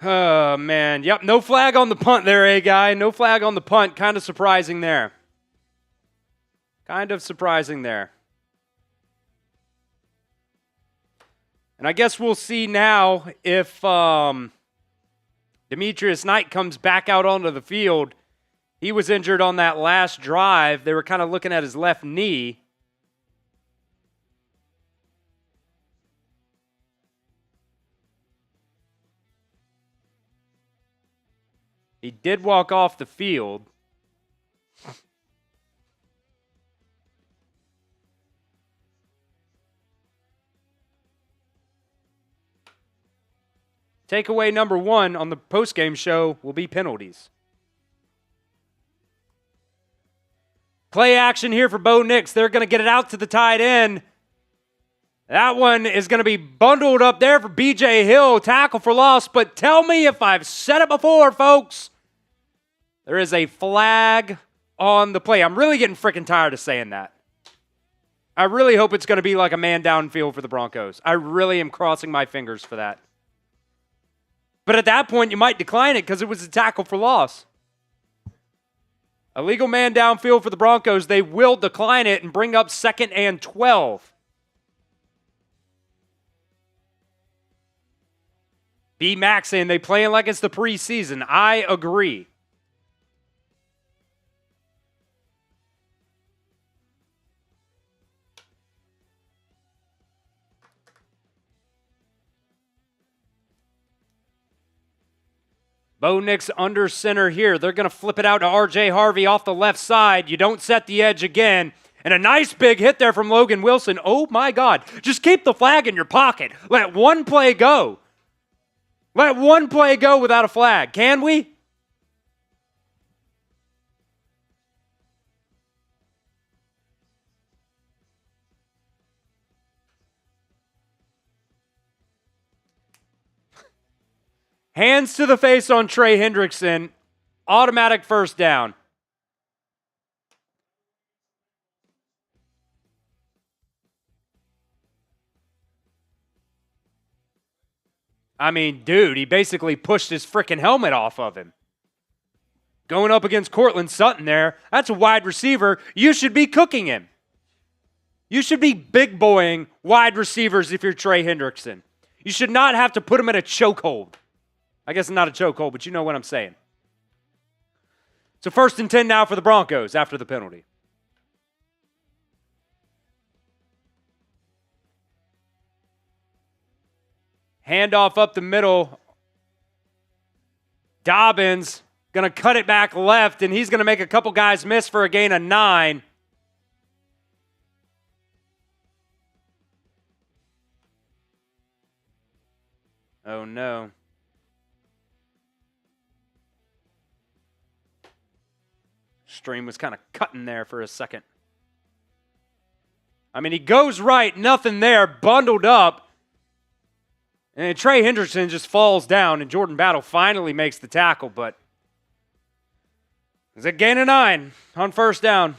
Oh, man. Yep, no flag on the punt there, guy. No flag on the punt. Kind of surprising there. And I guess we'll see now if Demetrius Knight comes back out onto the field. He was injured on that last drive. They were kind of looking at his left knee. He did walk off the field. Takeaway number 1 on the postgame show will be penalties. Play action here for Bo Nix. They're going to get it out to the tight end. That one is going to be bundled up there for B.J. Hill. Tackle for loss. But tell me if I've said it before, folks. There is a flag on the play. I'm really getting freaking tired of saying that. I really hope it's going to be like a man downfield for the Broncos. I really am crossing my fingers for that. But at that point, you might decline it because it was a tackle for loss. A legal man downfield for the Broncos. They will decline it and bring up 2nd and 12. B. Max saying they playing like it's the preseason. I agree. Bo Nix under center here. They're going to flip it out to R.J. Harvey off the left side. You don't set the edge again. And a nice big hit there from Logan Wilson. Oh, my God. Just keep the flag in your pocket. Let one play go. Let one play go without a flag. Can we? Hands to the face on Trey Hendrickson. Automatic first down. I mean, dude, he basically pushed his freaking helmet off of him. Going up against Cortland Sutton there. That's a wide receiver. You should be cooking him. You should be big boying wide receivers if you're Trey Hendrickson. You should not have to put him in a chokehold. I guess not a chokehold, but you know what I'm saying. So 1st and 10 now for the Broncos after the penalty. Handoff up the middle. Dobbins going to cut it back left, and he's going to make a couple guys miss for a gain of 9. Oh, no. Stream was kind of cutting there for a second. I mean, he goes right, nothing there, bundled up. And Trey Hendrickson just falls down, and Jordan Battle finally makes the tackle, but it's a gain of 9 on first down.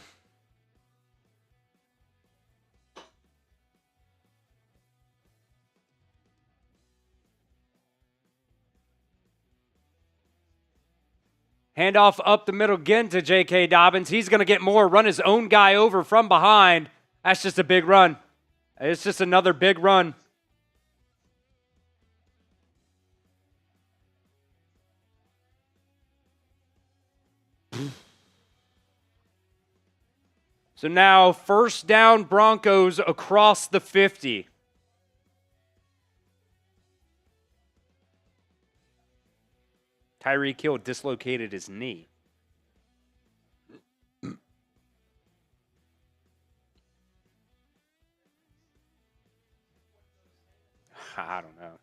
Handoff up the middle again to J.K. Dobbins. He's going to get more, run his own guy over from behind. That's just a big run. It's just another big run. So now first down Broncos across the 50. Tyreek Hill dislocated his knee. I don't know.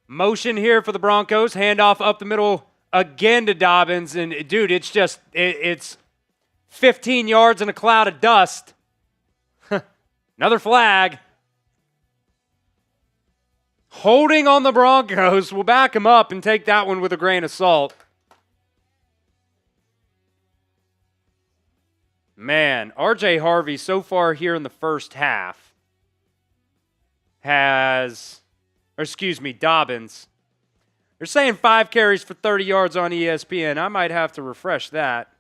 Motion here for the Broncos. Handoff up the middle again to Dobbins. And, dude, it's 15 yards in a cloud of dust. Another flag. Holding on the Broncos. We'll back him up and take that one with a grain of salt. Man, R.J. Harvey so far here in the first half Dobbins. They're saying 5 carries for 30 yards on ESPN. I might have to refresh that.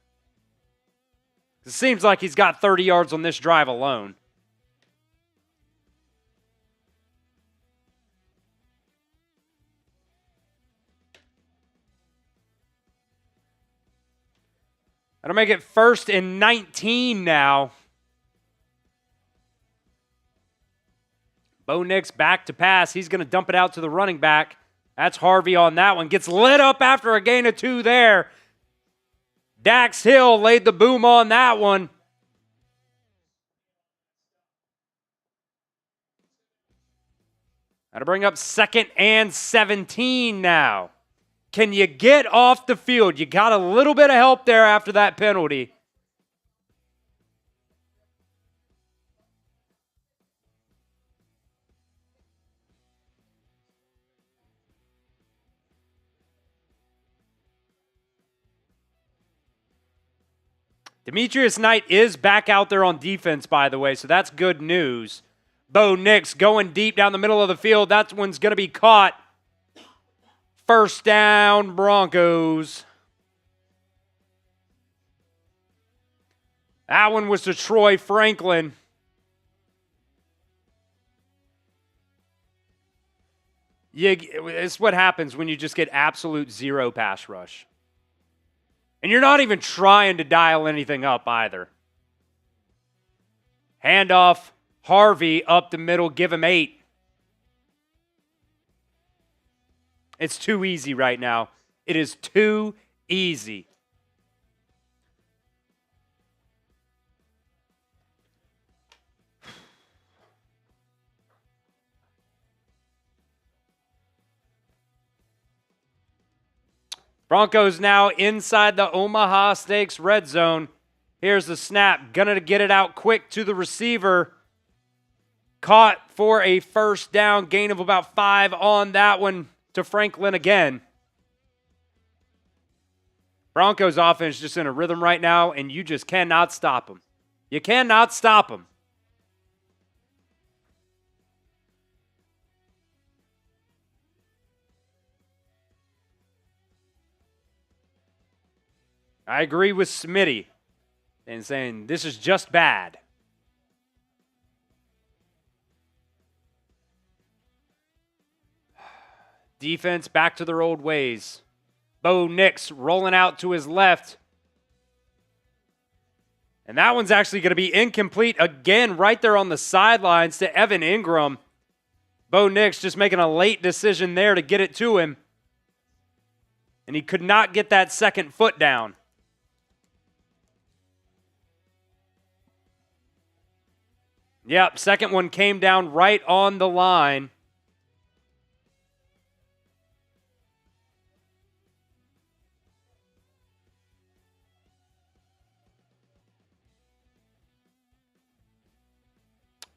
It seems like he's got 30 yards on this drive alone. That'll make it 1st and 19 now. Bo Nix back to pass. He's going to dump it out to the running back. That's Harvey on that one. Gets lit up after a gain of 2 there. Dax Hill laid the boom on that one. That'll bring up 2nd and 17 now. Can you get off the field? You got a little bit of help there after that penalty. Demetrius Knight is back out there on defense, by the way, so that's good news. Bo Nix going deep down the middle of the field. That one's going to be caught. First down, Broncos. That one was to Troy Franklin. It's what happens when you just get absolute zero pass rush. And you're not even trying to dial anything up either. Handoff, Harvey up the middle, give him 8. It's too easy right now. It is too easy. Broncos now inside the Omaha Steaks red zone. Here's the snap. Gonna get it out quick to the receiver. Caught for a first down. Gain of about 5 on that one to Franklin again. Broncos offense just in a rhythm right now, and you just cannot stop them. You cannot stop them. I agree with Smitty in saying this is just bad. Defense back to their old ways. Bo Nix rolling out to his left. And that one's actually going to be incomplete again right there on the sidelines to Evan Ingram. Bo Nix just making a late decision there to get it to him. And he could not get that second foot down. Yep, second one came down right on the line.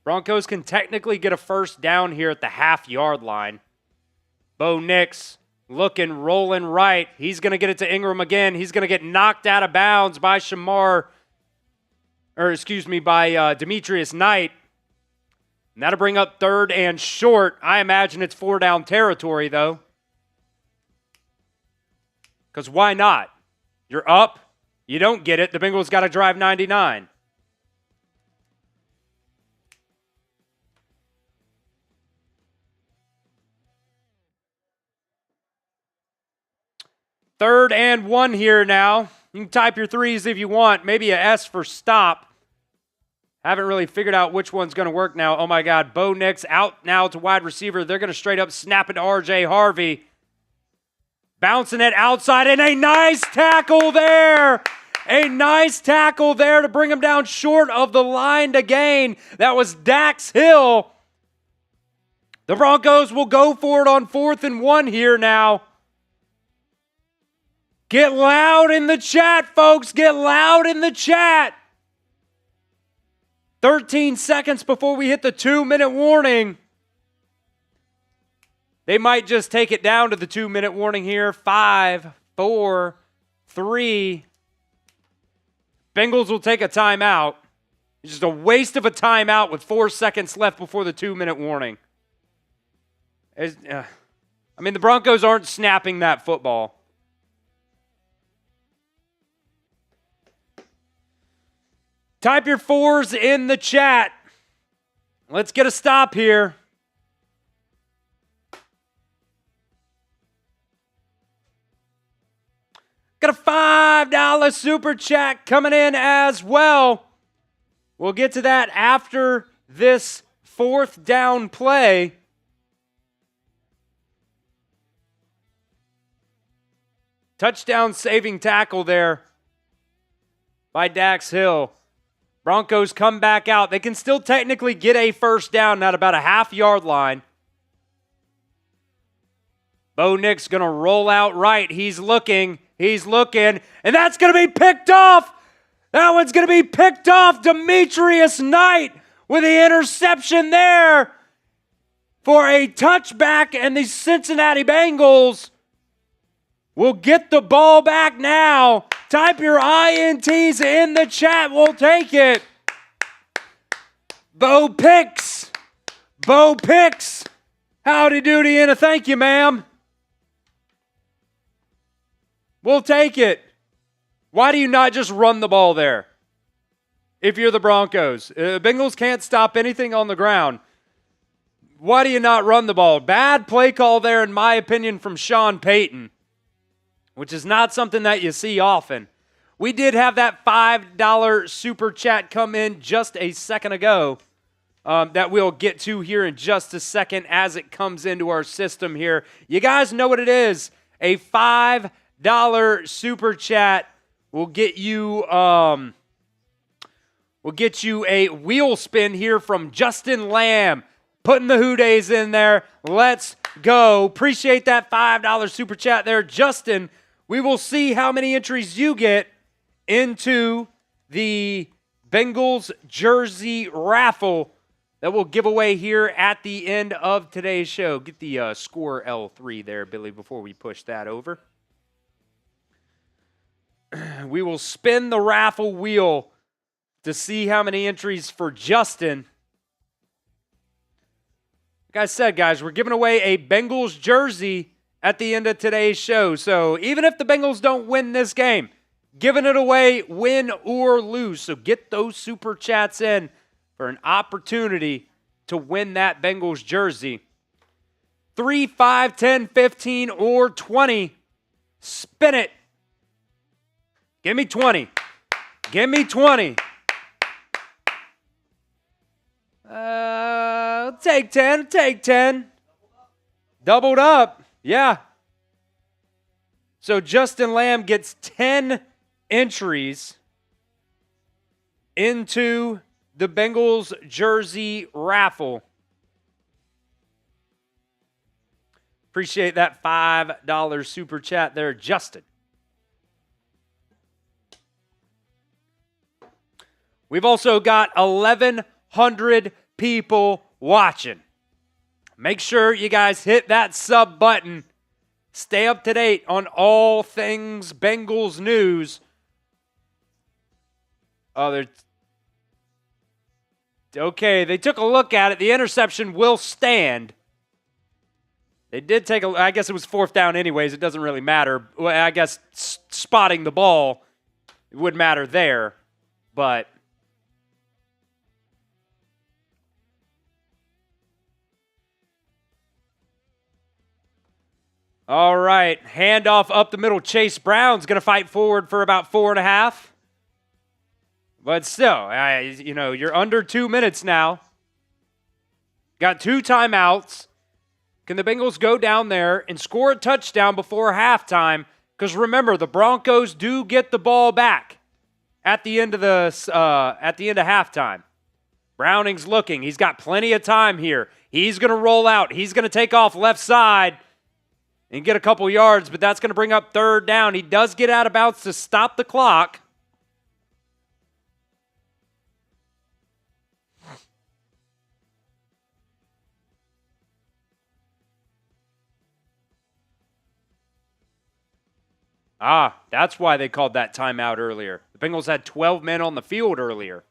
Broncos can technically get a first down here at the half-yard line. Bo Nix looking, rolling right. He's going to get it to Ingram again. He's going to get knocked out of bounds by Demetrius Knight. And that'll bring up third and short. I imagine it's 4-down territory, though. Because why not? You're up. You don't get it. The Bengals got to drive 99. Third and 1 here now. You can type your threes if you want. Maybe a S for stop. Haven't really figured out which one's going to work now. Oh, my God. Bo Nix out now to wide receiver. They're going to straight up snap it to R.J. Harvey. Bouncing it outside, and a nice tackle there. A nice tackle there to bring him down short of the line to gain. That was Dax Hill. The Broncos will go for it on 4th and 1 here now. Get loud in the chat, folks. Get loud in the chat. 13 seconds before we hit the 2-minute warning. They might just take it down to the 2-minute warning here. 5, 4, 3. Bengals will take a timeout. It's just a waste of a timeout with 4 seconds left before the 2-minute warning. The Broncos aren't snapping that football. Type your 4s in the chat. Let's get a stop here. Got a $5 super chat coming in as well. We'll get to that after this 4th down play. Touchdown saving tackle there by Dax Hill. Broncos come back out. They can still technically get a first down at about a half-yard line. Bo Nix going to roll out right. He's looking, and that's going to be picked off. That one's going to be picked off. Demetrius Knight with the interception there for a touchback, and the Cincinnati Bengals will get the ball back now. Type your INTs in the chat. We'll take it. Bo Picks. Howdy doody and a thank you, ma'am. We'll take it. Why do you not just run the ball there? If you're the Broncos. Bengals can't stop anything on the ground. Why do you not run the ball? Bad play call there, in my opinion, from Sean Payton, which is not something that you see often. We did have that $5 super chat come in just a second ago. that we'll get to here in just a second as it comes into our system here. You guys know what it is. A $5 super chat will get you a wheel spin here from Justin Lamb. Putting the Who Days in there. Let's go. Appreciate that $5 super chat there, Justin. We will see how many entries you get into the Bengals jersey raffle that we'll give away here at the end of today's show. Get the score L3 there, Billy, before we push that over. We will spin the raffle wheel to see how many entries for Justin. Like I said, guys, we're giving away a Bengals jersey at the end of today's show. So even if the Bengals don't win this game, giving it away, win or lose. So get those super chats in for an opportunity to win that Bengals jersey. 3, 5, 10, 15, or 20. Spin it. Give me 20. Give me 20. Take 10. Take 10. Doubled up. Yeah. So Justin Lamb gets 10 entries into the Bengals jersey raffle. Appreciate that $5 super chat there, Justin. We've also got 1,100 people watching. Make sure you guys hit that sub button. Stay up to date on all things Bengals news. Okay, they took a look at it. The interception will stand. They did take I guess it was 4th down anyways. It doesn't really matter. Well, I guess spotting the ball, it would matter there. But all right, handoff up the middle. Chase Brown's going to fight forward for about 4.5. But still, you're under 2 minutes now. Got 2 timeouts. Can the Bengals go down there and score a touchdown before halftime? Because remember, the Broncos do get the ball back at the end of halftime. Browning's looking. He's got plenty of time here. He's going to roll out. He's going to take off left side and get a couple yards, but that's going to bring up 3rd down. He does get out of bounds to stop the clock. That's why they called that timeout earlier. The Bengals had 12 men on the field earlier.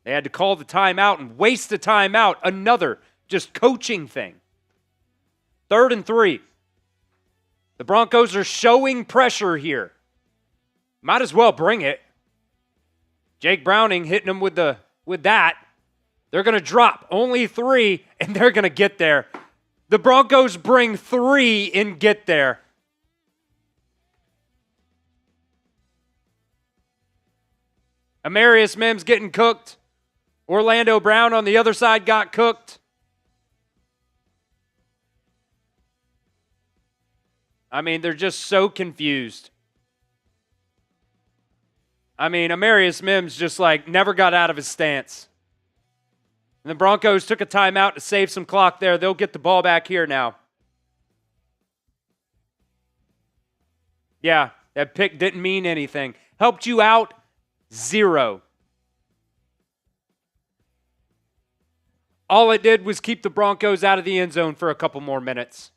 They had to call the timeout and waste the timeout. Another just coaching thing. 3rd and 3. The Broncos are showing pressure here. Might as well bring it. Jake Browning hitting them with that. They're going to drop only 3, and they're going to get there. The Broncos bring 3 and get there. Amarius Mims getting cooked. Orlando Brown on the other side got cooked. They're just so confused. Amarius Mims just never got out of his stance. And the Broncos took a timeout to save some clock there. They'll get the ball back here now. Yeah, that pick didn't mean anything. Helped you out? 0. All it did was keep the Broncos out of the end zone for a couple more minutes.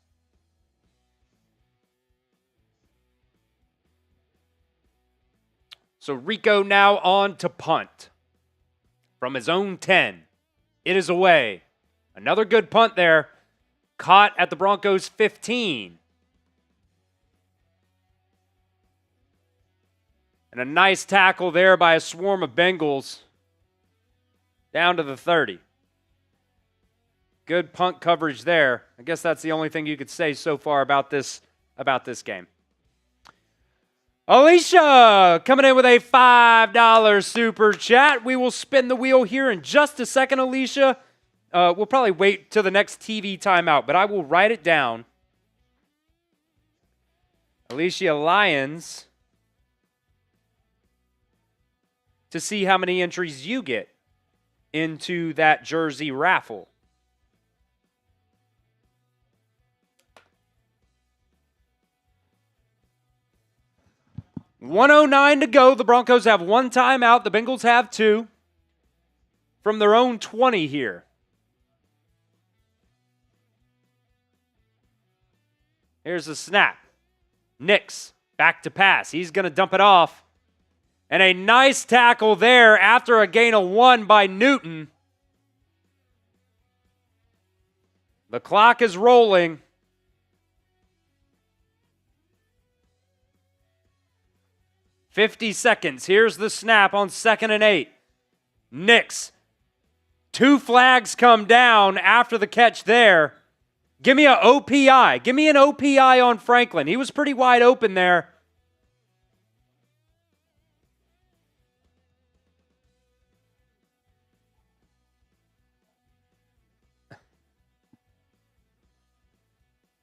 So Rico now on to punt. From his own 10. It is away. Another good punt there. Caught at the Broncos' 15. And a nice tackle there by a swarm of Bengals. Down to the 30. Good punt coverage there. I guess that's the only thing you could say so far about this game. Alicia coming in with a $5 super chat. We will spin the wheel here in just a second, Alicia. We'll probably wait till the next TV timeout, but I will write it down. Alicia Lyons, to see how many entries you get into that jersey raffle. $109 to go. The Broncos have one timeout. The Bengals have two from their own 20 here. Here's the snap. Nix back to pass. He's going to dump it off. And a nice tackle there after a gain of 1 by Newton. The clock is rolling. $50 seconds. Here's the snap on 2nd and 8. Nix. 2 flags come down after the catch there. Give me an OPI. Give me an OPI on Franklin. He was pretty wide open there.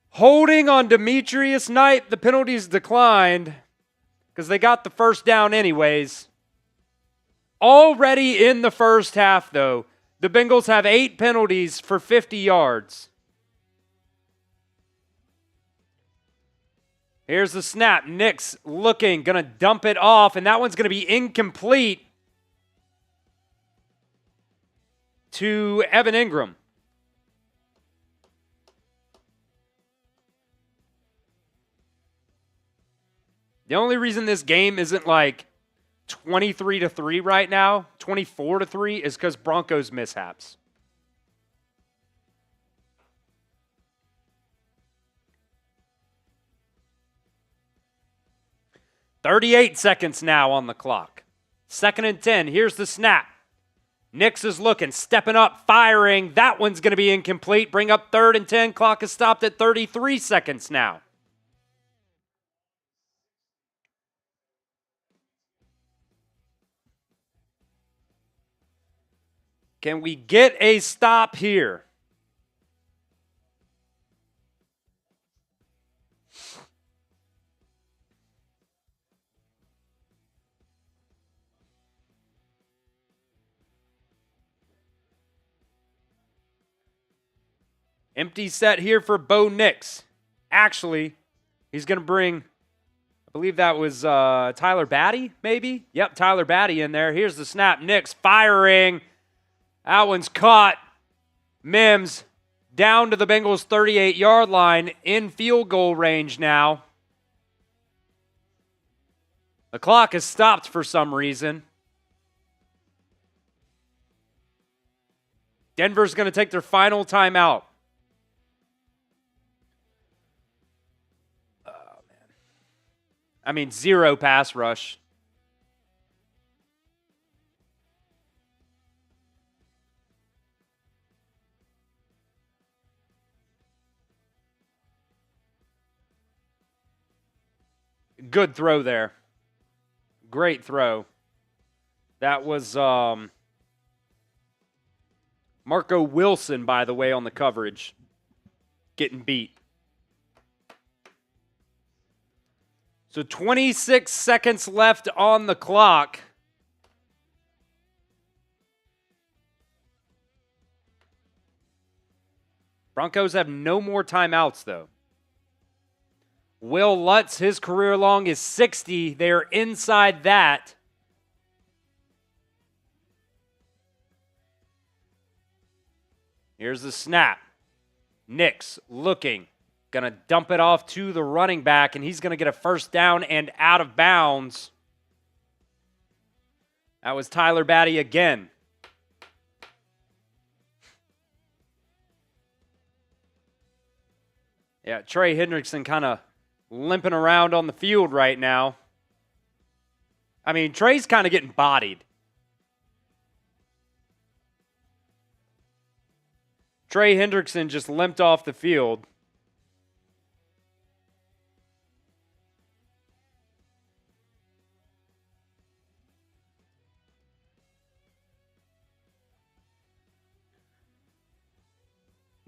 Holding on Demetrius Knight. The penalties declined because they got the first down anyways. Already in the first half, though, the Bengals have 8 penalties for 50 yards. Here's the snap. Nix looking, going to dump it off, and that one's going to be incomplete to Evan Ingram. The only reason this game isn't like 23-3 right now, 24-3, is because Broncos mishaps. $38 seconds now on the clock. 2nd and 10. Here's the snap. Nix is looking, stepping up, firing. That one's going to be incomplete. Bring up 3rd and 10. Clock is stopped at 33 seconds now. Can we get a stop here? Empty set here for Bo Nix. Actually, he's going to bring, I believe that was Tyler Batty, maybe? Yep, Tyler Batty in there. Here's the snap. Nix firing. That one's caught. Mims down to the Bengals' 38-yard line in field goal range now. The clock is stopped for some reason. Denver's going to take their final timeout. Oh, man. I mean, 0 pass rush. Good throw there. Great throw. That was Marco Wilson, by the way, on the coverage. Getting beat. So 26 seconds left on the clock. Broncos have no more timeouts, though. Will Lutz, his career long is 60. They're inside that. Here's the snap. Nix looking. Going to dump it off to the running back, and he's going to get a first down and out of bounds. That was Tyler Batty again. Yeah, Trey Hendrickson kind of limping around on the field right now. I mean, Trey's kind of getting bodied. Trey Hendrickson just limped off the field.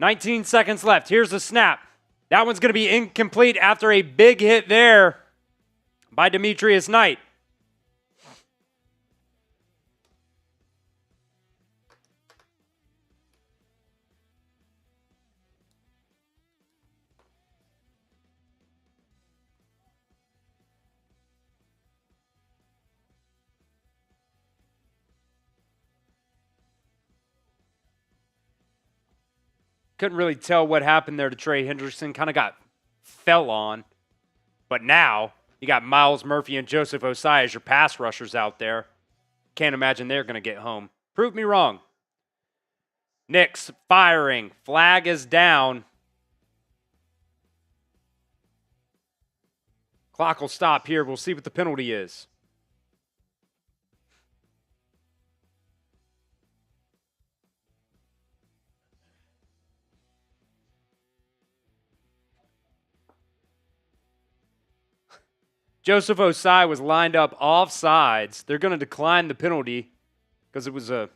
19 seconds left. Here's the snap. That one's going to be incomplete after a big hit there by Demetrius Knight. Couldn't really tell what happened there to Trey Hendrickson. Kind of fell on. But now you got Miles Murphy and Joseph Osai as your pass rushers out there. Can't imagine they're going to get home. Prove me wrong. Knicks firing. Flag is down. Clock will stop here. We'll see what the penalty is. Joseph Osai was lined up offsides. They're going to decline the penalty because it was a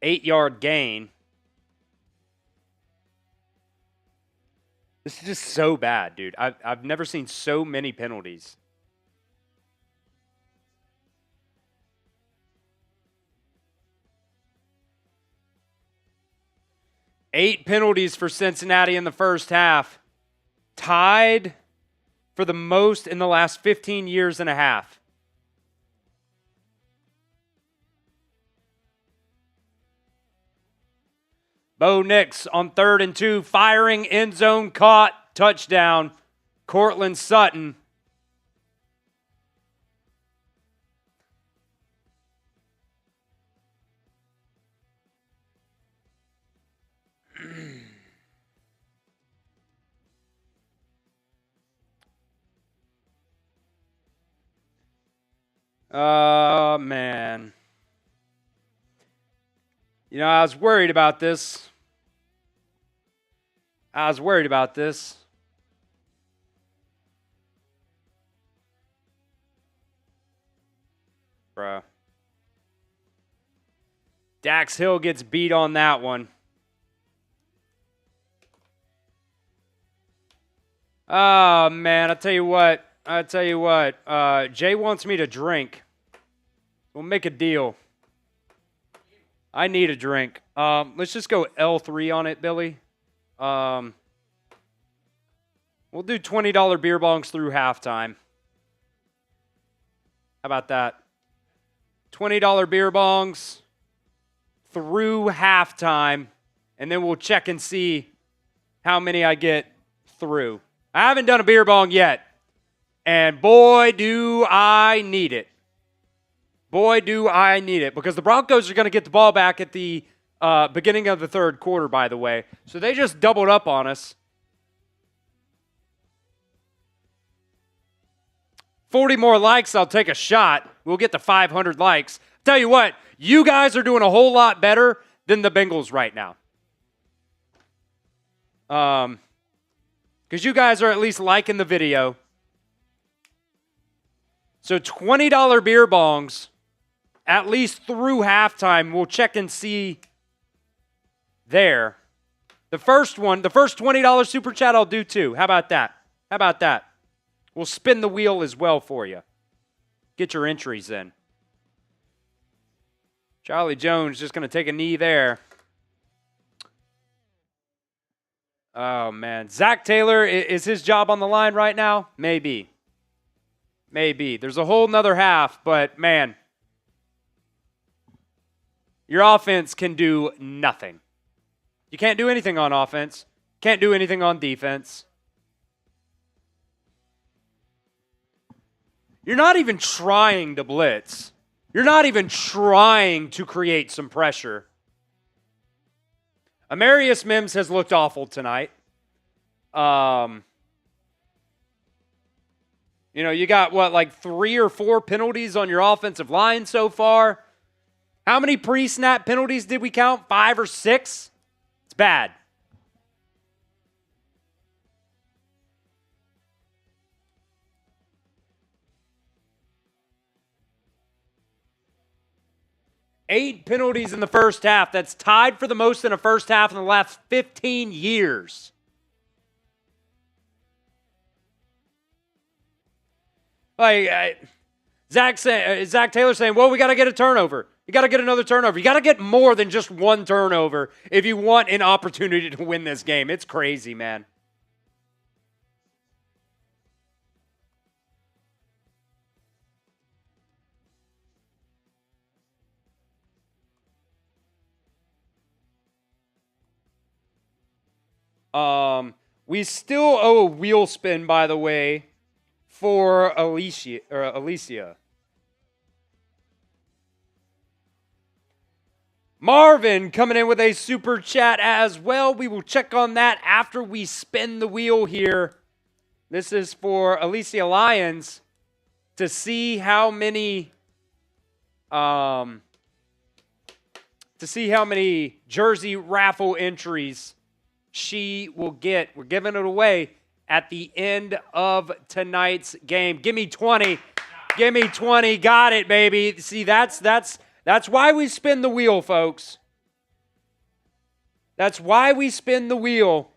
8-yard gain. This is just so bad, dude. I've never seen so many penalties. Eight penalties for Cincinnati in the first half. Tied for the most in the last 15 years and a half. Bo Nix on 3rd and 2, firing, end zone, caught, touchdown. Cortland Sutton. Oh, man. You know, I was worried about this. Bruh. Dax Hill gets beat on that one. Oh, man, I tell you what. Jay wants me to drink. We'll make a deal. I need a drink. Let's just go L3 on it, Billy. We'll do $20 beer bongs through halftime. How about that? $20 beer bongs through halftime, and then we'll check and see how many I get through. I haven't done a beer bong yet, and boy, do I need it. Boy, do I need it, because the Broncos are going to get the ball back at the beginning of the third quarter, by the way. So they just doubled up on us. 40 more likes, I'll take a shot. We'll get to 500 likes. Tell you what, you guys are doing a whole lot better than the Bengals right now. Because you guys are at least liking the video. So $20 beer bongs, at least through halftime. We'll check and see there. The first $20 super chat I'll do too. How about that? We'll spin the wheel as well for you. Get your entries in. Charlie Jones just going to take a knee there. Oh, man. Zach Taylor, is his job on the line right now? Maybe. There's a whole nother half, but, man, your offense can do nothing. You can't do anything on offense. Can't do anything on defense. You're not even trying to blitz. You're not even trying to create some pressure. Amarius Mims has looked awful tonight. You got, like 3 or 4 penalties on your offensive line so far? How many pre-snap penalties did we count? 5 or 6? It's bad. 8 penalties in the first half. That's tied for the most in a first half in the last 15 years. Zach Taylor saying, well, we got to get a turnover. You got to get another turnover. You got to get more than just one turnover if you want an opportunity to win this game. It's crazy, man. We still owe a wheel spin, by the way, for Alicia. Marvin coming in with a super chat as well. We will check on that after we spin the wheel here. This is for Alicia Lyons to see how many jersey raffle entries she will get. We're giving it away at the end of tonight's game. Give me 20. Give me 20. Got it, baby. See, that's why we spin the wheel, folks. That's why we spin the wheel.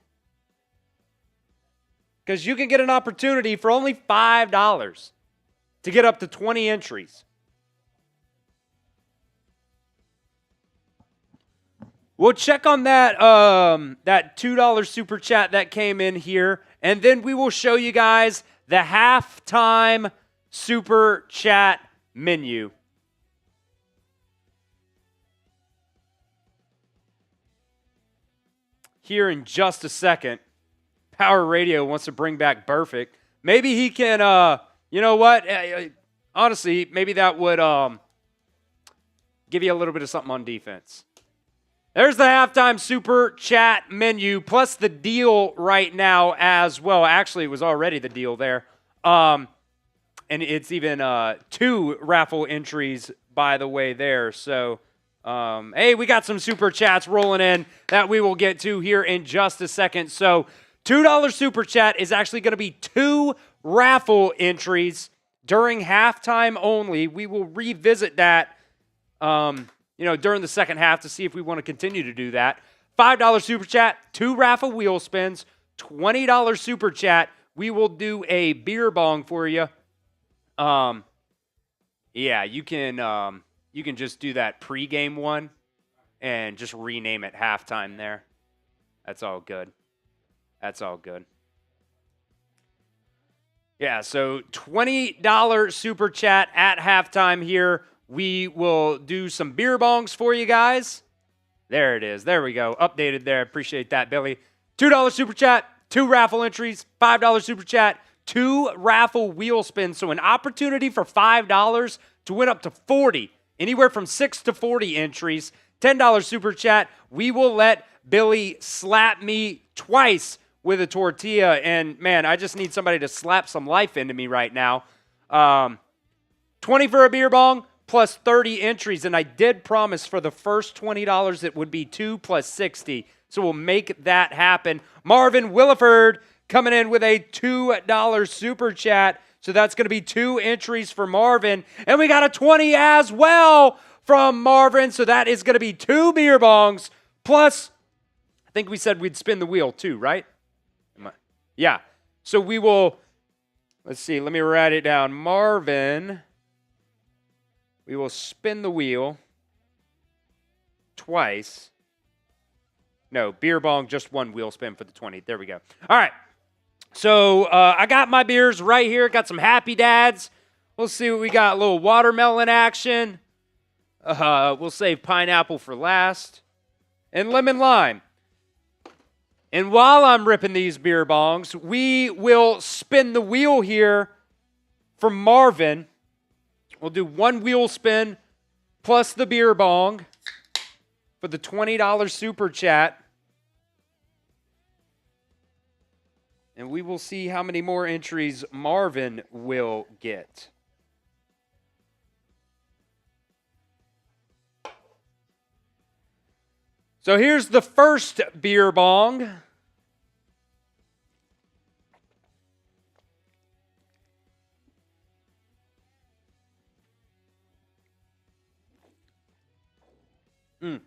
Because you can get an opportunity for only $5 to get up to 20 entries. We'll check on that that $2 super chat that came in here, and then we will show you guys the halftime super chat menu. Here in just a second. Power Radio wants to bring back Perfect. Maybe he can, you know what? Honestly, maybe that would give you a little bit of something on defense. There's the halftime super chat menu, plus the deal right now as well. Actually, it was already the deal there. And it's even 2 raffle entries, by the way, there. So, hey, we got some super chats rolling in that we will get to here in just a second. So, $2 super chat is actually going to be 2 raffle entries during halftime only. We will revisit that during the second half to see if we want to continue to do that. $5 super chat, 2 raffle wheel spins, $20 super chat. We will do a beer bong for you. Yeah, you can just do that pregame one and just rename it halftime there. That's all good. That's all good. Yeah, so $20 super chat at halftime here. We will do some beer bongs for you guys. There it is. There we go. Updated there. Appreciate that, Billy. $2 super chat, 2 raffle entries, $5 super chat, 2 raffle wheel spins. So an opportunity for $5 to win up to 40, anywhere from 6 to 40 entries. $10 super chat. We will let Billy slap me twice with a tortilla. And, man, I just need somebody to slap some life into me right now. 20 for a beer bong. Plus 30 entries, and I did promise for the first $20 it would be 2 plus 60, so we'll make that happen. Marvin Williford coming in with a $2 super chat, so that's going to be 2 entries for Marvin, and we got a 20 as well from Marvin, so that is going to be 2 beer bongs, plus, I think we said we'd spin the wheel too, right? Yeah, so we will, let's see, let me write it down. Marvin... We will spin the wheel twice. No, beer bong, just 1 wheel spin for the 20. There we go. All right. So I got my beers right here. Got some Happy Dads. We'll see what we got. A little watermelon action. We'll save pineapple for last. And lemon lime. And while I'm ripping these beer bongs, we will spin the wheel here for Marvin. We'll do 1 wheel spin plus the beer bong for the $20 super chat. And we will see how many more entries Marvin will get. So here's the first beer bong. A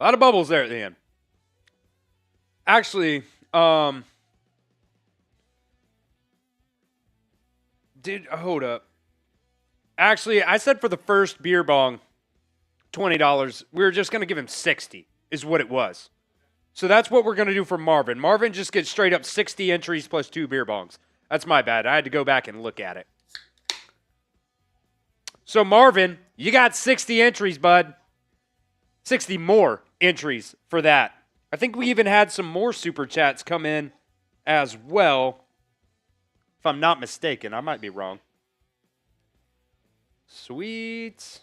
lot of bubbles there at the end. Actually, hold up. Actually, I said for the first beer bong, $20. We were just going to give him $60 is what it was. So that's what we're going to do for Marvin. Marvin just gets straight up 60 entries plus 2 beer bongs. That's my bad. I had to go back and look at it. So Marvin, you got 60 entries, bud. 60 more entries for that. I think we even had some more super chats come in as well. If I'm not mistaken, I might be wrong. Sweet. So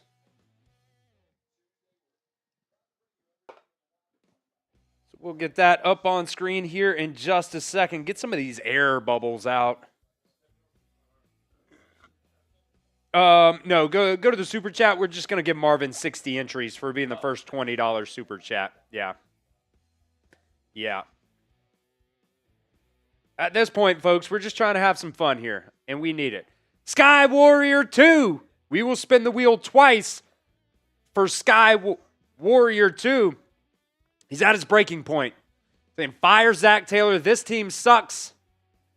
we'll get that up on screen here in just a second. Get some of these air bubbles out. No, go to the super chat. We're just going to give Marvin 60 entries for being the first $20 super chat. Yeah. At this point, folks, we're just trying to have some fun here, and we need it. Sky Warrior 2. We will spin the wheel twice for Sky Warrior 2. He's at his breaking point. Saying, fire Zach Taylor. This team sucks.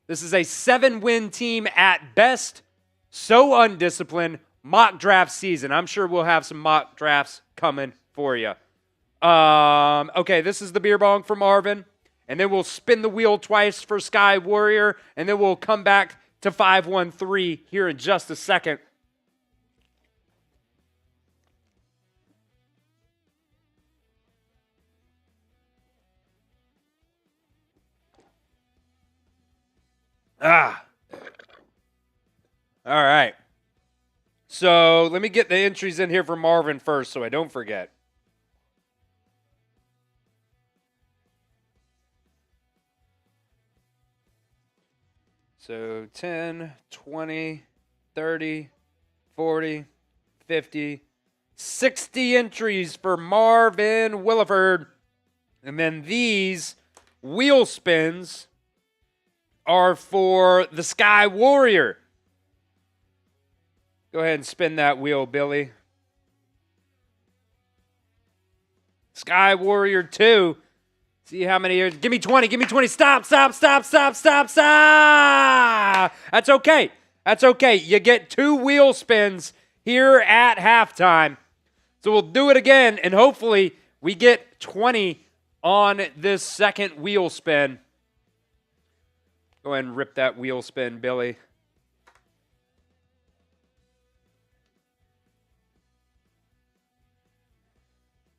This is a 7-win team at best. So undisciplined. Mock draft season. I'm sure we'll have some mock drafts coming for you. Okay, this is the beer bong for Marvin. And then we'll spin the wheel twice for Sky Warrior. And then we'll come back to 513 here in just a second. All right. So let me get the entries in here for Marvin first so I don't forget. So 10, 20, 30, 40, 50, 60 entries for Marvin Williford. And then these wheel spins are for the Sky Warrior. Go ahead and spin that wheel, Billy. Sky Warrior 2. See how many years. Give me 20. Give me 20. Stop. That's okay. That's okay. You get 2 wheel spins here at halftime. So we'll do it again, and hopefully we get 20 on this second wheel spin. Go ahead and rip that wheel spin, Billy.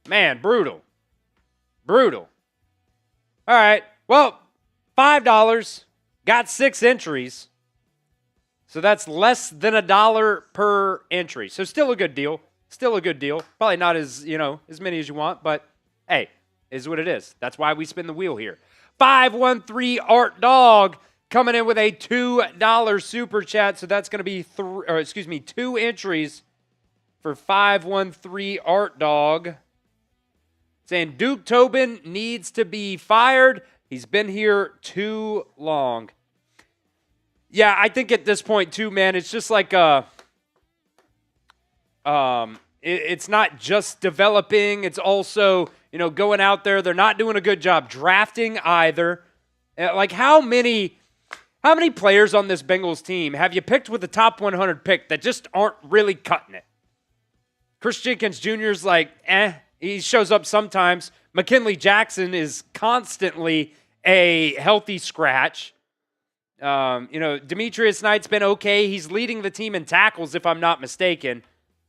Man, brutal. All right. Well, $5. Got 6 entries. So that's less than $1 per entry. So still a good deal. Probably not as many as you want, but hey, is what it is. That's why we spin the wheel here. 513 Art Dog coming in with a $2 super chat. So that's going to be 2 entries for 513 Art Dog. Saying Duke Tobin needs to be fired. He's been here too long. Yeah, I think at this point too, man, it's just like it's not just developing. It's also, going out there. They're not doing a good job drafting either. Like how many players on this Bengals team have you picked with the top 100 pick that just aren't really cutting it? Chris Jenkins Jr. is like, He shows up sometimes. McKinley Jackson is constantly a healthy scratch. Demetrius Knight's been okay. He's leading the team in tackles, if I'm not mistaken.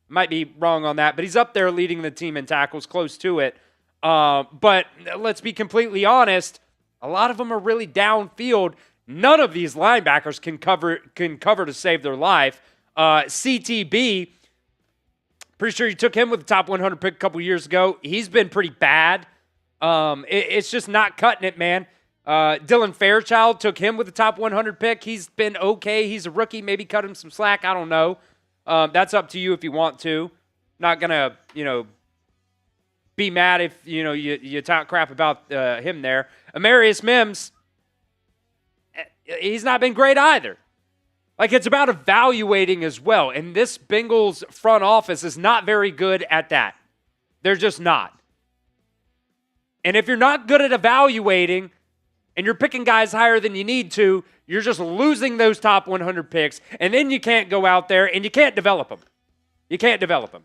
Might be wrong on that, but he's up there leading the team in tackles, close to it. But let's be completely honest. A lot of them are really downfield. None of these linebackers can cover to save their life. CTB. Pretty sure you took him with the top 100 pick a couple years ago. He's been pretty bad. It's just not cutting it, man. Dylan Fairchild took him with the top 100 pick. He's been okay. He's a rookie. Maybe cut him some slack. I don't know. That's up to you if you want to. Not going to, be mad if, you talk crap about him there. Amarius Mims, he's not been great either. Like, it's about evaluating as well, and this Bengals front office is not very good at that. They're just not. And if you're not good at evaluating and you're picking guys higher than you need to, you're just losing those top 100 picks, and then you can't go out there and you can't develop them. You can't develop them.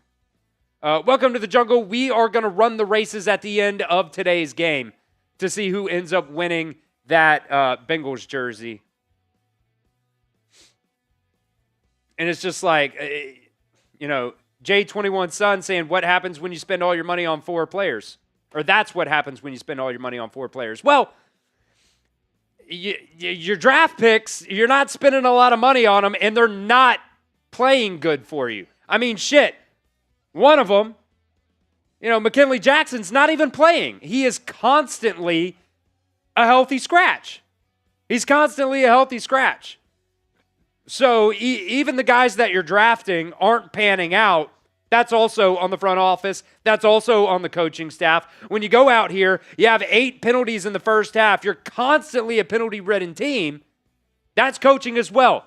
Welcome to the jungle. We are going to run the races at the end of today's game to see who ends up winning that Bengals jersey. And it's just like, J21 Son saying, what happens when you spend all your money on 4 players? Or that's what happens when you spend all your money on 4 players. Well, your draft picks, you're not spending a lot of money on them, and they're not playing good for you. I mean, shit. One of them, McKinley Jackson's not even playing. He is constantly a healthy scratch. He's constantly a healthy scratch. So even the guys that you're drafting aren't panning out. That's also on the front office. That's also on the coaching staff. When you go out here, you have 8 penalties in the first half. You're constantly a penalty-ridden team. That's coaching as well.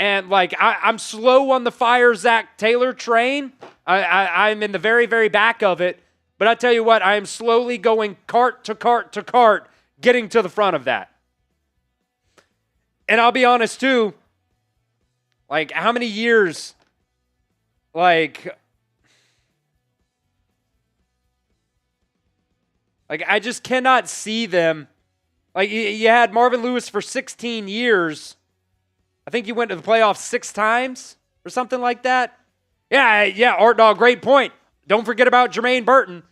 And, I'm slow on the fire Zach Taylor train. I'm in the very, very back of it. But I tell you what, I am slowly going cart to cart to cart, getting to the front of that. And I'll be honest, too, how many years, I just cannot see them. You had Marvin Lewis for 16 years. I think you went to the playoffs 6 times or something like that. Yeah, Art Dog, great point. Don't forget about Jermaine Burton.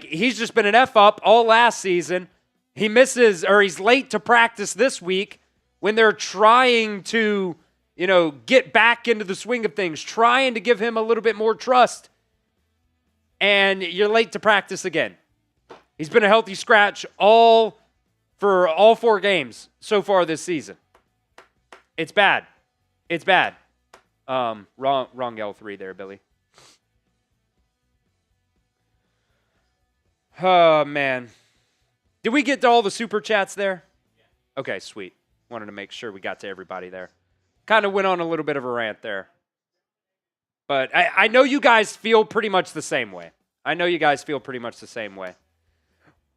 He's just been an F-up all last season. He's late to practice this week when they're trying to, get back into the swing of things, trying to give him a little bit more trust. And you're late to practice again. He's been a healthy scratch for all 4 games so far this season. It's bad. It's bad. Wrong L3 there, Billy. Oh, man. Did we get to all the super chats there? Okay, sweet. Wanted to make sure we got to everybody there. Kind of went on a little bit of a rant there. But I know you guys feel pretty much the same way.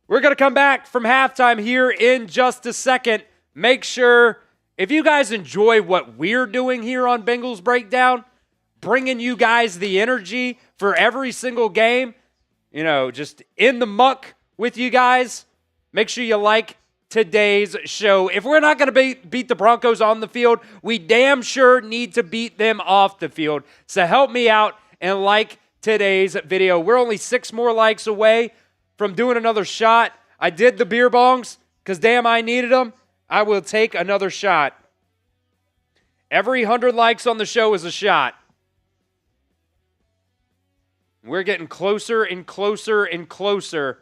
We're going to come back from halftime here in just a second. Make sure, if you guys enjoy what we're doing here on Bengals Breakdown, bringing you guys the energy for every single game, just in the muck with you guys, make sure you like today's show. If we're not going to beat the Broncos on the field, we damn sure need to beat them off the field. So help me out and like today's video. We're only 6 more likes away from doing another shot. I did the beer bongs because damn, I needed them. I will take another shot. Every 100 likes on the show is a shot. We're getting closer and closer and closer.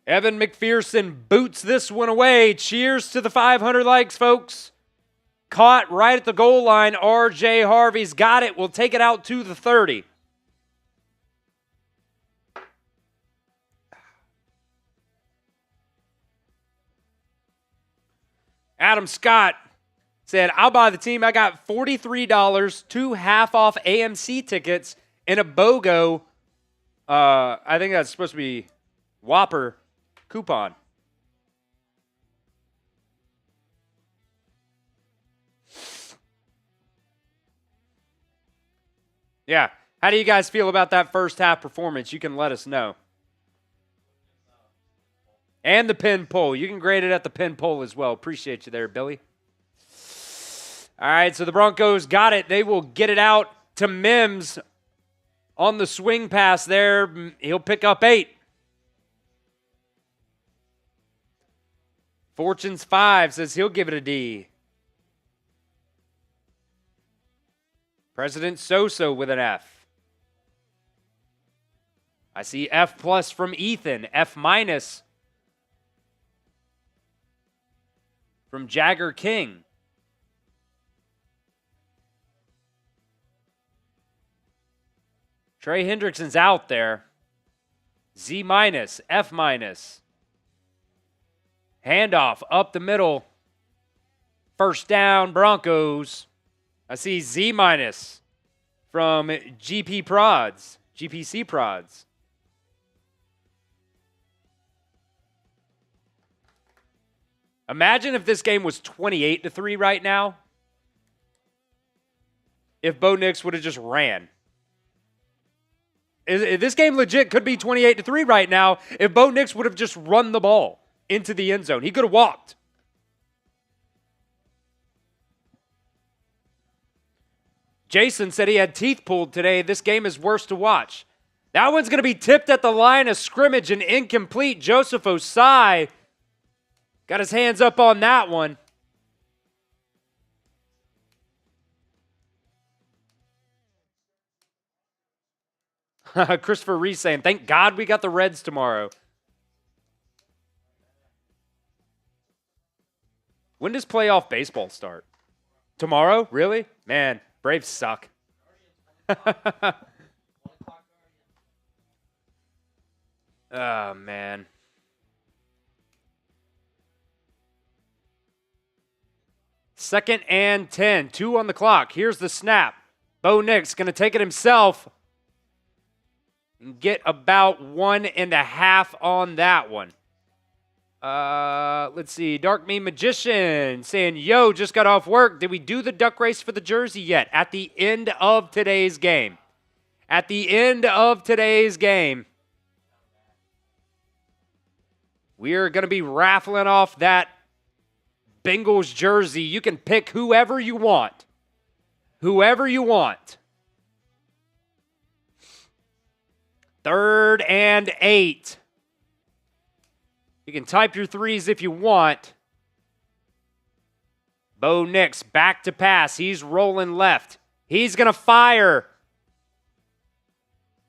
Evan McPherson boots this one away. Cheers to the 500 likes, folks. Caught right at the goal line. R.J. Harvey's got it. We'll take it out to the 30. Adam Scott said, I'll buy the team. I got $43, 2 half-off AMC tickets, and a BOGO, I think that's supposed to be Whopper coupon. Yeah. How do you guys feel about that first half performance? You can let us know. And the pin poll. You can grade it at the pin poll as well. Appreciate you there, Billy. All right, so the Broncos got it. They will get it out to Mims on the swing pass there. He'll pick up 8. Fortune's 5 says he'll give it a D. President Soso with an F. I see F plus from Ethan. F minus from Jagger King. Trey Hendrickson's out there. Z minus, F minus. Handoff up the middle. First down, Broncos. I see Z minus from GPC Prods. Imagine if this game was 28-3 right now. If Bo Nix would have just ran. This game legit could be 28-3 right now if Bo Nix would have just run the ball into the end zone. He could have walked. Jason said he had teeth pulled today. This game is worse to watch. That one's going to be tipped at the line of scrimmage and incomplete. Joseph Osai got his hands up on that one. Christopher Reese saying, thank God we got the Reds tomorrow. When does playoff baseball start? Tomorrow? Really? Man, Braves suck. Oh, man. Second and 10. 2 on the clock. Here's the snap. Bo Nix going to take it himself and get about 1.5 on that one. Let's see. Dark Meme Magician saying, yo, just got off work. Did we do the duck race for the jersey yet? At the end of today's game. At the end of today's game, we are going to be raffling off that Bengals jersey. You can pick whoever you want. Whoever you want. 3rd and 8. You can type your threes if you want. Bo Nix back to pass. He's rolling left. He's going to fire.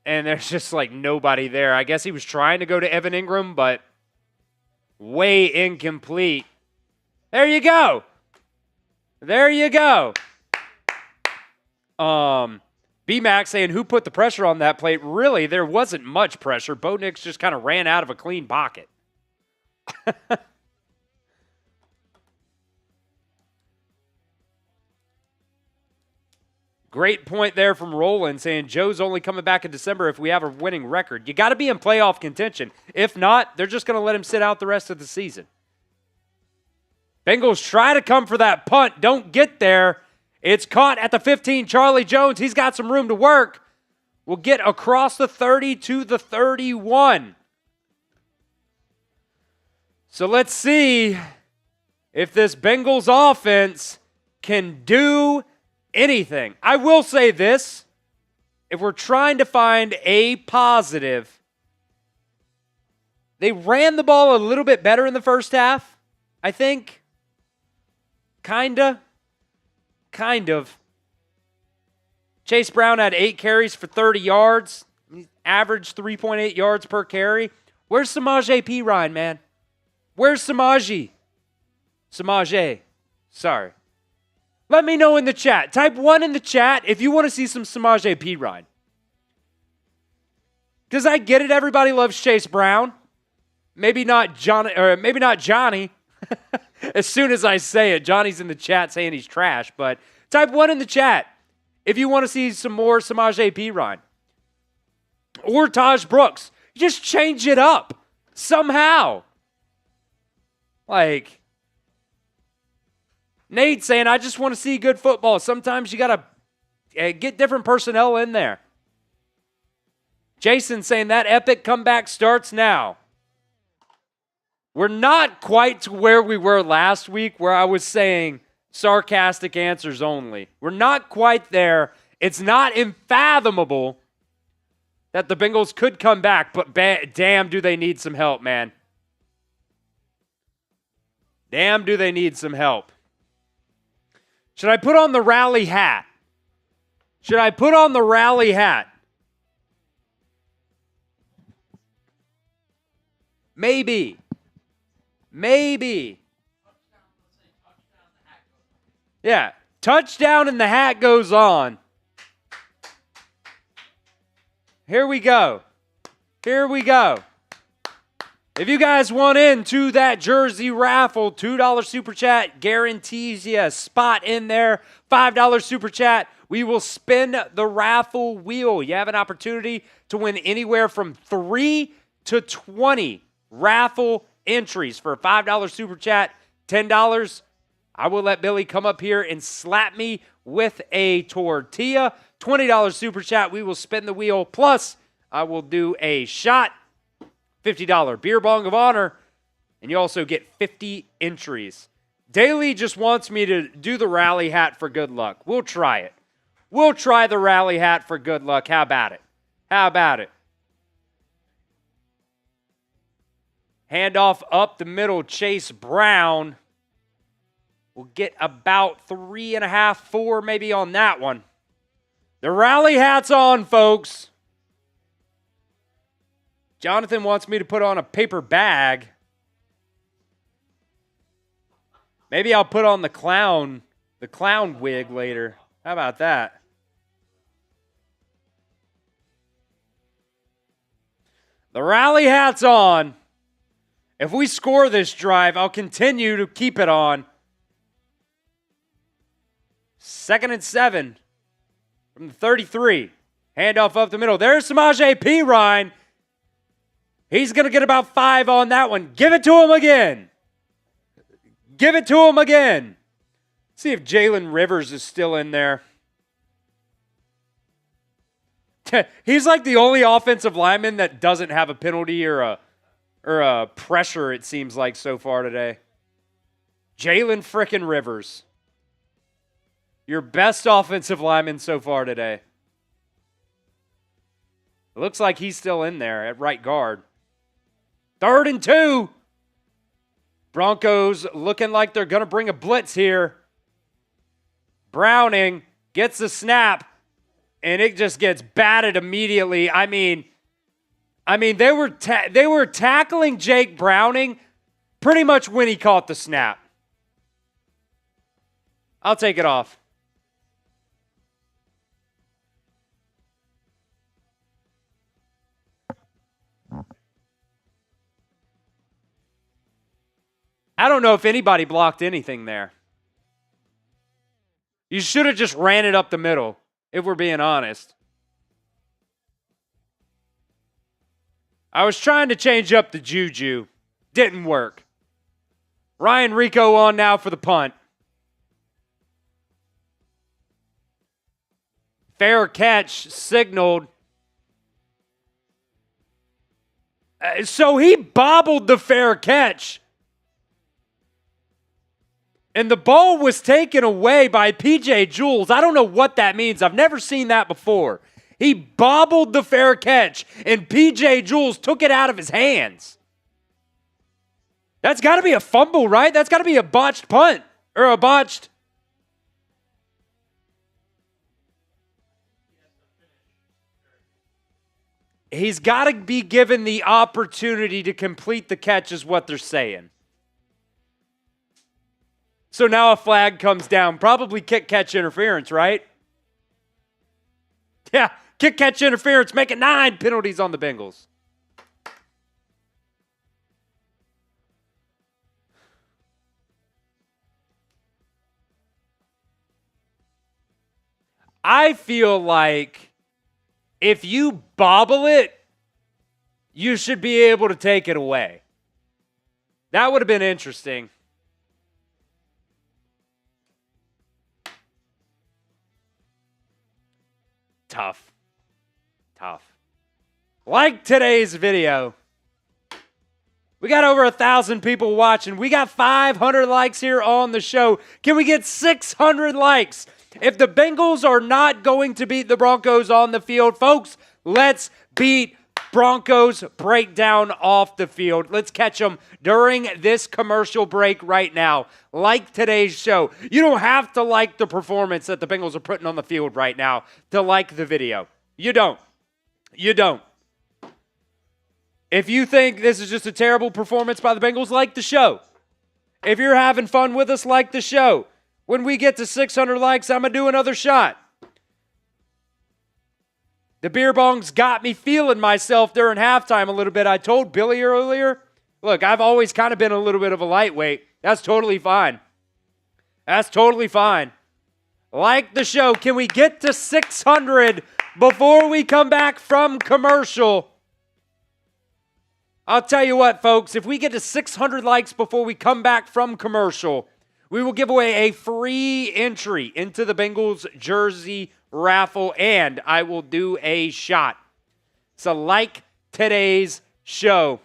And there's just like nobody there. I guess he was trying to go to Evan Ingram, but way incomplete. There you go. There you go. B-Max saying, who put the pressure on that plate? Really, there wasn't much pressure. Bo Nix just kind of ran out of a clean pocket. Great point there from Roland saying Joe's only coming back in December if we have a winning record. You got to be in playoff contention. If not, they're just going to let him sit out the rest of the season. Bengals try to come for that punt. Don't get there. It's caught at the 15. Charlie Jones, he's got some room to work. Will get across the 30 to the 31. So let's see if this Bengals offense can do anything. I will say this. If we're trying to find a positive, they ran the ball a little bit better in the first half, I think. Kind of. Chase Brown had 8 carries for 30 yards. He averaged 3.8 yards per carry. Where's Samaje Perine, man? Where's Samaje? Samaje. Sorry. Let me know in the chat. Type 1 in the chat if you want to see some Samaje Perine. Because I get it. Everybody loves Chase Brown. Maybe not Johnny. Or maybe not Johnny. As soon as I say it, Johnny's in the chat saying he's trash. But type 1 in the chat if you want to see some more Samaje Perine. Or Taj Brooks. Just change it up somehow. Like, Nate saying, I just want to see good football. Sometimes you got to get different personnel in there. Jason saying that epic comeback starts now. We're not quite to where we were last week where I was saying sarcastic answers only. We're not quite there. It's not unfathomable that the Bengals could come back, but damn, do they need some help, man. Damn, do they need some help. Should I put on the rally hat? Should I put on the rally hat? Maybe. Yeah. Touchdown and the hat goes on. Here we go. If you guys want into that jersey raffle, $2 super chat guarantees you a spot in there. $5 super chat, we will spin the raffle wheel. You have an opportunity to win anywhere from 3 to 20 raffle entries for a $5 super chat. $10, I will let Billy come up here and slap me with a tortilla. $20 super chat, we will spin the wheel. Plus, I will do a shot. $50 beer bong of honor, and you also get 50 entries. Daly just wants me to do the rally hat for good luck. We'll try it. We'll try the rally hat for good luck. How about it? How about it? Handoff up the middle, Chase Brown. We'll get about 3.5, 4 maybe on that one. The rally hat's on, folks. Jonathan wants me to put on a paper bag. Maybe I'll put on the clown wig later. How about that? The rally hat's on. If we score this drive, I'll continue to keep it on. 2nd and 7 from the 33. Handoff up the middle. There's Samaje Perine. He's going to get about 5 on that one. Give it to him again. Give it to him again. See if Jalen Rivers is still in there. He's like the only offensive lineman that doesn't have a penalty or a pressure, it seems like, so far today. Jalen frickin' Rivers. Your best offensive lineman so far today. It looks like he's still in there at right guard. 3rd and 2. Broncos looking like they're going to bring a blitz here. Browning gets the snap, and it just gets batted immediately. I mean, they were tackling Jake Browning pretty much when he caught the snap. I'll take it off. I don't know if anybody blocked anything there. You should have just ran it up the middle, if we're being honest. I was trying to change up the juju. Didn't work. Ryan Rico on now for the punt. Fair catch signaled. So he bobbled the fair catch. And the ball was taken away by P.J. Jules. I don't know what that means. I've never seen that before. He bobbled the fair catch, and P.J. Jules took it out of his hands. That's got to be a fumble, right? That's got to be a botched punt or a botched. He's got to be given the opportunity to complete the catch is what they're saying. So now a flag comes down. Probably kick-catch interference, right? Yeah, kick-catch interference. Make it 9 penalties on the Bengals. I feel like if you bobble it, you should be able to take it away. That would have been interesting. Tough. Like today's video. We got over 1,000 people watching. We got 500 likes here on the show. Can we get 600 likes? If the Bengals are not going to beat the Broncos on the field, folks, let's beat Broncos Breakdown off the field. Let's catch them during this commercial break right now. Like today's show. You don't have to like the performance that the Bengals are putting on the field right now to like the video. You don't. If you think this is just a terrible performance by the Bengals, like the show. If you're having fun with us, like the show. When we get to 600 likes, I'm going to do another shot. The beer bongs got me feeling myself during halftime a little bit. I told Billy earlier, Look, I've always kind of been a little bit of a lightweight. That's totally fine. That's totally fine. Like the show. Can we get to 600 before we come back from commercial? I'll tell you what, folks. If we get to 600 likes before we come back from commercial, we will give away a free entry into the Bengals jersey raffle, and I will do a shot. So like today's show.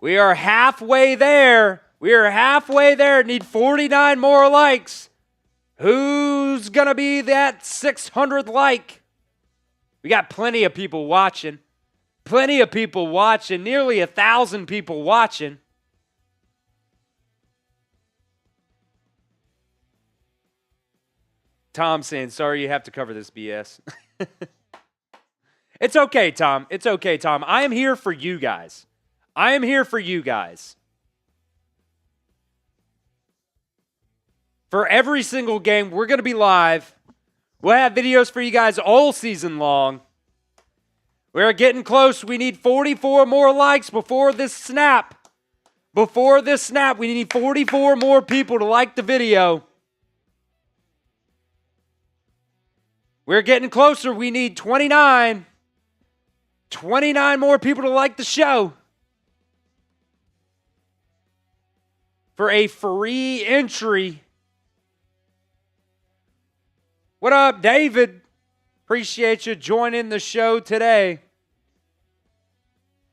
We are halfway there. We are halfway there. Need 49 more likes. Who's going to be that 600th like? We got plenty of people watching. Plenty of people watching. Nearly 1,000 people watching. Tom saying, sorry you have to cover this BS. It's okay, Tom. It's okay, Tom. I am here for you guys. I am here for you guys. For every single game, we're going to be live. We'll have videos for you guys all season long. We're getting close. We need 44 more likes before this snap. Before this snap, we need 44 more people to like the video. We're getting closer. We need 29. 29 more people to like the show. For a free entry. What up, David? Appreciate you joining the show today.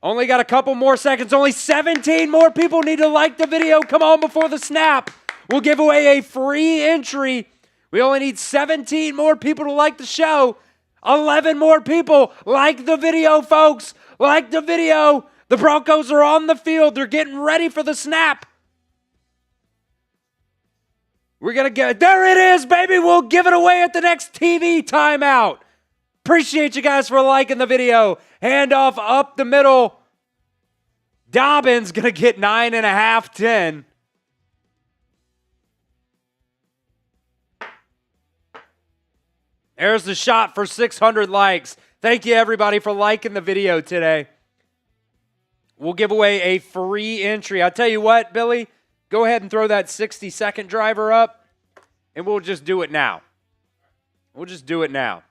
Only got a couple more seconds. Only 17 more people need to like the video. Come on before the snap. We'll give away a free entry. We only need 17 more people to like the show. 11 more people. Like the video, folks. Like the video. The Broncos are on the field. They're getting ready for the snap. We're going to get it. There it is, baby. We'll give it away at the next TV timeout. Appreciate you guys for liking the video. Handoff up the middle. Dobbins going to get 9.5, 10. There's the shot for 600 likes. Thank you, everybody, for liking the video today. We'll give away a free entry. I'll tell you what, Billy. Go ahead and throw that 60-second driver up, and we'll just do it now. We'll just do it now.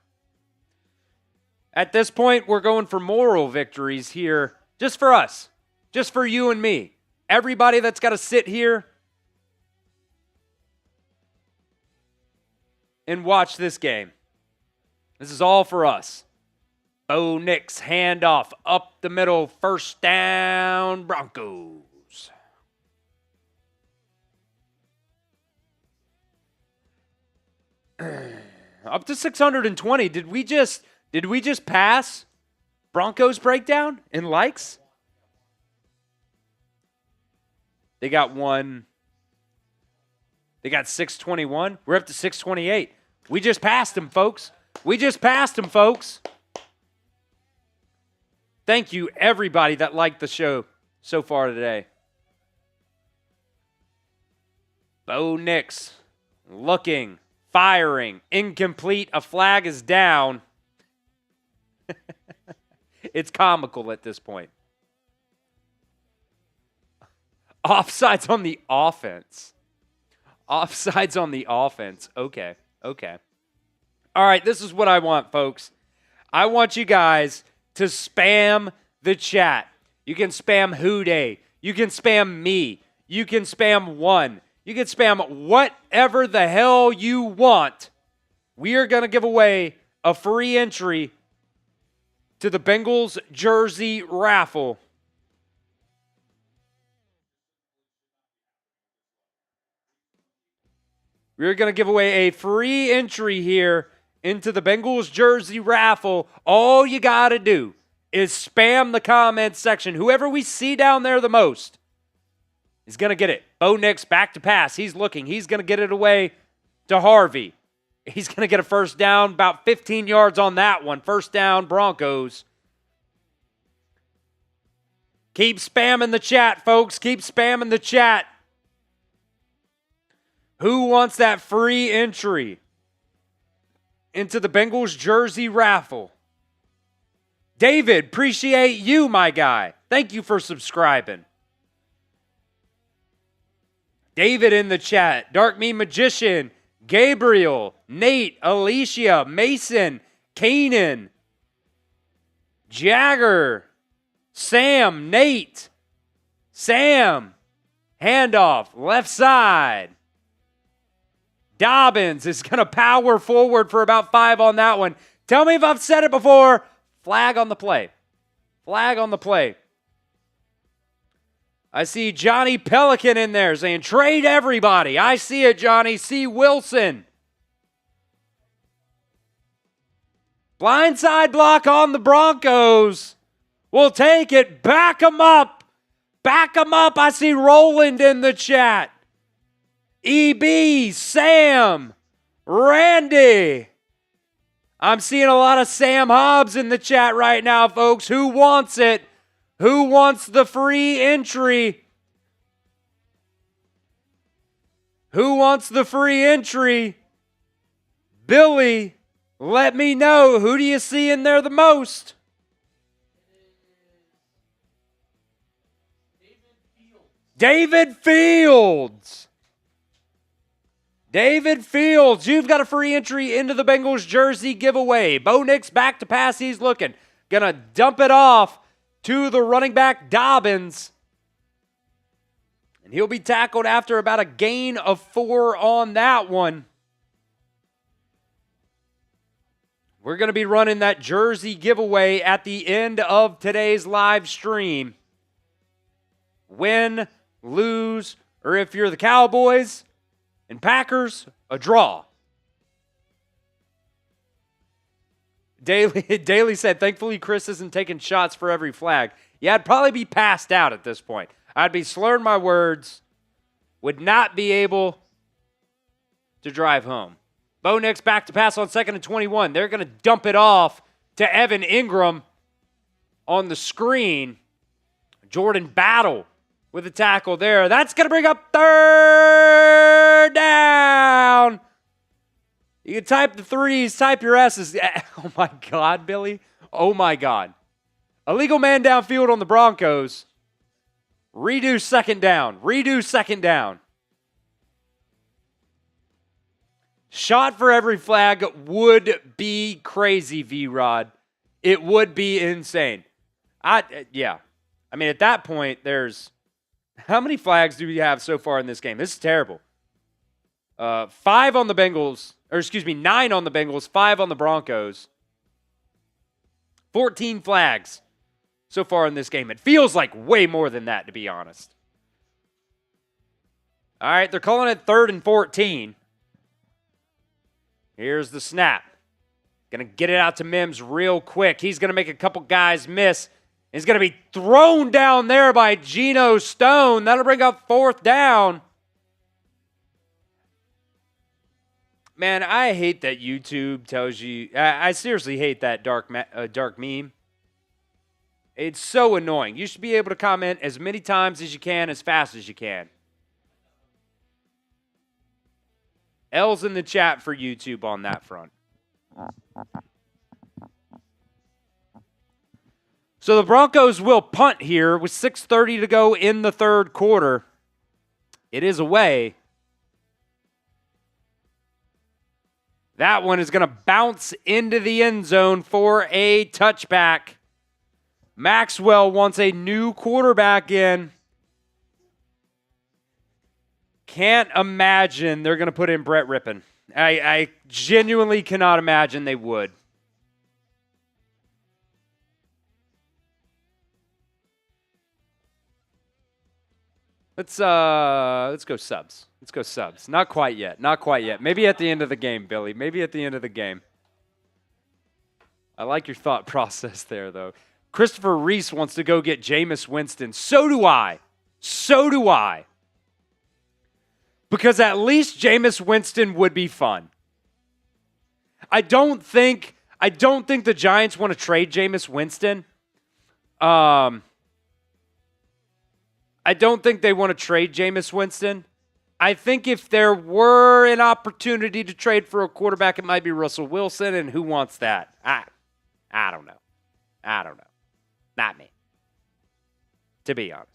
At this point, we're going for moral victories here, just for us, just for you and me. Everybody that's got to sit here and watch this game. This is all for us. Bo Nix handoff up the middle, first down, Broncos. Up to 620. Did we just pass Broncos Breakdown in likes? They got one. They got 621. We're up to 628. We just passed them, folks. We just passed them, folks. Thank you, everybody that liked the show so far today. Bo Nix looking. Firing. Incomplete. A flag is down. It's comical at this point. Offsides on the offense. Offsides on the offense. Okay. Okay. All right. This is what I want, folks. I want you guys to spam the chat. You can spam Houday. You can spam me. You can spam one. You can spam whatever the hell you want. We are going to give away a free entry to the Bengals jersey raffle. We're going to give away a free entry here into the Bengals jersey raffle. All you got to do is spam the comment section. Whoever we see down there the most is going to get it. Bo Nix back to pass. He's looking. He's going to get it away to Harvey. He's going to get a first down, about 15 yards on that one. First down, Broncos. Keep spamming the chat, folks. Keep spamming the chat. Who wants that free entry into the Bengals jersey raffle? David, appreciate you, my guy. Thank you for subscribing. David in the chat. Dark Meme Magician. Gabriel. Nate. Alicia. Mason. Kanan. Jagger. Sam. Nate. Sam. Handoff. Left side. Dobbins is going to power forward for about 5 on that one. Tell me if I've said it before. Flag on the play. Flag on the play. I see Johnny Pelican in there saying, trade everybody. I see it, Johnny. C. Wilson. Blindside block on the Broncos. We'll take it. Back them up. Back them up. I see Roland in the chat. EB, Sam, Randy. I'm seeing a lot of Sam Hobbs in the chat right now, folks. Who wants it? Who wants the free entry? Who wants the free entry? Billy, let me know. Who do you see in there the most? David Fields. David Fields, you've got a free entry into the Bengals jersey giveaway. Bo Nix back to pass, he's looking. Gonna dump it off to the running back Dobbins. And he'll be tackled after about a gain of 4 on that one. We're going to be running that jersey giveaway at the end of today's live stream. Win, lose, or if you're the Cowboys and Packers, a draw. Daly said, thankfully Chris isn't taking shots for every flag. Yeah, I'd probably be passed out at this point. I'd be slurring my words. Would not be able to drive home. Bo Nix back to pass on 2nd and 21. They're going to dump it off to Evan Ingram on the screen. Jordan Battle with a tackle there. That's going to bring up 3rd down. You can type the 3s, type your S's. Oh, my God, Billy. Oh, my God. Illegal man downfield on the Broncos. Redo 2nd down. Redo 2nd down. Shot for every flag would be crazy, V-Rod. It would be insane. Yeah. I mean, at that point, there's... How many flags do we have so far in this game? This is terrible. 5 on the Bengals, or excuse me, 9 on the Bengals, 5 on the Broncos. 14 flags so far in this game. It feels like way more than that, to be honest. All right, they're calling it 3rd and 14. Here's the snap. Going to get it out to Mims real quick. He's going to make a couple guys miss. He's going to be thrown down there by Geno Stone. That'll bring up 4th down. Man, I hate that YouTube tells you. I seriously hate that dark meme. It's so annoying. You should be able to comment as many times as you can, as fast as you can. L's in the chat for YouTube on that front. So the Broncos will punt here with 6:30 to go in the 3rd quarter. It is away. That one is going to bounce into the end zone for a touchback. Maxwell wants a new quarterback in. Can't imagine they're going to put in Brett Rippon. I genuinely cannot imagine they would. Let's go subs. Let's go subs. Not quite yet. Not quite yet. Maybe at the end of the game, Billy. Maybe at the end of the game. I like your thought process there, though. Christopher Reese wants to go get Jameis Winston. So do I. So do I. Because at least Jameis Winston would be fun. I don't think the Giants want to trade Jameis Winston. I don't think they want to trade Jameis Winston. I think if there were an opportunity to trade for a quarterback, it might be Russell Wilson, and who wants that? I don't know. I don't know. Not me. To be honest.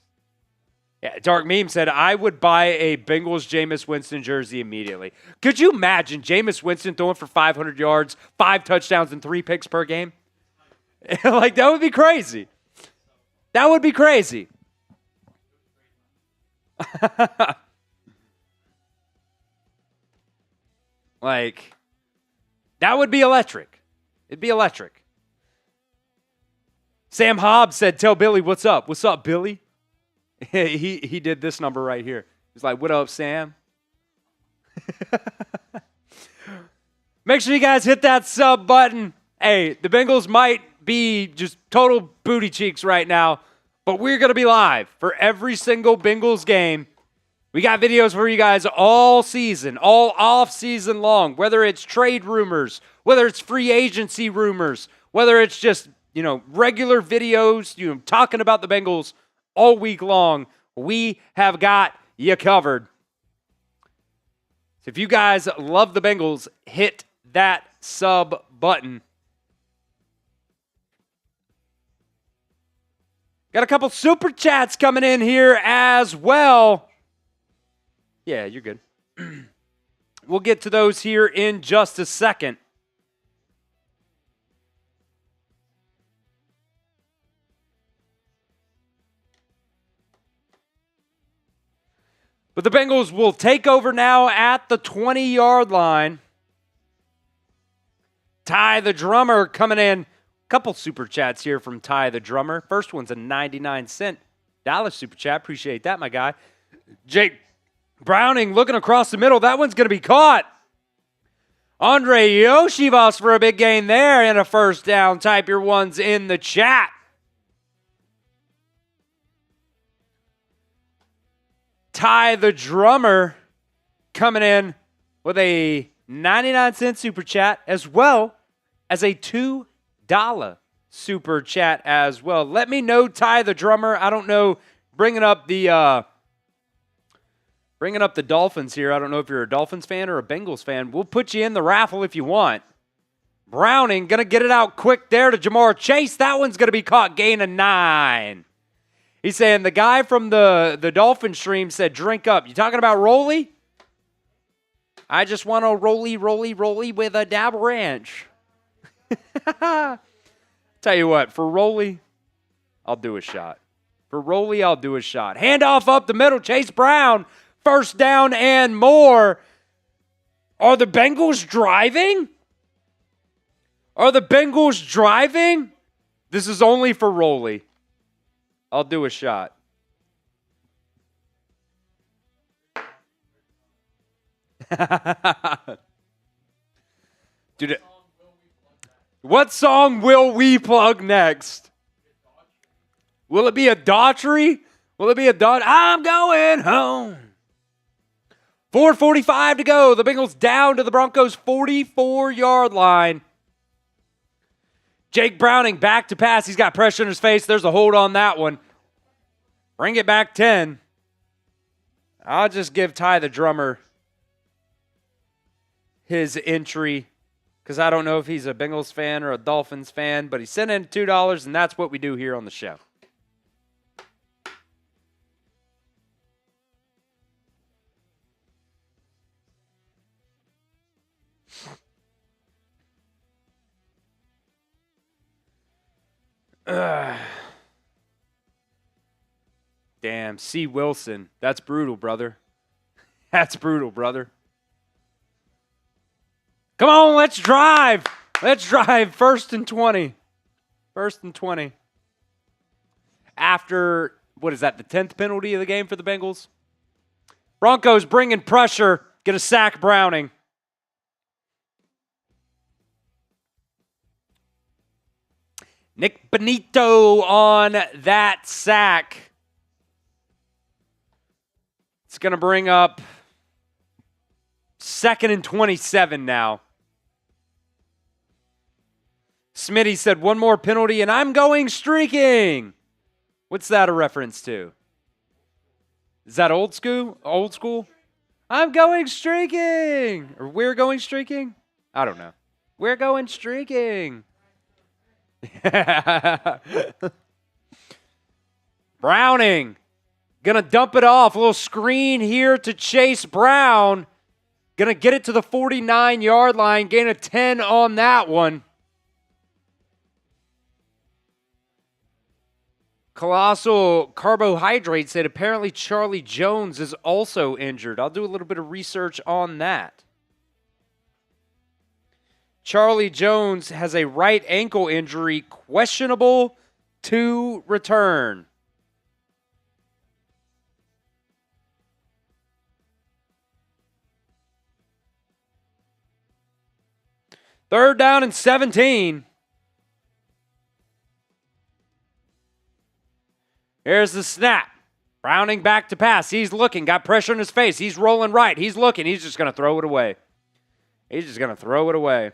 Yeah, Dark Meme said, I would buy a Bengals Jameis Winston jersey immediately. Could you imagine Jameis Winston throwing for 500 yards, 5 touchdowns, and 3 picks per game? Like, that would be crazy. That would be crazy. Like, that would be electric. It'd be electric. Sam Hobbs said, tell Billy, what's up? What's up, Billy? He did this number right here. He's like, what up, Sam? Make sure you guys hit that sub button. Hey, the Bengals might be just total booty cheeks right now, but we're going to be live for every single Bengals game. We got videos for you guys all season, all off season long, whether it's trade rumors, whether it's free agency rumors, whether it's just, regular videos, talking about the Bengals all week long. We have got you covered. So if you guys love the Bengals, hit that sub button. Got a couple super chats coming in here as well. Yeah, you're good. We'll get to those here in just a second. But the Bengals will take over now at the 20-yard line. Ty the Drummer coming in. Couple super chats here from Ty the Drummer. First one's a 99-cent super chat. Appreciate that, my guy. Jake Browning looking across the middle. That one's going to be caught. Andre Yoshivas for a big gain there and a first down. Type your ones in the chat. Ty the Drummer coming in with a 99-cent super chat as well as a $2 super chat as well. Let me know, Ty the Drummer. I don't know, bringing up the Dolphins here. I don't know if you're a Dolphins fan or a Bengals fan. We'll put you in the raffle if you want. Browning going to get it out quick there to Jamar Chase. That one's going to be caught, gain of 9. He's saying the guy from the Dolphin stream said, drink up. You talking about Rolly? I just want to rolly with a dab ranch. Tell you what, for Rolly, I'll do a shot. For Rolly, I'll do a shot. Handoff up the middle. Chase Brown, first down and more. Are the Bengals driving? Are the Bengals driving? This is only for Rolly. I'll do a shot. Dude, what song will we plug next? Will it be a Daughtery? Will it be a Daughtery? I'm going home. 4:45 to go. The Bengals down to the Broncos' 44-yard line. Jake Browning back to pass. He's got pressure in his face. There's a hold on that one. Bring it back 10. I'll just give Ty the Drummer his entry because I don't know if he's a Bengals fan or a Dolphins fan, but he sent in $2, and that's what we do here on the show. Damn, C. Wilson. That's brutal, brother. That's brutal, brother. Come on, let's drive. Let's drive. 1st and 20. 1st and 20. After, what is that, the 10th penalty of the game for the Bengals? Broncos bringing pressure. Get a sack, Browning. Nick Benito on that sack. It's going to bring up 2nd and 27 now. Smitty said one more penalty and I'm going streaking. What's that a reference to? Is that old school? Old school? I'm going streaking. Or we're going streaking? I don't know. We're going streaking. Browning gonna dump it off. A little screen here to Chase Brown. Gonna get it to the 49-yard line. Gain a 10 on that one. Colossal Carbohydrate said apparently Charlie Jones is also injured. I'll do a little bit of research on that. Charlie Jones has a right ankle injury, questionable to return. Third down and 17. Here's the snap. Browning back to pass. He's looking. Got pressure in his face. He's rolling right. He's looking. He's just going to throw it away. He's just going to throw it away.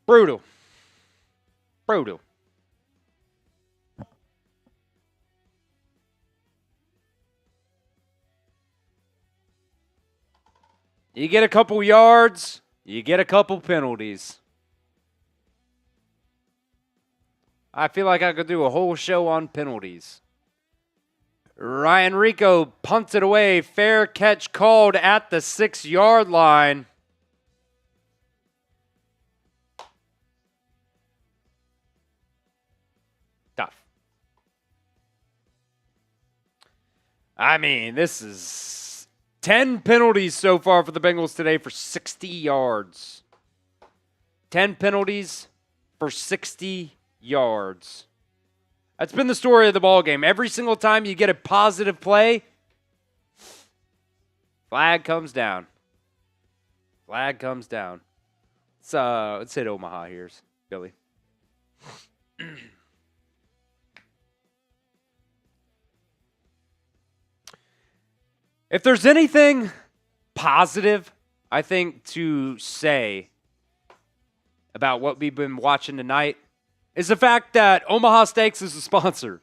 Brutal. Brutal. You get a couple yards, you get a couple penalties. I feel like I could do a whole show on penalties. Ryan Rico punts it away. Fair catch called at the 6-yard line. Tough. I mean, this is 10 penalties so far for the Bengals today for 60 yards. 10 penalties for 60 yards. That's been the story of the ball game. Every single time you get a positive play, flag comes down. Flag comes down. Let's hit Omaha here, Billy. If there's anything positive, I think, to say about what we've been watching tonight is the fact that Omaha Steaks is the sponsor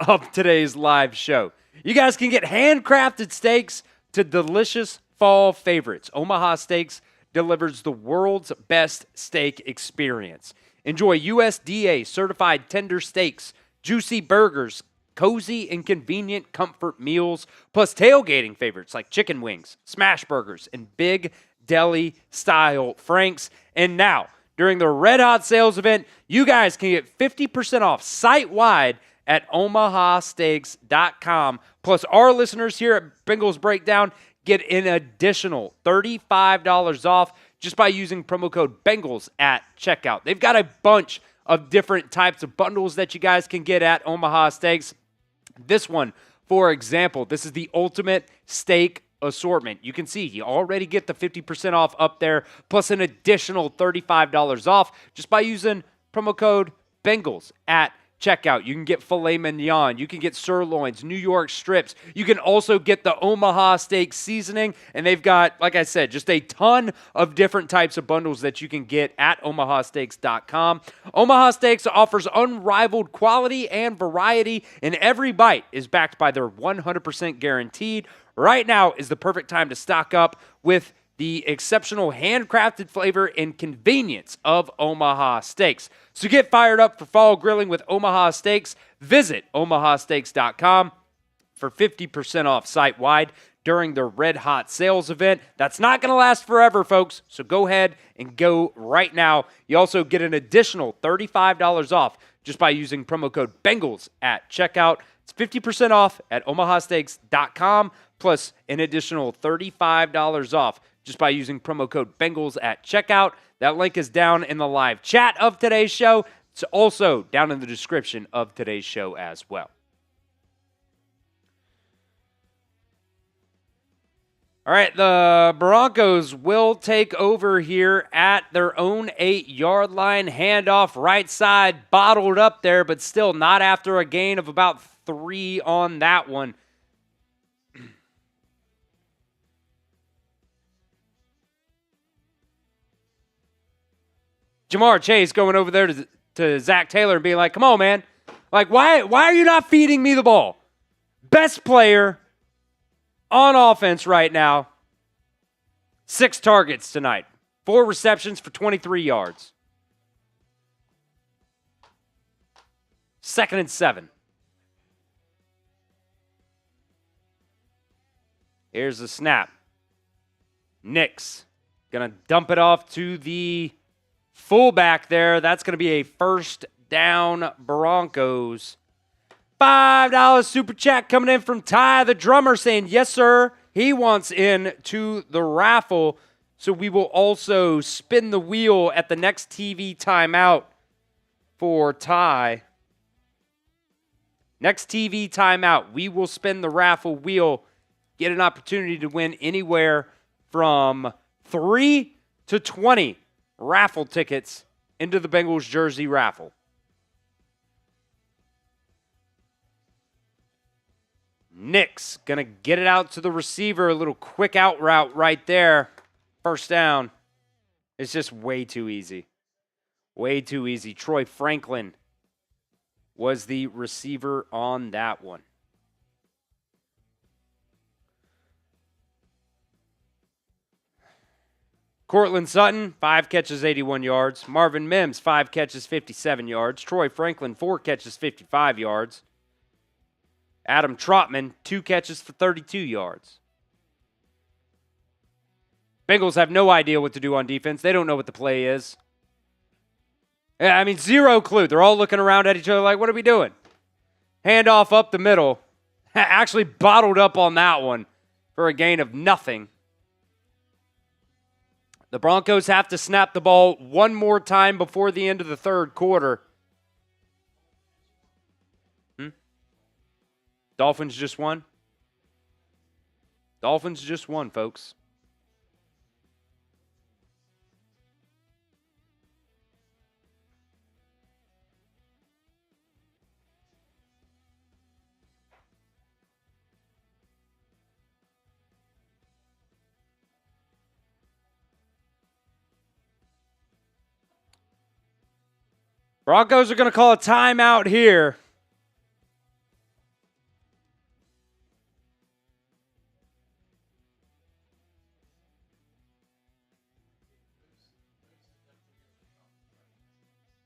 of today's live show. You guys can get handcrafted steaks to delicious fall favorites. Omaha Steaks delivers the world's best steak experience. Enjoy USDA certified tender steaks, juicy burgers, cozy and convenient comfort meals, plus tailgating favorites like chicken wings, smash burgers, and big deli style franks. And now, during the Red Hot sales event, you guys can get 50% off site-wide at omahasteaks.com. Plus, our listeners here at Bengals Breakdown get an additional $35 off just by using promo code BENGALS at checkout. They've got a bunch of different types of bundles that you guys can get at Omaha Steaks. This one, for example, this is the ultimate steak assortment. You can see you already get the 50% off up there, plus an additional $35 off just by using promo code BENGALS at checkout. You can get filet mignon. You can get sirloins, New York strips. You can also get the Omaha steak seasoning. And they've got, like I said, just a ton of different types of bundles that you can get at omahasteaks.com. Omaha Steaks offers unrivaled quality and variety, and every bite is backed by their 100% guaranteed. Right now is the perfect time to stock up with the exceptional handcrafted flavor and convenience of Omaha Steaks. So get fired up for fall grilling with Omaha Steaks. Visit omahasteaks.com for 50% off site-wide during the Red Hot sales event. That's not going to last forever, folks, so go ahead and go right now. You also get an additional $35 off just by using promo code BENGALS at checkout. It's 50% off at omahasteaks.com, plus an additional $35 off just by using promo code BENGALS at checkout. That link is down in the live chat of today's show. It's also down in the description of today's show as well. All right, the Broncos will take over here at their own 8-yard line. Handoff right side, bottled up there, but still not after a gain of about 3 on that one. Jamar Chase going over there to Zach Taylor and being like, come on, man. Like, why are you not feeding me the ball? Best player on offense right now. 6 targets tonight. 4 receptions for 23 yards. 2nd and 7. Here's the snap. Nix going to dump it off to the fullback there. That's going to be a first down Broncos. $5 super chat coming in from Ty the drummer saying, yes, sir. He wants in to the raffle. So we will also spin the wheel at the next TV timeout for Ty. Next TV timeout, we will spin the raffle wheel. Get an opportunity to win anywhere from 3 to 20 raffle tickets into the Bengals jersey raffle. Nix going to get it out to the receiver. A little quick out route right there. First down. It's just way too easy. Way too easy. Troy Franklin was the receiver on that one. Cortland Sutton, 5 catches, 81 yards. Marvin Mims, 5 catches, 57 yards. Troy Franklin, 4 catches, 55 yards. Adam Trotman, 2 catches for 32 yards. Bengals have no idea what to do on defense. They don't know what the play is. Yeah, I mean, zero clue. They're all looking around at each other like, what are we doing? Handoff up the middle. Actually bottled up on that one for a gain of nothing. The Broncos have to snap the ball one more time before the end of the third quarter. Dolphins just won. Dolphins just won, folks. Broncos are going to call a timeout here.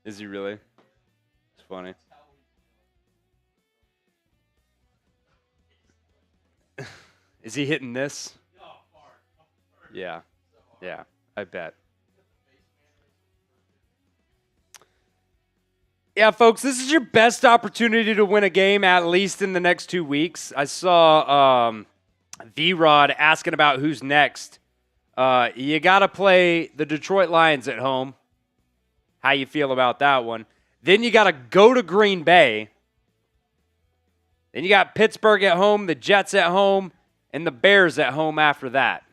Is he really? It's funny. Is he hitting this? Yeah. Yeah, I bet. Yeah, folks, this is your best opportunity to win a game, at least in the next 2 weeks. I saw V-Rod asking about who's next. You got to play the Detroit Lions at home. How you feel about that one? Then you got to go to Green Bay. Then you got Pittsburgh at home, the Jets at home, and the Bears at home after that.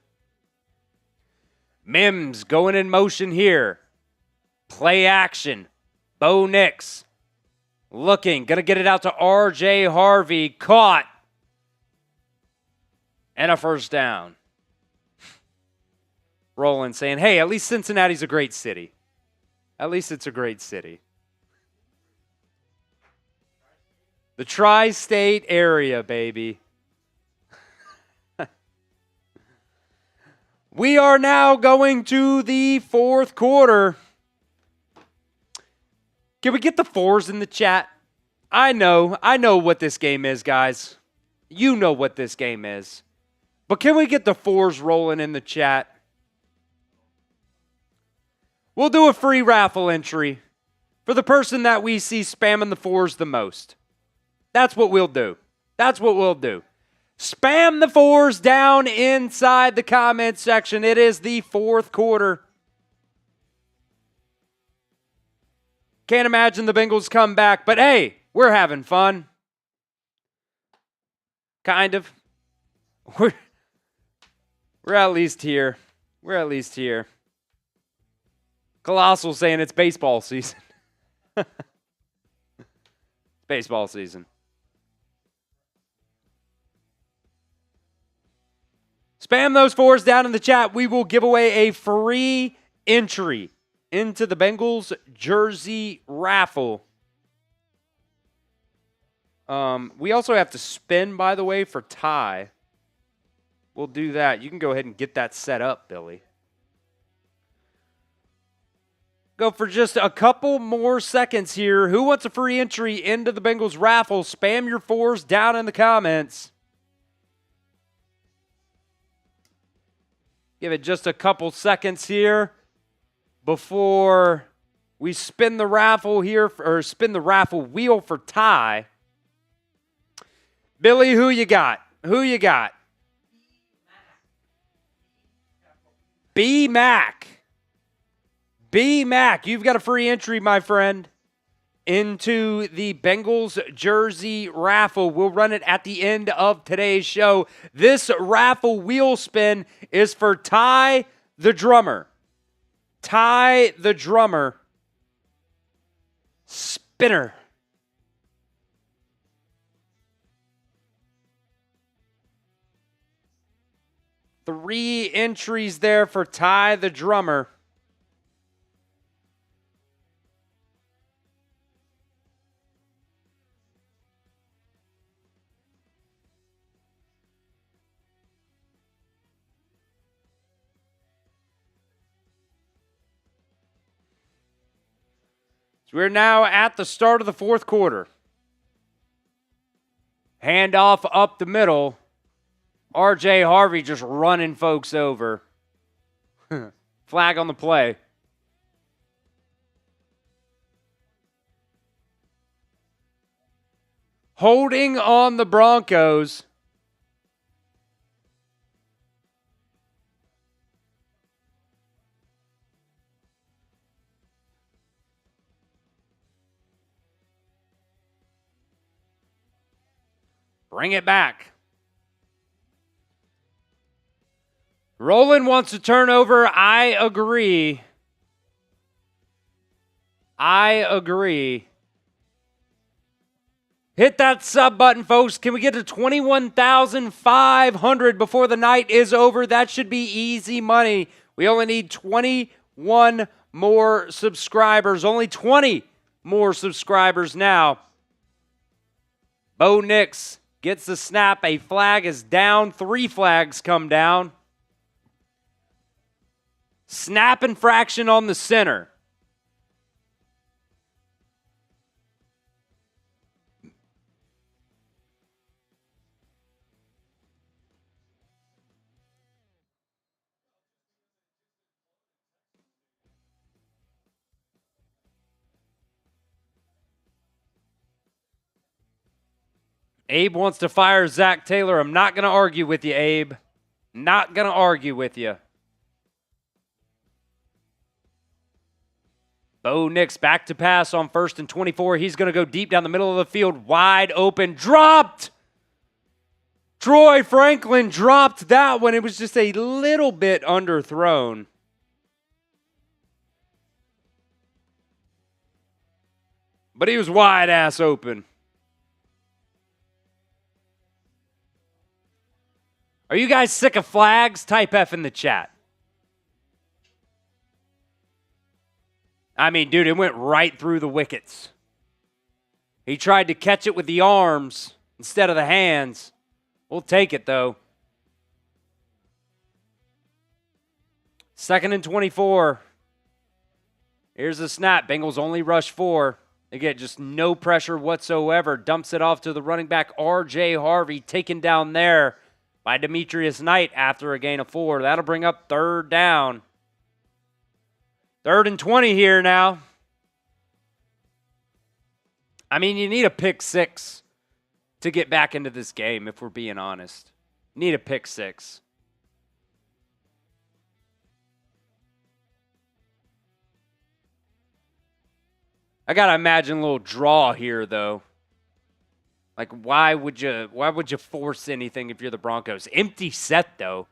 Mims going in motion here. Play action. Bo Nix looking, going to get it out to R.J. Harvey. Caught. And a first down. Roland saying, hey, at least Cincinnati's a great city. At least it's a great city. The tri-state area, baby. We are now going to the fourth quarter. Can we get the 4s in the chat? I know what this game is, guys. You know what this game is. But can we get the 4s rolling in the chat? We'll do a free raffle entry for the person that we see spamming the 4s the most. That's what we'll do. That's what we'll do. Spam the 4s down inside the comment section. It is the fourth quarter. Can't imagine the Bengals come back, but hey, we're having fun. Kind of. We're at least here. We're at least here. Colossal saying it's baseball season. Baseball season. Spam those 4s down in the chat. We will give away a free entry into the Bengals jersey raffle. We also have to spin, by the way, for Ty. We'll do that. You can go ahead and get that set up, Billy. Go for just a couple more seconds here. Who wants a free entry into the Bengals raffle? Spam your 4s down in the comments. Give it just a couple seconds here before we spin the raffle here, or spin the raffle wheel for Ty. Billy, who you got? Who you got? B-Mac. B-Mac, you've got a free entry, my friend, into the Bengals jersey raffle. We'll run it at the end of today's show. This raffle wheel spin is for Ty the Drummer. Ty the Drummer. Spinner. Three entries there for Ty the Drummer. So we're now at the start of the fourth quarter. Handoff up the middle. R.J. Harvey just running folks over. Flag on the play. Holding on the Broncos. Bring it back. Roland wants to turn over. I agree. Hit that sub button, folks. Can we get to 21,500 before the night is over? That should be easy money. We only need 21 more subscribers. Only 20 more subscribers now. Bo Nix gets the snap. A flag is down. 3 flags come down. Snap infraction on the center. Abe wants to fire Zach Taylor. I'm not going to argue with you, Abe. Not going to argue with you. Bo Nix back to pass on 1st and 24. He's going to go deep down the middle of the field. Wide open. Dropped! Troy Franklin dropped that one. It was just a little bit underthrown. But he was wide ass open. Are you guys sick of flags? Type F in the chat. I mean, dude, it went right through the wickets. He tried to catch it with the arms instead of the hands. We'll take it, though. 2nd and 24. Here's the snap. Bengals only rush 4. They get just no pressure whatsoever. Dumps it off to the running back, R.J. Harvey, taken down there by Demetrius Knight after a gain of 4. That'll bring up 3rd down. 3rd and 20 here now. I mean, you need a pick 6 to get back into this game, if we're being honest. You need a pick 6. I got to imagine a little draw here, though. Like, why would you force anything if you're the Broncos? Empty set, though.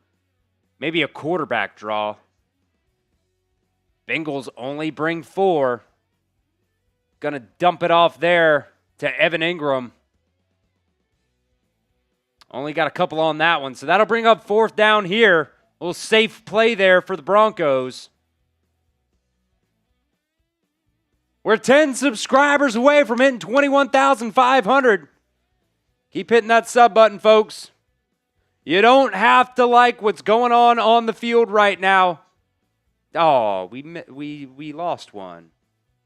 Maybe a quarterback draw. Bengals only bring 4. Gonna dump it off there to Evan Ingram. Only got a couple on that one. So that'll bring up 4th down here. A little safe play there for the Broncos. We're 10 subscribers away from hitting 21,500. Keep hitting that sub button, folks. You don't have to like what's going on the field right now. Oh, we lost one.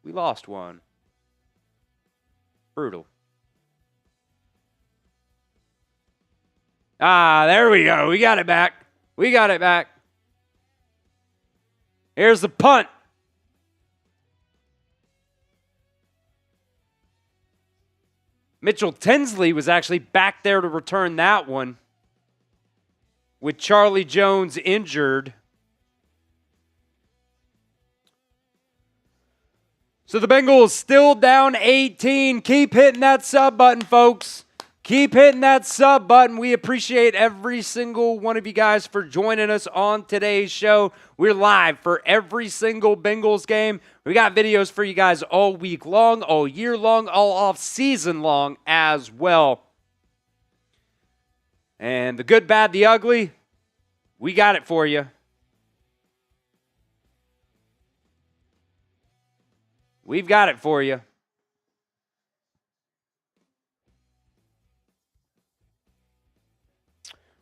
We lost one. Brutal. Ah, there we go. We got it back. We got it back. Here's the punt. Mitchell Tinsley was actually back there to return that one with Charlie Jones injured. So the Bengals still down 18. Keep hitting that sub button, folks. Keep hitting that sub button. We appreciate every single one of you guys for joining us on today's show. We're live for every single Bengals game. We got videos for you guys all week long, all year long, all off season long as well. And the good, bad, the ugly, we got it for you. We've got it for you.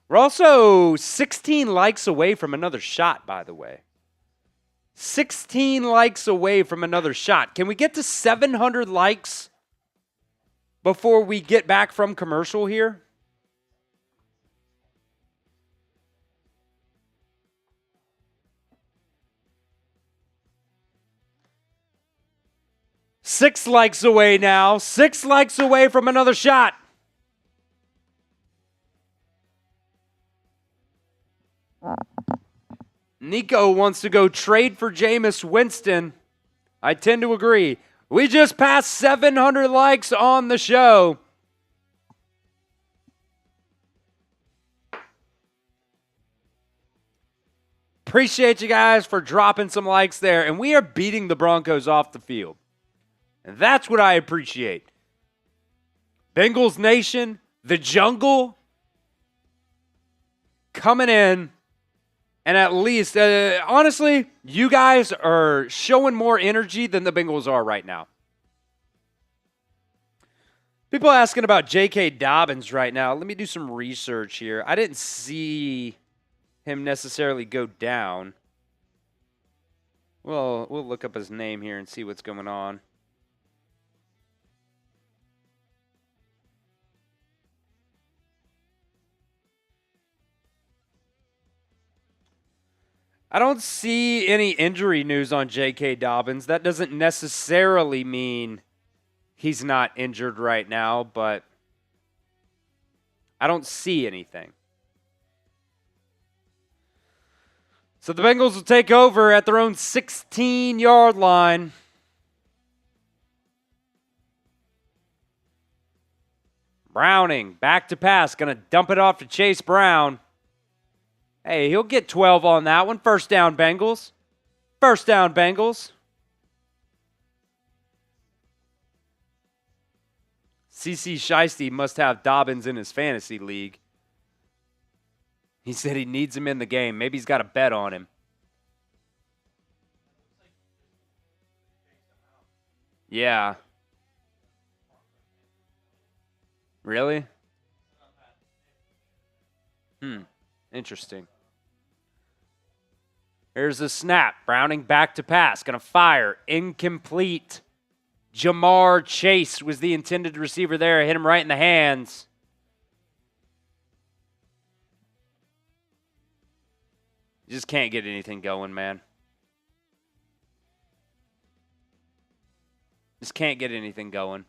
We're also 16 likes away from another shot, by the way. 16 likes away from another shot. Can we get to 700 likes before we get back from commercial here? Six likes away now. 6 likes away from another shot. Nico wants to go trade for Jameis Winston. I tend to agree. We just passed 700 likes on the show. Appreciate you guys for dropping some likes there. And we are beating the Broncos off the field. And that's what I appreciate. Bengals Nation, the jungle, coming in. And at least, honestly, you guys are showing more energy than the Bengals are right now. People asking about J.K. Dobbins right now. Let me do some research here. I didn't see him necessarily go down. Well, we'll look up his name here and see what's going on. I don't see any injury news on J.K. Dobbins. That doesn't necessarily mean he's not injured right now, but I don't see anything. So the Bengals will take over at their own 16-yard line. Browning, back to pass, going to dump it off to Chase Brown. Hey, he'll get 12 on that one. First down, Bengals. First down, Bengals. CC Shiesty must have Dobbins in his fantasy league. He said he needs him in the game. Maybe he's got a bet on him. Yeah. Really? Interesting. Here's the snap. Browning back to pass. Going to fire. Incomplete. Jamar Chase was the intended receiver there. Hit him right in the hands. You just can't get anything going, man. Just can't get anything going.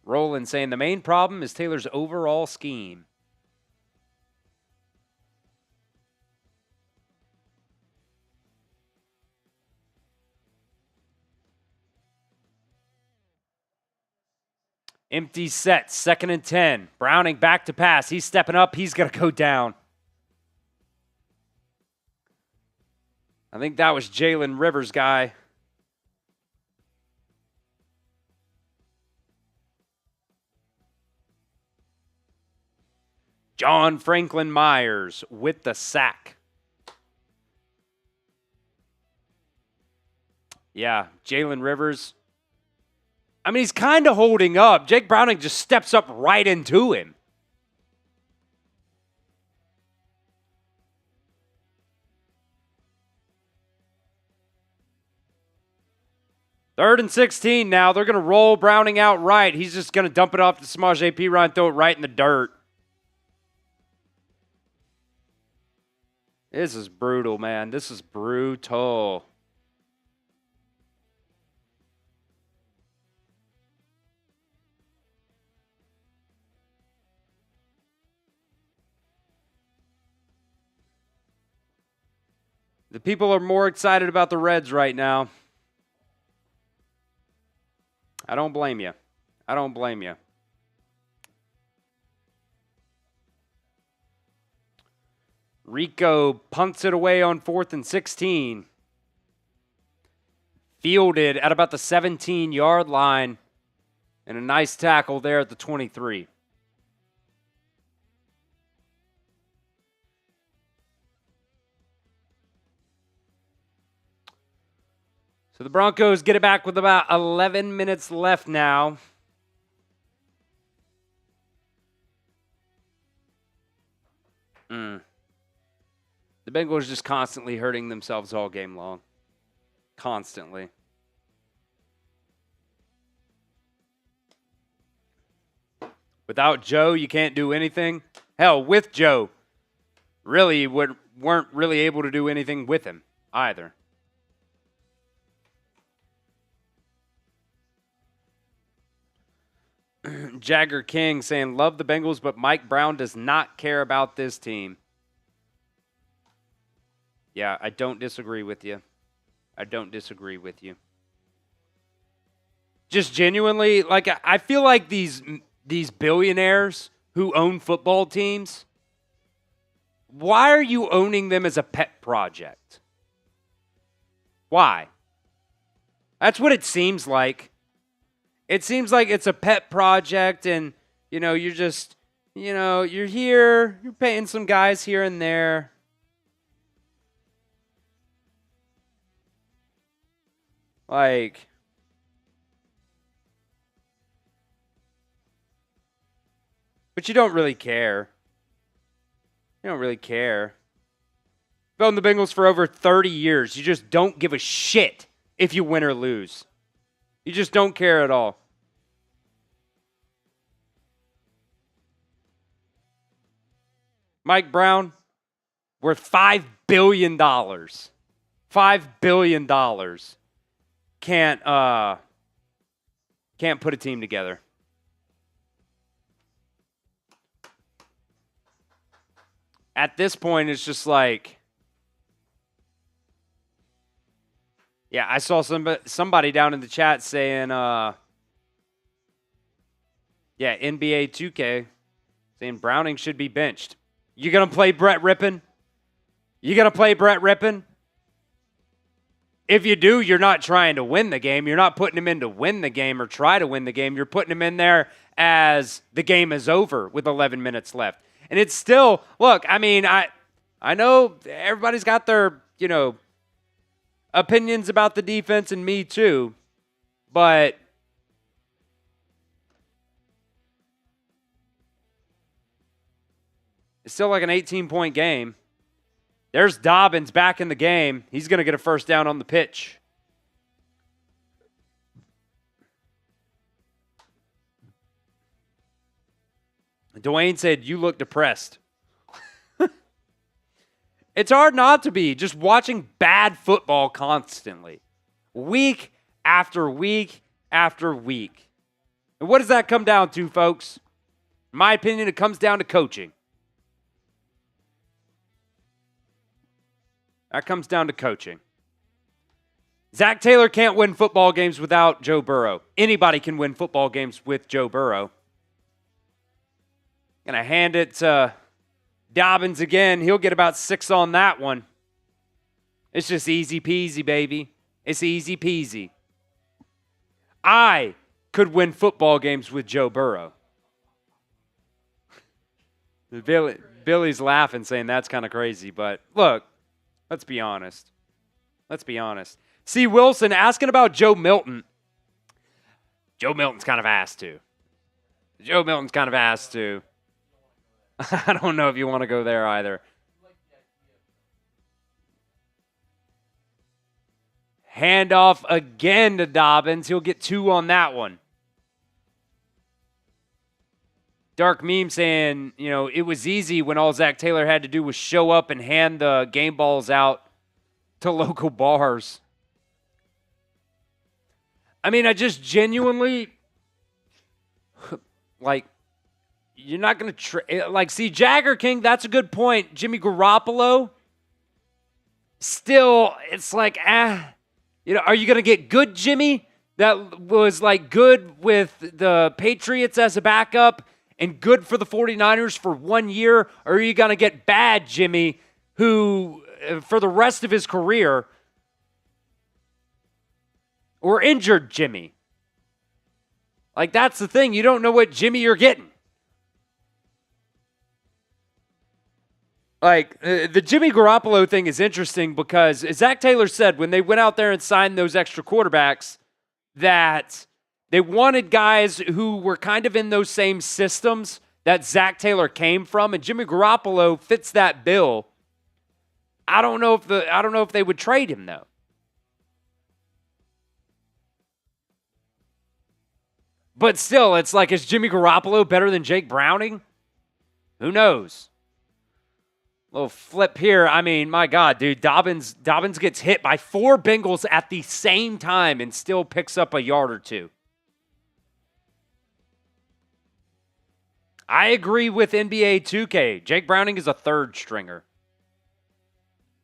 Roland saying the main problem is Taylor's overall scheme. Empty set, 2nd and 10. Browning back to pass. He's stepping up. He's going to go down. I think that was Jalen Rivers' guy. John Franklin Myers with the sack. Yeah, Jalen Rivers. I mean, he's kind of holding up. Jake Browning just steps up right into him. Third and 16 now. They're going to roll Browning out right. He's just going to dump it off to Samaje Perine, throw it right in the dirt. This is brutal, man. This is brutal. The people are more excited about the Reds right now. I don't blame you. I don't blame you. Rico punts it away on 4th and 16. Fielded at about the 17-yard line. And a nice tackle there at the 23. So the Broncos get it back with about 11 minutes left now. The Bengals just constantly hurting themselves all game long. Constantly. Without Joe, you can't do anything. Hell, with Joe, really weren't really able to do anything with him either. Jagger King saying, love the Bengals, but Mike Brown does not care about this team. Yeah, I don't disagree with you. I don't disagree with you. Just genuinely, like, I feel like these billionaires who own football teams, why are you owning them as a pet project? Why? That's what it seems like. It seems like it's a pet project and, you're just, you're here, you're paying some guys here and there. Like, but you don't really care. You don't really care. You've owned the Bengals for over 30 years. You just don't give a shit if you win or lose. You just don't care at all. Mike Brown, worth $5 billion. $5 billion. Can't put a team together. At this point, it's just like, yeah, I saw somebody down in the chat saying, NBA 2K, saying Browning should be benched. You going to play Brett Rippon? You going to play Brett Rippon? If you do, you're not trying to win the game. You're not putting him in to win the game or try to win the game. You're putting him in there as the game is over with 11 minutes left. And it's still, look, I mean, I know everybody's got their, opinions about the defense, and me too, but it's still like an 18-point game. There's Dobbins back in the game. He's going to get a first down on the pitch. Dwayne said, you look depressed. It's hard not to be, just watching bad football constantly. Week after week after week. And what does that come down to, folks? In my opinion, it comes down to coaching. That comes down to coaching. Zach Taylor can't win football games without Joe Burrow. Anybody can win football games with Joe Burrow. Gonna hand it to Dobbins again. He'll get about 6 on that one. It's just easy peasy, baby. It's easy peasy. I could win football games with Joe Burrow. Billy's laughing, saying that's kind of crazy. But look, let's be honest. Let's be honest. C. Wilson asking about Joe Milton. Joe Milton's kind of ass too. Joe Milton's kind of ass too. I don't know if you want to go there either. Handoff again to Dobbins. He'll get 2 on that one. Dark meme saying, it was easy when all Zach Taylor had to do was show up and hand the game balls out to local bars. I mean, I just genuinely, you're not going to, see, Jagger King, that's a good point. Jimmy Garoppolo, still, it's like, are you going to get good Jimmy that was, good with the Patriots as a backup and good for the 49ers for 1 year? Or are you going to get bad Jimmy who, for the rest of his career, or injured Jimmy? That's the thing. You don't know what Jimmy you're getting. The Jimmy Garoppolo thing is interesting because Zach Taylor said when they went out there and signed those extra quarterbacks that they wanted guys who were kind of in those same systems that Zach Taylor came from, and Jimmy Garoppolo fits that bill. I don't know if they would trade him though. But still, it's is Jimmy Garoppolo better than Jake Browning? Who knows? Little flip here. I mean, my God, dude, Dobbins gets hit by 4 Bengals at the same time and still picks up a yard or 2. I agree with NBA 2K. Jake Browning is a 3rd stringer.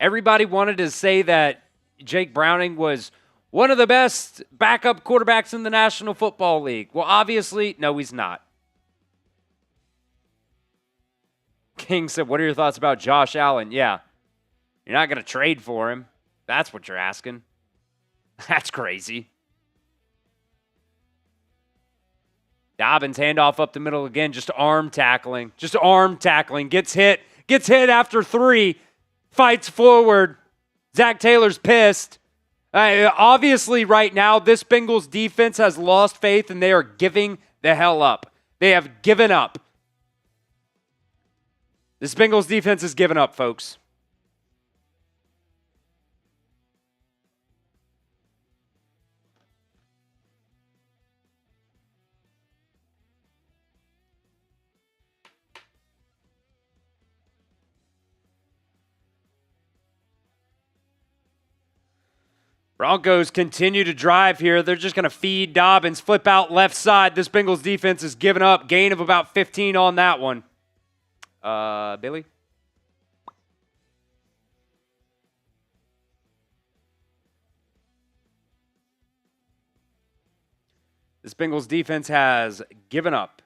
Everybody wanted to say that Jake Browning was one of the best backup quarterbacks in the National Football League. Well, obviously, no, he's not. King said, what are your thoughts about Josh Allen? Yeah, you're not going to trade for him. That's what you're asking. That's crazy. Dobbins handoff up the middle again, just arm tackling. Gets hit after 3, fights forward. Zach Taylor's pissed. Obviously, right now, this Bengals defense has lost faith and they are giving the hell up. They have given up. This Bengals defense has given up, folks. Broncos continue to drive here. They're just going to feed Dobbins, flip out left side. This Bengals defense has given up. Gain of about 15 on that one. Billy? This Bengals defense has given up.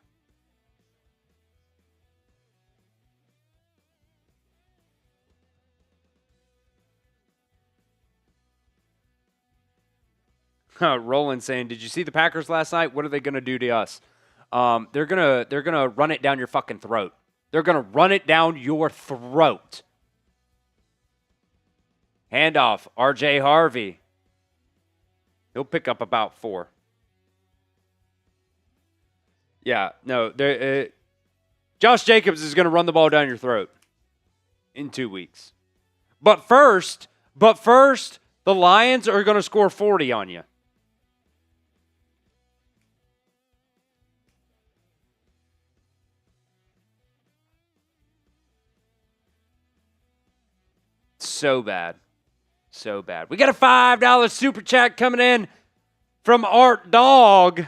Roland saying, "Did you see the Packers last night? What are they going to do to us? They're gonna run it down your fucking throat. They're gonna run it down your throat." Handoff, R.J. Harvey. He'll pick up about 4. Yeah, no, Josh Jacobs is going to run the ball down your throat in 2 weeks. But first, the Lions are going to score 40 on you. So bad. So bad. We got a $5 super chat coming in from Art Dog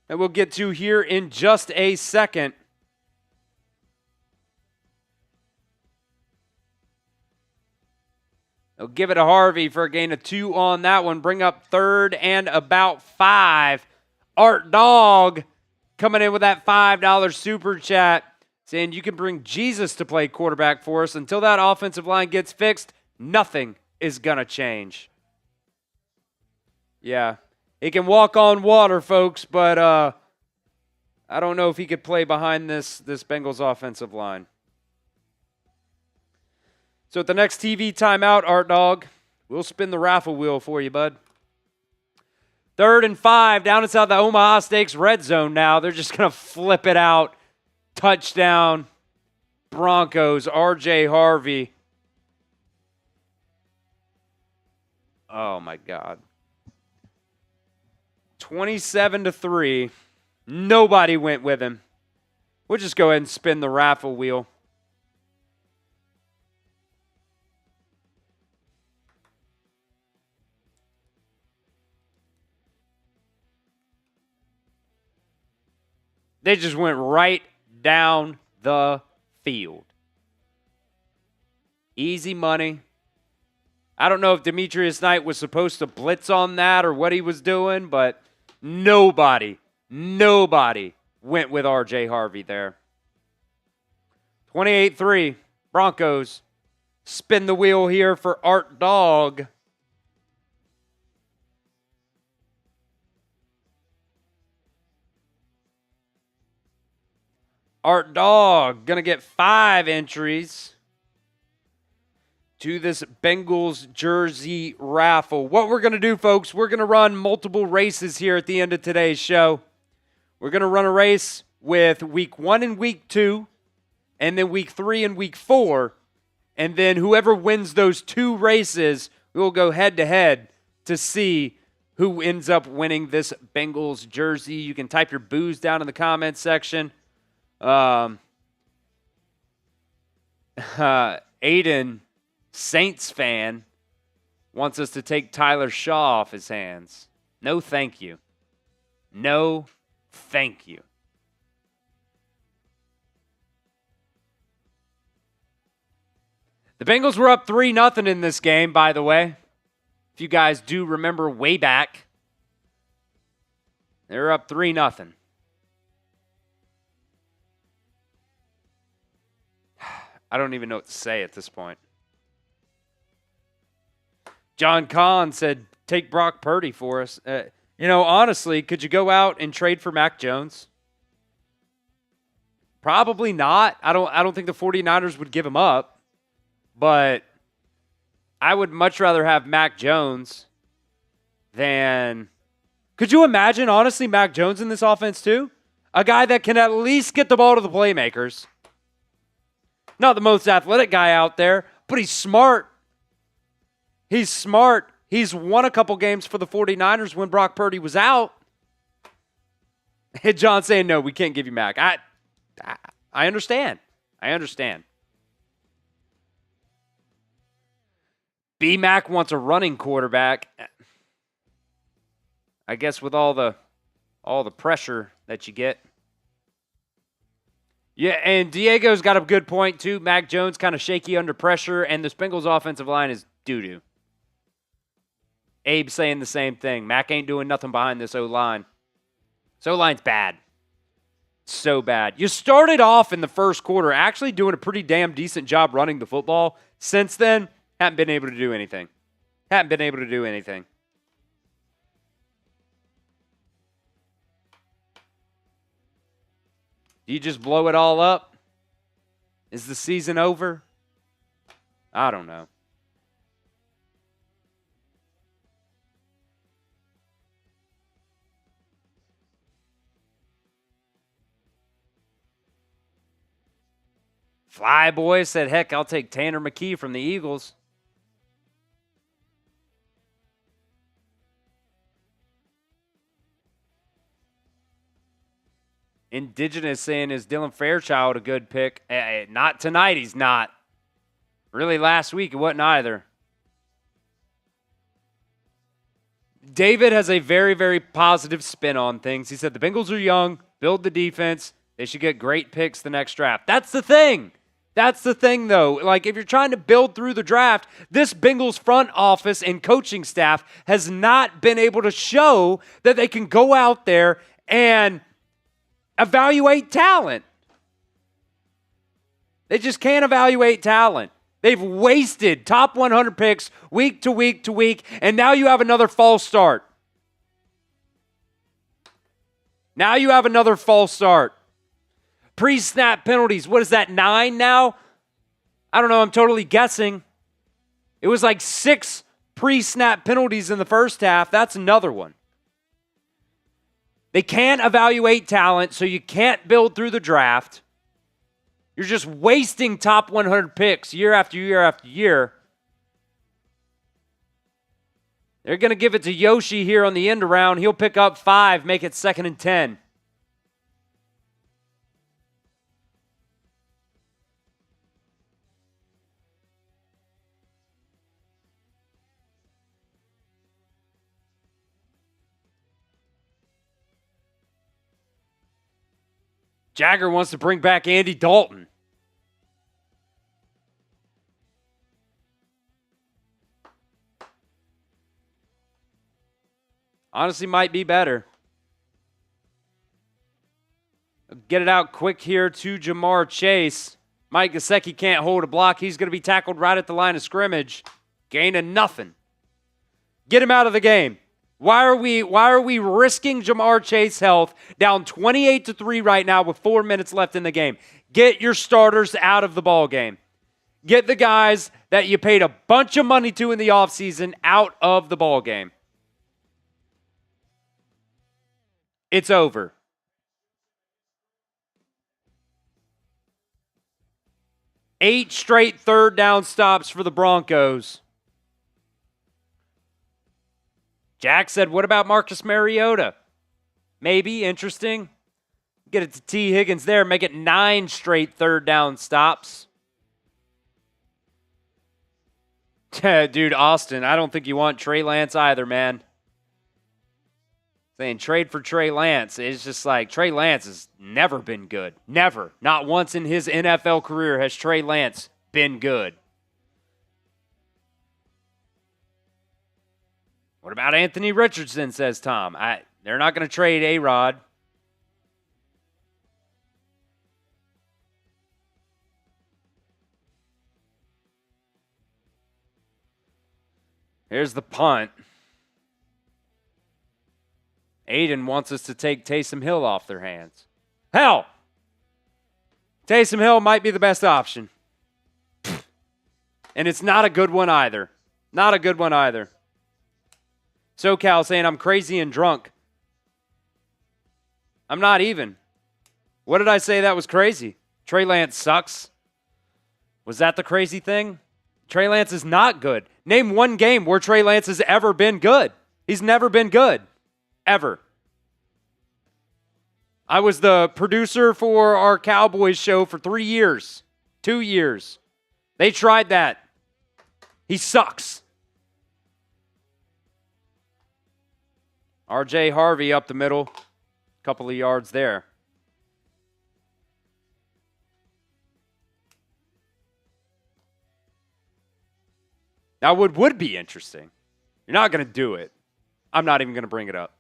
that we'll get to here in just a second. They'll give it to Harvey for a gain of 2 on that one. Bring up 3rd and about 5. Art Dog coming in with that $5 super chat, saying you can bring Jesus to play quarterback for us. Until that offensive line gets fixed, nothing is going to change. Yeah, he can walk on water, folks, but I don't know if he could play behind this Bengals offensive line. So at the next TV timeout, Art Dog, we'll spin the raffle wheel for you, bud. 3rd and 5 down inside the Omaha Steaks red zone now. They're just going to flip it out. Touchdown, Broncos, R.J. Harvey. Oh, my God. 27-3. Nobody went with him. We'll just go ahead and spin the raffle wheel. They just went right down the field. Easy money. I don't know if Demetrius Knight was supposed to blitz on that or what he was doing, but nobody went with R.J. Harvey there. 28-3, Broncos. Spin the wheel here for Art Dog. Art Dog going to get 5 entries to this Bengals jersey raffle. What we're going to do, folks, we're going to run multiple races here at the end of today's show. We're going to run a race with week 1 and week 2, and then week 3 and week 4. And then whoever wins those 2 races, we will go head-to-head to see who ends up winning this Bengals jersey. You can type your boos down in the comments section. Aiden, Saints fan, wants us to take Tyler Shaw off his hands. No, thank you. No, thank you. The Bengals were up 3-0 in this game, by the way. If you guys do remember way back, they were up 3-0. I don't even know what to say at this point. John Kahn said, take Brock Purdy for us. Honestly, could you go out and trade for Mac Jones? Probably not. I don't think the 49ers would give him up. But I would much rather have Mac Jones than... Could you imagine, honestly, Mac Jones in this offense too? A guy that can at least get the ball to the playmakers. Not the most athletic guy out there, but he's smart. He's smart. He's won a couple games for the 49ers when Brock Purdy was out. And John saying, no, we can't give you Mac. I understand. I understand. B-Mac wants a running quarterback. I guess with all the pressure that you get. Yeah, and Diego's got a good point, too. Mac Jones kind of shaky under pressure, and this Bengals offensive line is doo-doo. Abe saying the same thing. Mac ain't doing nothing behind this O-line. This O-line's bad. So bad. You started off in the first quarter actually doing a pretty damn decent job running the football. Since then, haven't been able to do anything. Haven't been able to do anything. Do you just blow it all up? Is the season over? I don't know. Flyboy said, heck, I'll take Tanner McKee from the Eagles. Indigenous saying, is Dylan Fairchild a good pick? Not tonight, he's not. Really, last week, it wasn't either. David has a very, very positive spin on things. He said, the Bengals are young, build the defense. They should get great picks the next draft. That's the thing. That's the thing, though. Like, if you're trying to build through the draft, this Bengals front office and coaching staff has not been able to show that they can go out there and evaluate talent. They just can't evaluate talent. They've wasted top 100 picks week to week to week, and now you have another false start. Now you have another false start. Pre-snap penalties. What is that, 9 now? I don't know. I'm totally guessing. It was like 6 pre-snap penalties in the first half. That's another one. They can't evaluate talent, so you can't build through the draft. You're just wasting top 100 picks year after year after year. They're going to give it to Yoshi here on the end around. He'll pick up 5, make it 2nd and 10. Jagger wants to bring back Andy Dalton. Honestly, might be better. Get it out quick here to Jamar Chase. Mike Gesicki can't hold a block. He's going to be tackled right at the line of scrimmage. Gaining nothing. Get him out of the game. Why are we risking Jamar Chase's health down 28-3 right now with 4 minutes left in the game? Get your starters out of the ball game. Get the guys that you paid a bunch of money to in the offseason out of the ball game. It's over. Eight straight third down stops for the Broncos. Jack said, what about Marcus Mariota? Maybe, interesting. Get it to T. Higgins there, make it 9 straight third down stops. Dude, Austin, I don't think you want Trey Lance either, man. Saying trade for Trey Lance. It's just like Trey Lance has never been good. Never. Not once in his NFL career has Trey Lance been good. What about Anthony Richardson, says Tom? They're not going to trade A-Rod. Here's the punt. Aiden wants us to take Taysom Hill off their hands. Hell! Taysom Hill might be the best option. And it's not a good one either. Not a good one either. SoCal saying I'm crazy and drunk. I'm not even. What did I say that was crazy? Trey Lance sucks. Was that the crazy thing? Trey Lance is not good. Name one game where Trey Lance has ever been good. He's never been good. Ever. I was the producer for our Cowboys show for 3 years. 2 years. They tried that. He sucks. RJ Harvey up the middle. Couple of yards there. Now, what would be interesting, you're not going to do it. I'm not even going to bring it up.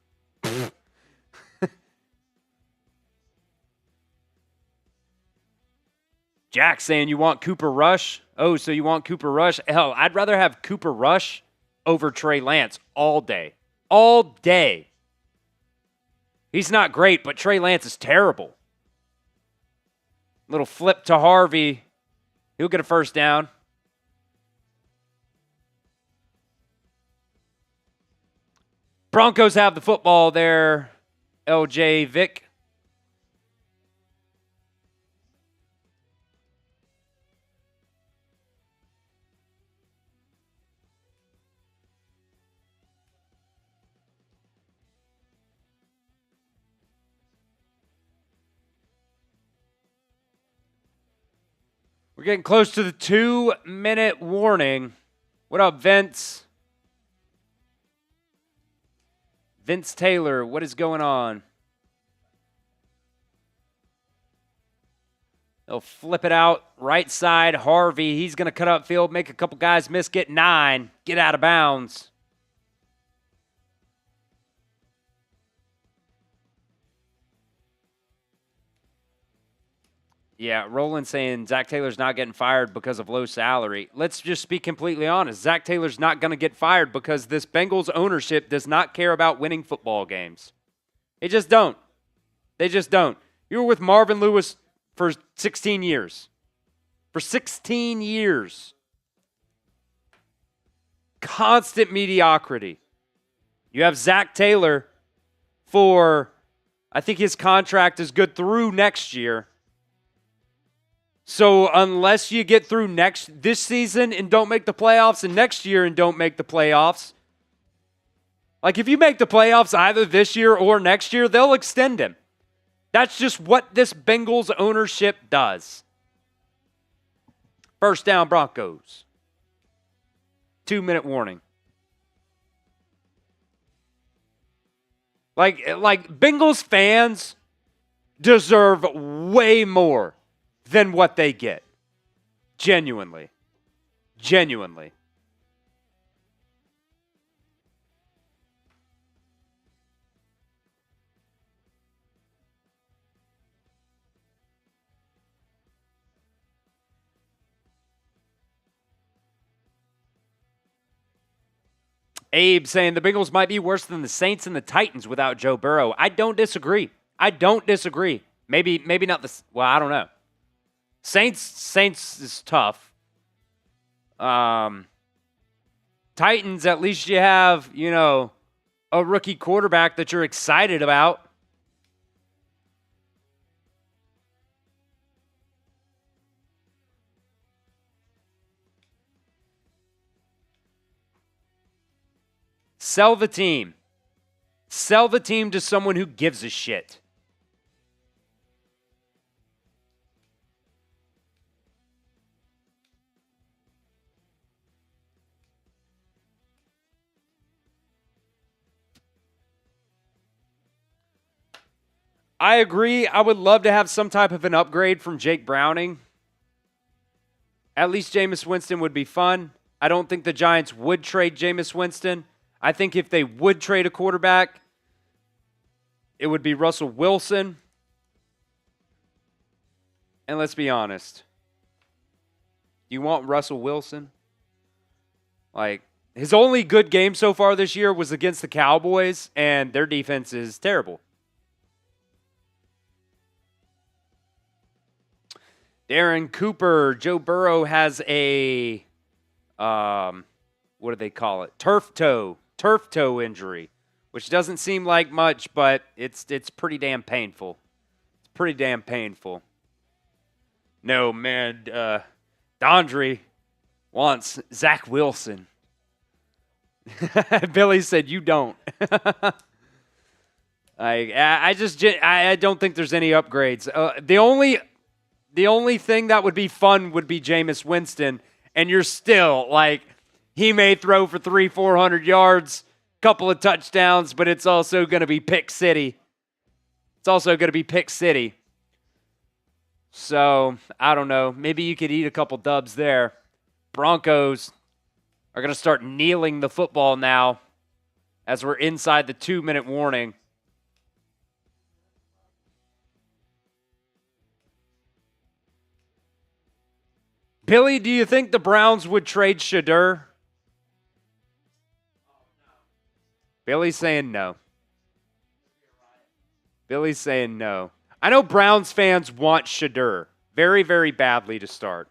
Jack saying you want Cooper Rush? Oh, so you want Cooper Rush? Hell, I'd rather have Cooper Rush over Trey Lance all day. All day. He's not great, but Trey Lance is terrible. Little flip to Harvey. He'll get a first down. Broncos have the football there, LJ Vic. We're getting close to the 2-minute warning. What up, Vince? Vince Taylor, what is going on? They'll flip it out right side. Harvey, he's going to cut upfield, make a couple guys miss, get 9, get out of bounds. Yeah, Roland saying Zach Taylor's not getting fired because of low salary. Let's just be completely honest. Zach Taylor's not going to get fired because this Bengals ownership does not care about winning football games. They just don't. They just don't. You were with Marvin Lewis for 16 years. For 16 years. Constant mediocrity. You have Zach Taylor for I think his contract is good through next year. So unless you get through this season and don't make the playoffs and next year and don't make the playoffs, like if you make the playoffs either this year or next year, they'll extend him. That's just what this Bengals ownership does. First down, Broncos. 2-minute warning. Like Bengals fans deserve way more than what they get. Genuinely. Abe saying the Bengals might be worse than the Saints and the Titans without Joe Burrow. I don't disagree. Maybe not I don't know. Saints is tough. Titans, at least you have, a rookie quarterback that you're excited about. Sell the team. Sell the team to someone who gives a shit. I agree. I would love to have some type of an upgrade from Jake Browning. At least Jameis Winston would be fun. I don't think the Giants would trade Jameis Winston. I think if they would trade a quarterback, it would be Russell Wilson. And let's be honest. You want Russell Wilson? Like, his only good game so far this year was against the Cowboys, and their defense is terrible. Darren Cooper, Joe Burrow has a, what do they call it? Turf toe injury, which doesn't seem like much, but it's pretty damn painful. It's pretty damn painful. No, man, Daughtery wants Zach Wilson. Billy said, you don't. I don't think there's any upgrades. The only thing that would be fun would be Jameis Winston, and you're still like, he may throw for 300-400 yards, couple of touchdowns, but it's also going to be pick city. So, I don't know. Maybe you could eat a couple dubs there. Broncos are going to start kneeling the football now as we're inside the 2-minute warning. Billy, do you think the Browns would trade Shadur? Billy's saying no. Billy's saying no. I know Browns fans want Shadur very, very badly to start.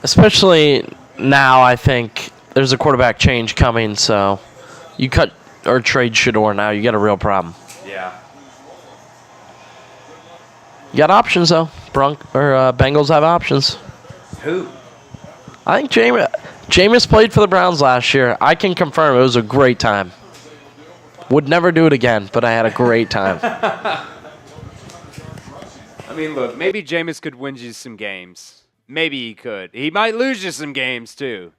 Especially now, I think there's a quarterback change coming, so you cut or trade Shadur now, you get a real problem. Yeah. You got options, though. Bengals have options. Who? I think Jameis played for the Browns last year. I can confirm it was a great time. Would never do it again, but I had a great time. I mean, look, maybe Jameis could win you some games. Maybe he could. He might lose you some games, too.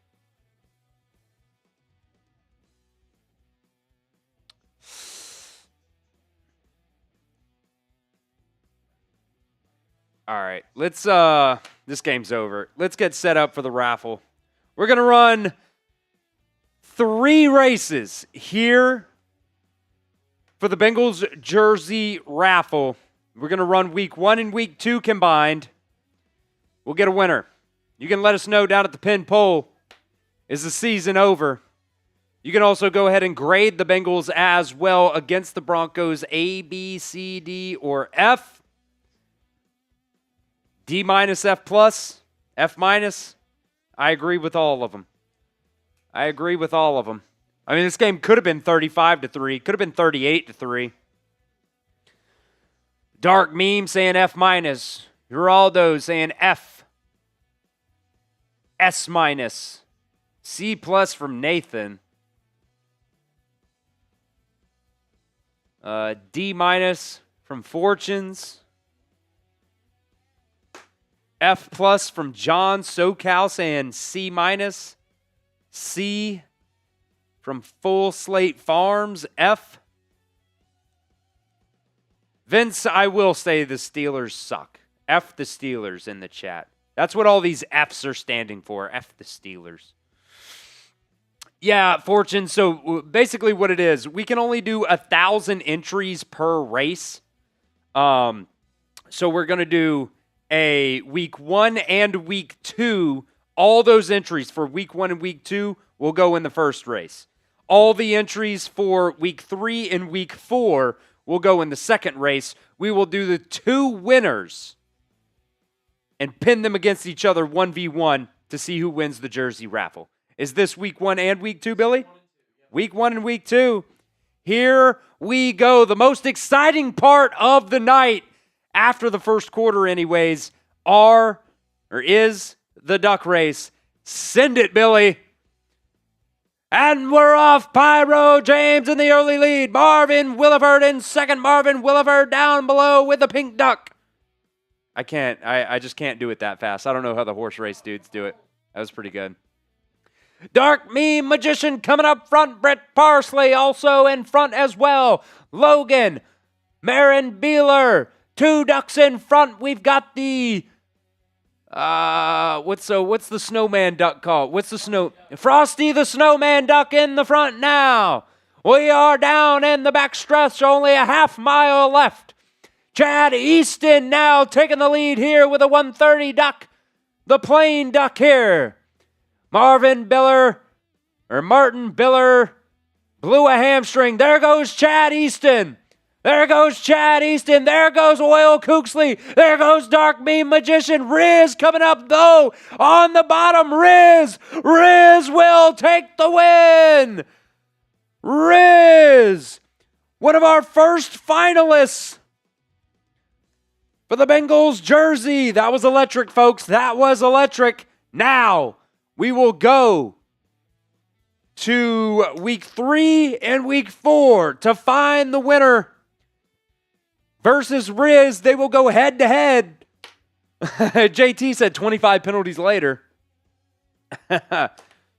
All right, let's, this game's over. Let's get set up for the raffle. We're going to run 3 races here for the Bengals jersey raffle. We're going to run week 1 and week 2 combined. We'll get a winner. You can let us know down at the pin poll. Is the season over? You can also go ahead and grade the Bengals as well against the Broncos, A, B, C, D, or F. D minus, F plus. F minus. I agree with all of them. I mean, this game could have been 35-3. Could have been 38-3. Dark Meme saying F minus. Geraldo saying F. S minus. C plus from Nathan. D minus from Fortunes. F plus from John SoCal saying C minus. C from Full Slate Farms. F. Vince, I will say the Steelers suck. F the Steelers in the chat. That's what all these Fs are standing for. F the Steelers. Yeah, Fortune. So basically what it is, we can only do 1,000 entries per race. So we're going to do a week 1 and week 2. All those entries for week 1 and week 2 will go in the first race. All the entries for week 3 and week 4 will go in the second race. We will do the 2 winners and pin them against each other 1v1 to see who wins the jersey raffle. Is this week 1 and week 2, Billy? Week 1 and week 2. Here we go. The most exciting part of the night after the first quarter anyways is the duck race. Send it, Billy. And we're off. Pyro James in the early lead. Marvin Williford in second. Marvin Williford down below with the pink duck. I just can't do it that fast. I don't know how the horse race dudes do it. That was pretty good. Dark Meme Magician coming up front. Brett Parsley also in front as well. Logan, Marin Beeler, 2 ducks in front. We've got the what's the snowman duck called? Frosty the Snowman Duck in the front now. We are down in the back stretch, only a half mile left. Chad Easton now taking the lead here with a 130 duck. The plain duck here. Martin Biller blew a hamstring. There goes Chad Easton. There goes Oil Cooksley. There goes Dark Meme Magician. Riz coming up, though, on the bottom. Riz will take the win. Riz, one of our first finalists for the Bengals jersey. That was electric, folks. That was electric. Now, we will go to week 3 and week 4 to find the winner. Versus Riz, they will go head-to-head. JT said 25 penalties later.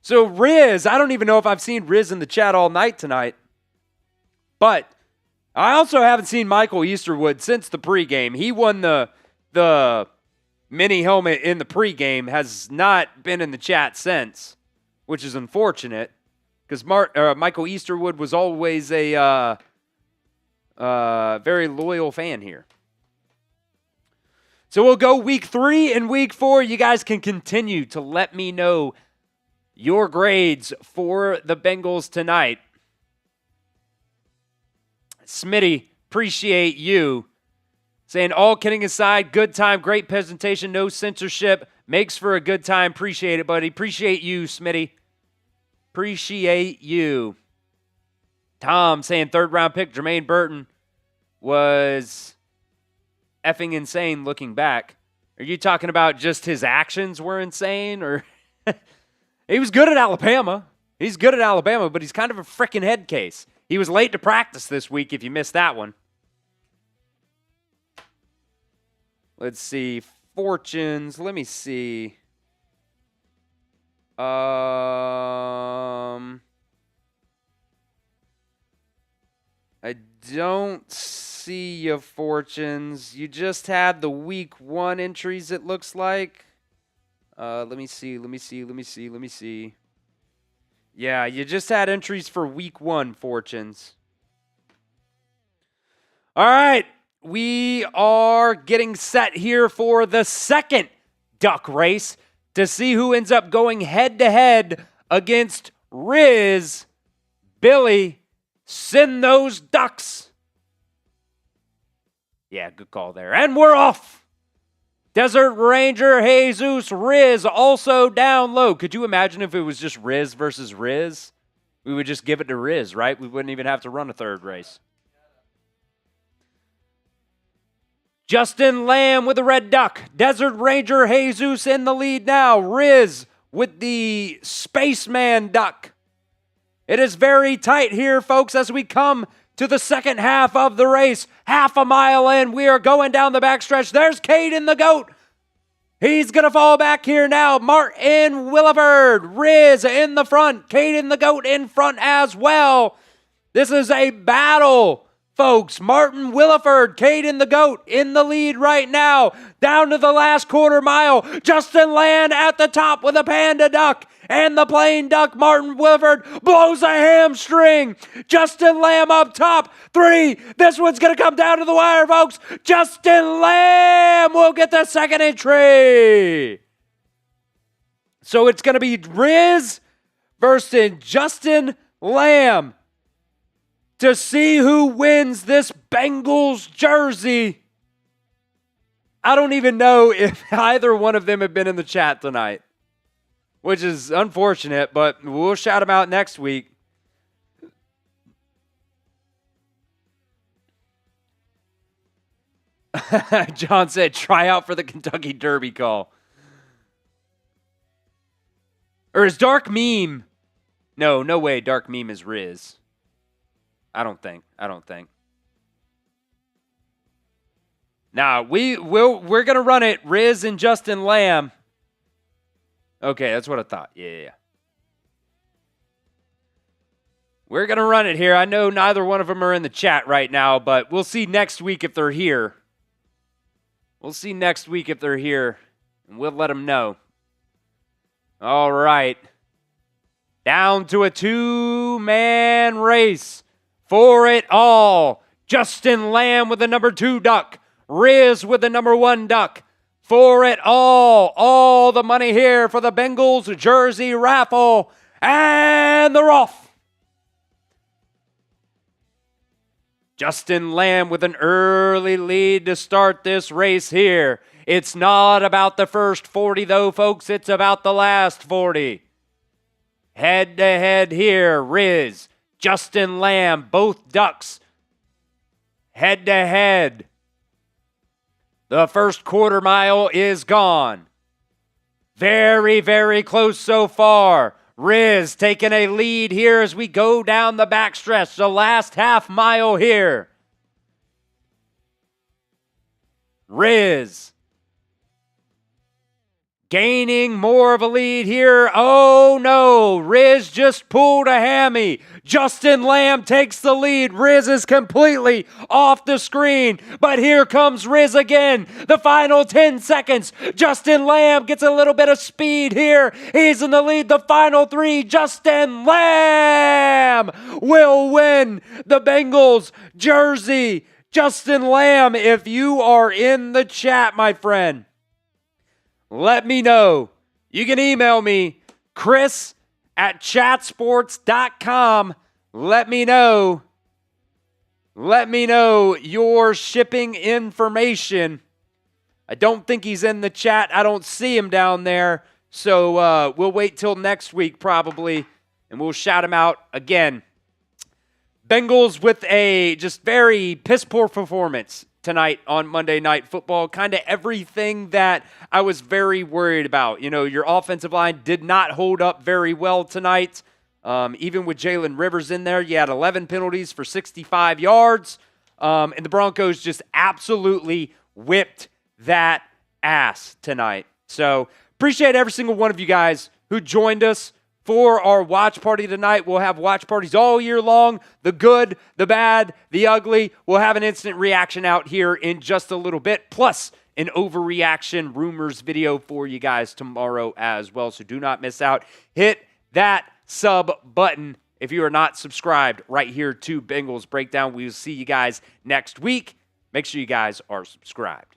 So Riz, I don't even know if I've seen Riz in the chat all night tonight. But I also haven't seen Michael Easterwood since the pregame. He won the mini helmet in the pregame, has not been in the chat since, which is unfortunate because Michael Easterwood was always a very loyal fan here. So we'll go week 3 and week 4. You guys can continue to let me know your grades for the Bengals tonight. Smitty, appreciate you. Saying, all kidding aside, good time, great presentation, no censorship. Makes for a good time. Appreciate it, buddy. Appreciate you, Smitty. Appreciate you. Tom saying, third round pick, Jermaine Burton was effing insane looking back. Are you talking about just his actions were insane? Or he was good at Alabama. He's good at Alabama, but he's kind of a freaking head case. He was late to practice this week if you missed that one. Let's see. Fortunes. Let me see. I don't see your fortunes. You just had the week 1 entries, it looks like. Let me see. Yeah, you just had entries for week 1 fortunes. All right. We are getting set here for the second duck race to see who ends up going head-to-head against Riz. Billy, send those ducks. Yeah, good call there. And we're off. Desert Ranger Jesus Riz also down low. Could you imagine if it was just Riz versus Riz? We would just give it to Riz, right? We wouldn't even have to run a third race. Justin Lamb with the red duck. Desert Ranger Jesus in the lead now. Riz with the Spaceman duck. It is very tight here, folks, as we come to the second half of the race. Half a mile in, we are going down the backstretch. There's Caden the Goat. He's going to fall back here now. Martin Williford, Riz in the front. Caden the Goat in front as well. This is a battle, folks. Martin Williford, Caden the Goat in the lead right now. Down to the last quarter mile. Justin Land at the top with a panda duck. And the plain duck, Martin Williford, blows a hamstring. Justin Lamb up top. 3. This one's going to come down to the wire, folks. Justin Lamb will get the second entry. So it's going to be Riz versus Justin Lamb to see who wins this Bengals jersey. I don't even know if either one of them have been in the chat tonight, which is unfortunate, but we'll shout them out next week. John said, try out for the Kentucky Derby call. Or is Dark Meme? No way Dark Meme is Riz. I don't think. Nah, we're going to run it Riz and Justin Lamb. Okay, that's what I thought. Yeah. We're going to run it here. I know neither one of them are in the chat right now, but we'll see next week if they're here. And we'll let them know. All right. Down to a 2-man race for it all. Justin Lamb with the number 2 duck. Riz with the number 1 duck. For it all the money here for the Bengals jersey raffle and the Raffle. Justin Lamb with an early lead to start this race here. It's not about the first 40 though, folks. It's about the last 40. Head to head here, Riz, Justin Lamb, both ducks. Head to head. The first quarter mile is gone. Very, very close so far. Riz taking a lead here as we go down the backstretch, the last half mile here. Riz gaining more of a lead here. Oh no, Riz just pulled a hammy. Justin Lamb takes the lead. Riz is completely off the screen, but here comes Riz again. The final 10 seconds. Justin Lamb gets a little bit of speed here. He's in the lead. The final 3. Justin Lamb will win the Bengals jersey. Justin Lamb, if you are in the chat, my friend, let me know. You can email me, chris@chatsports.com. Let me know your shipping information. I don't think he's in the chat. I don't see him down there. So we'll wait till next week probably, and we'll shout him out again. Bengals with a just very piss-poor performance tonight on Monday Night Football. Kind of everything that I was very worried about. You know, your offensive line did not hold up very well tonight. Even with Jalen Rivers in there, you had 11 penalties for 65 yards. And the Broncos just absolutely whipped that ass tonight. So appreciate every single one of you guys who joined us for our watch party tonight. We'll have watch parties all year long. The good, the bad, the ugly. We'll have an instant reaction out here in just a little bit. Plus an overreaction rumors video for you guys tomorrow as well. So do not miss out. Hit that sub button if you are not subscribed right here to Bengals Breakdown. We will see you guys next week. Make sure you guys are subscribed.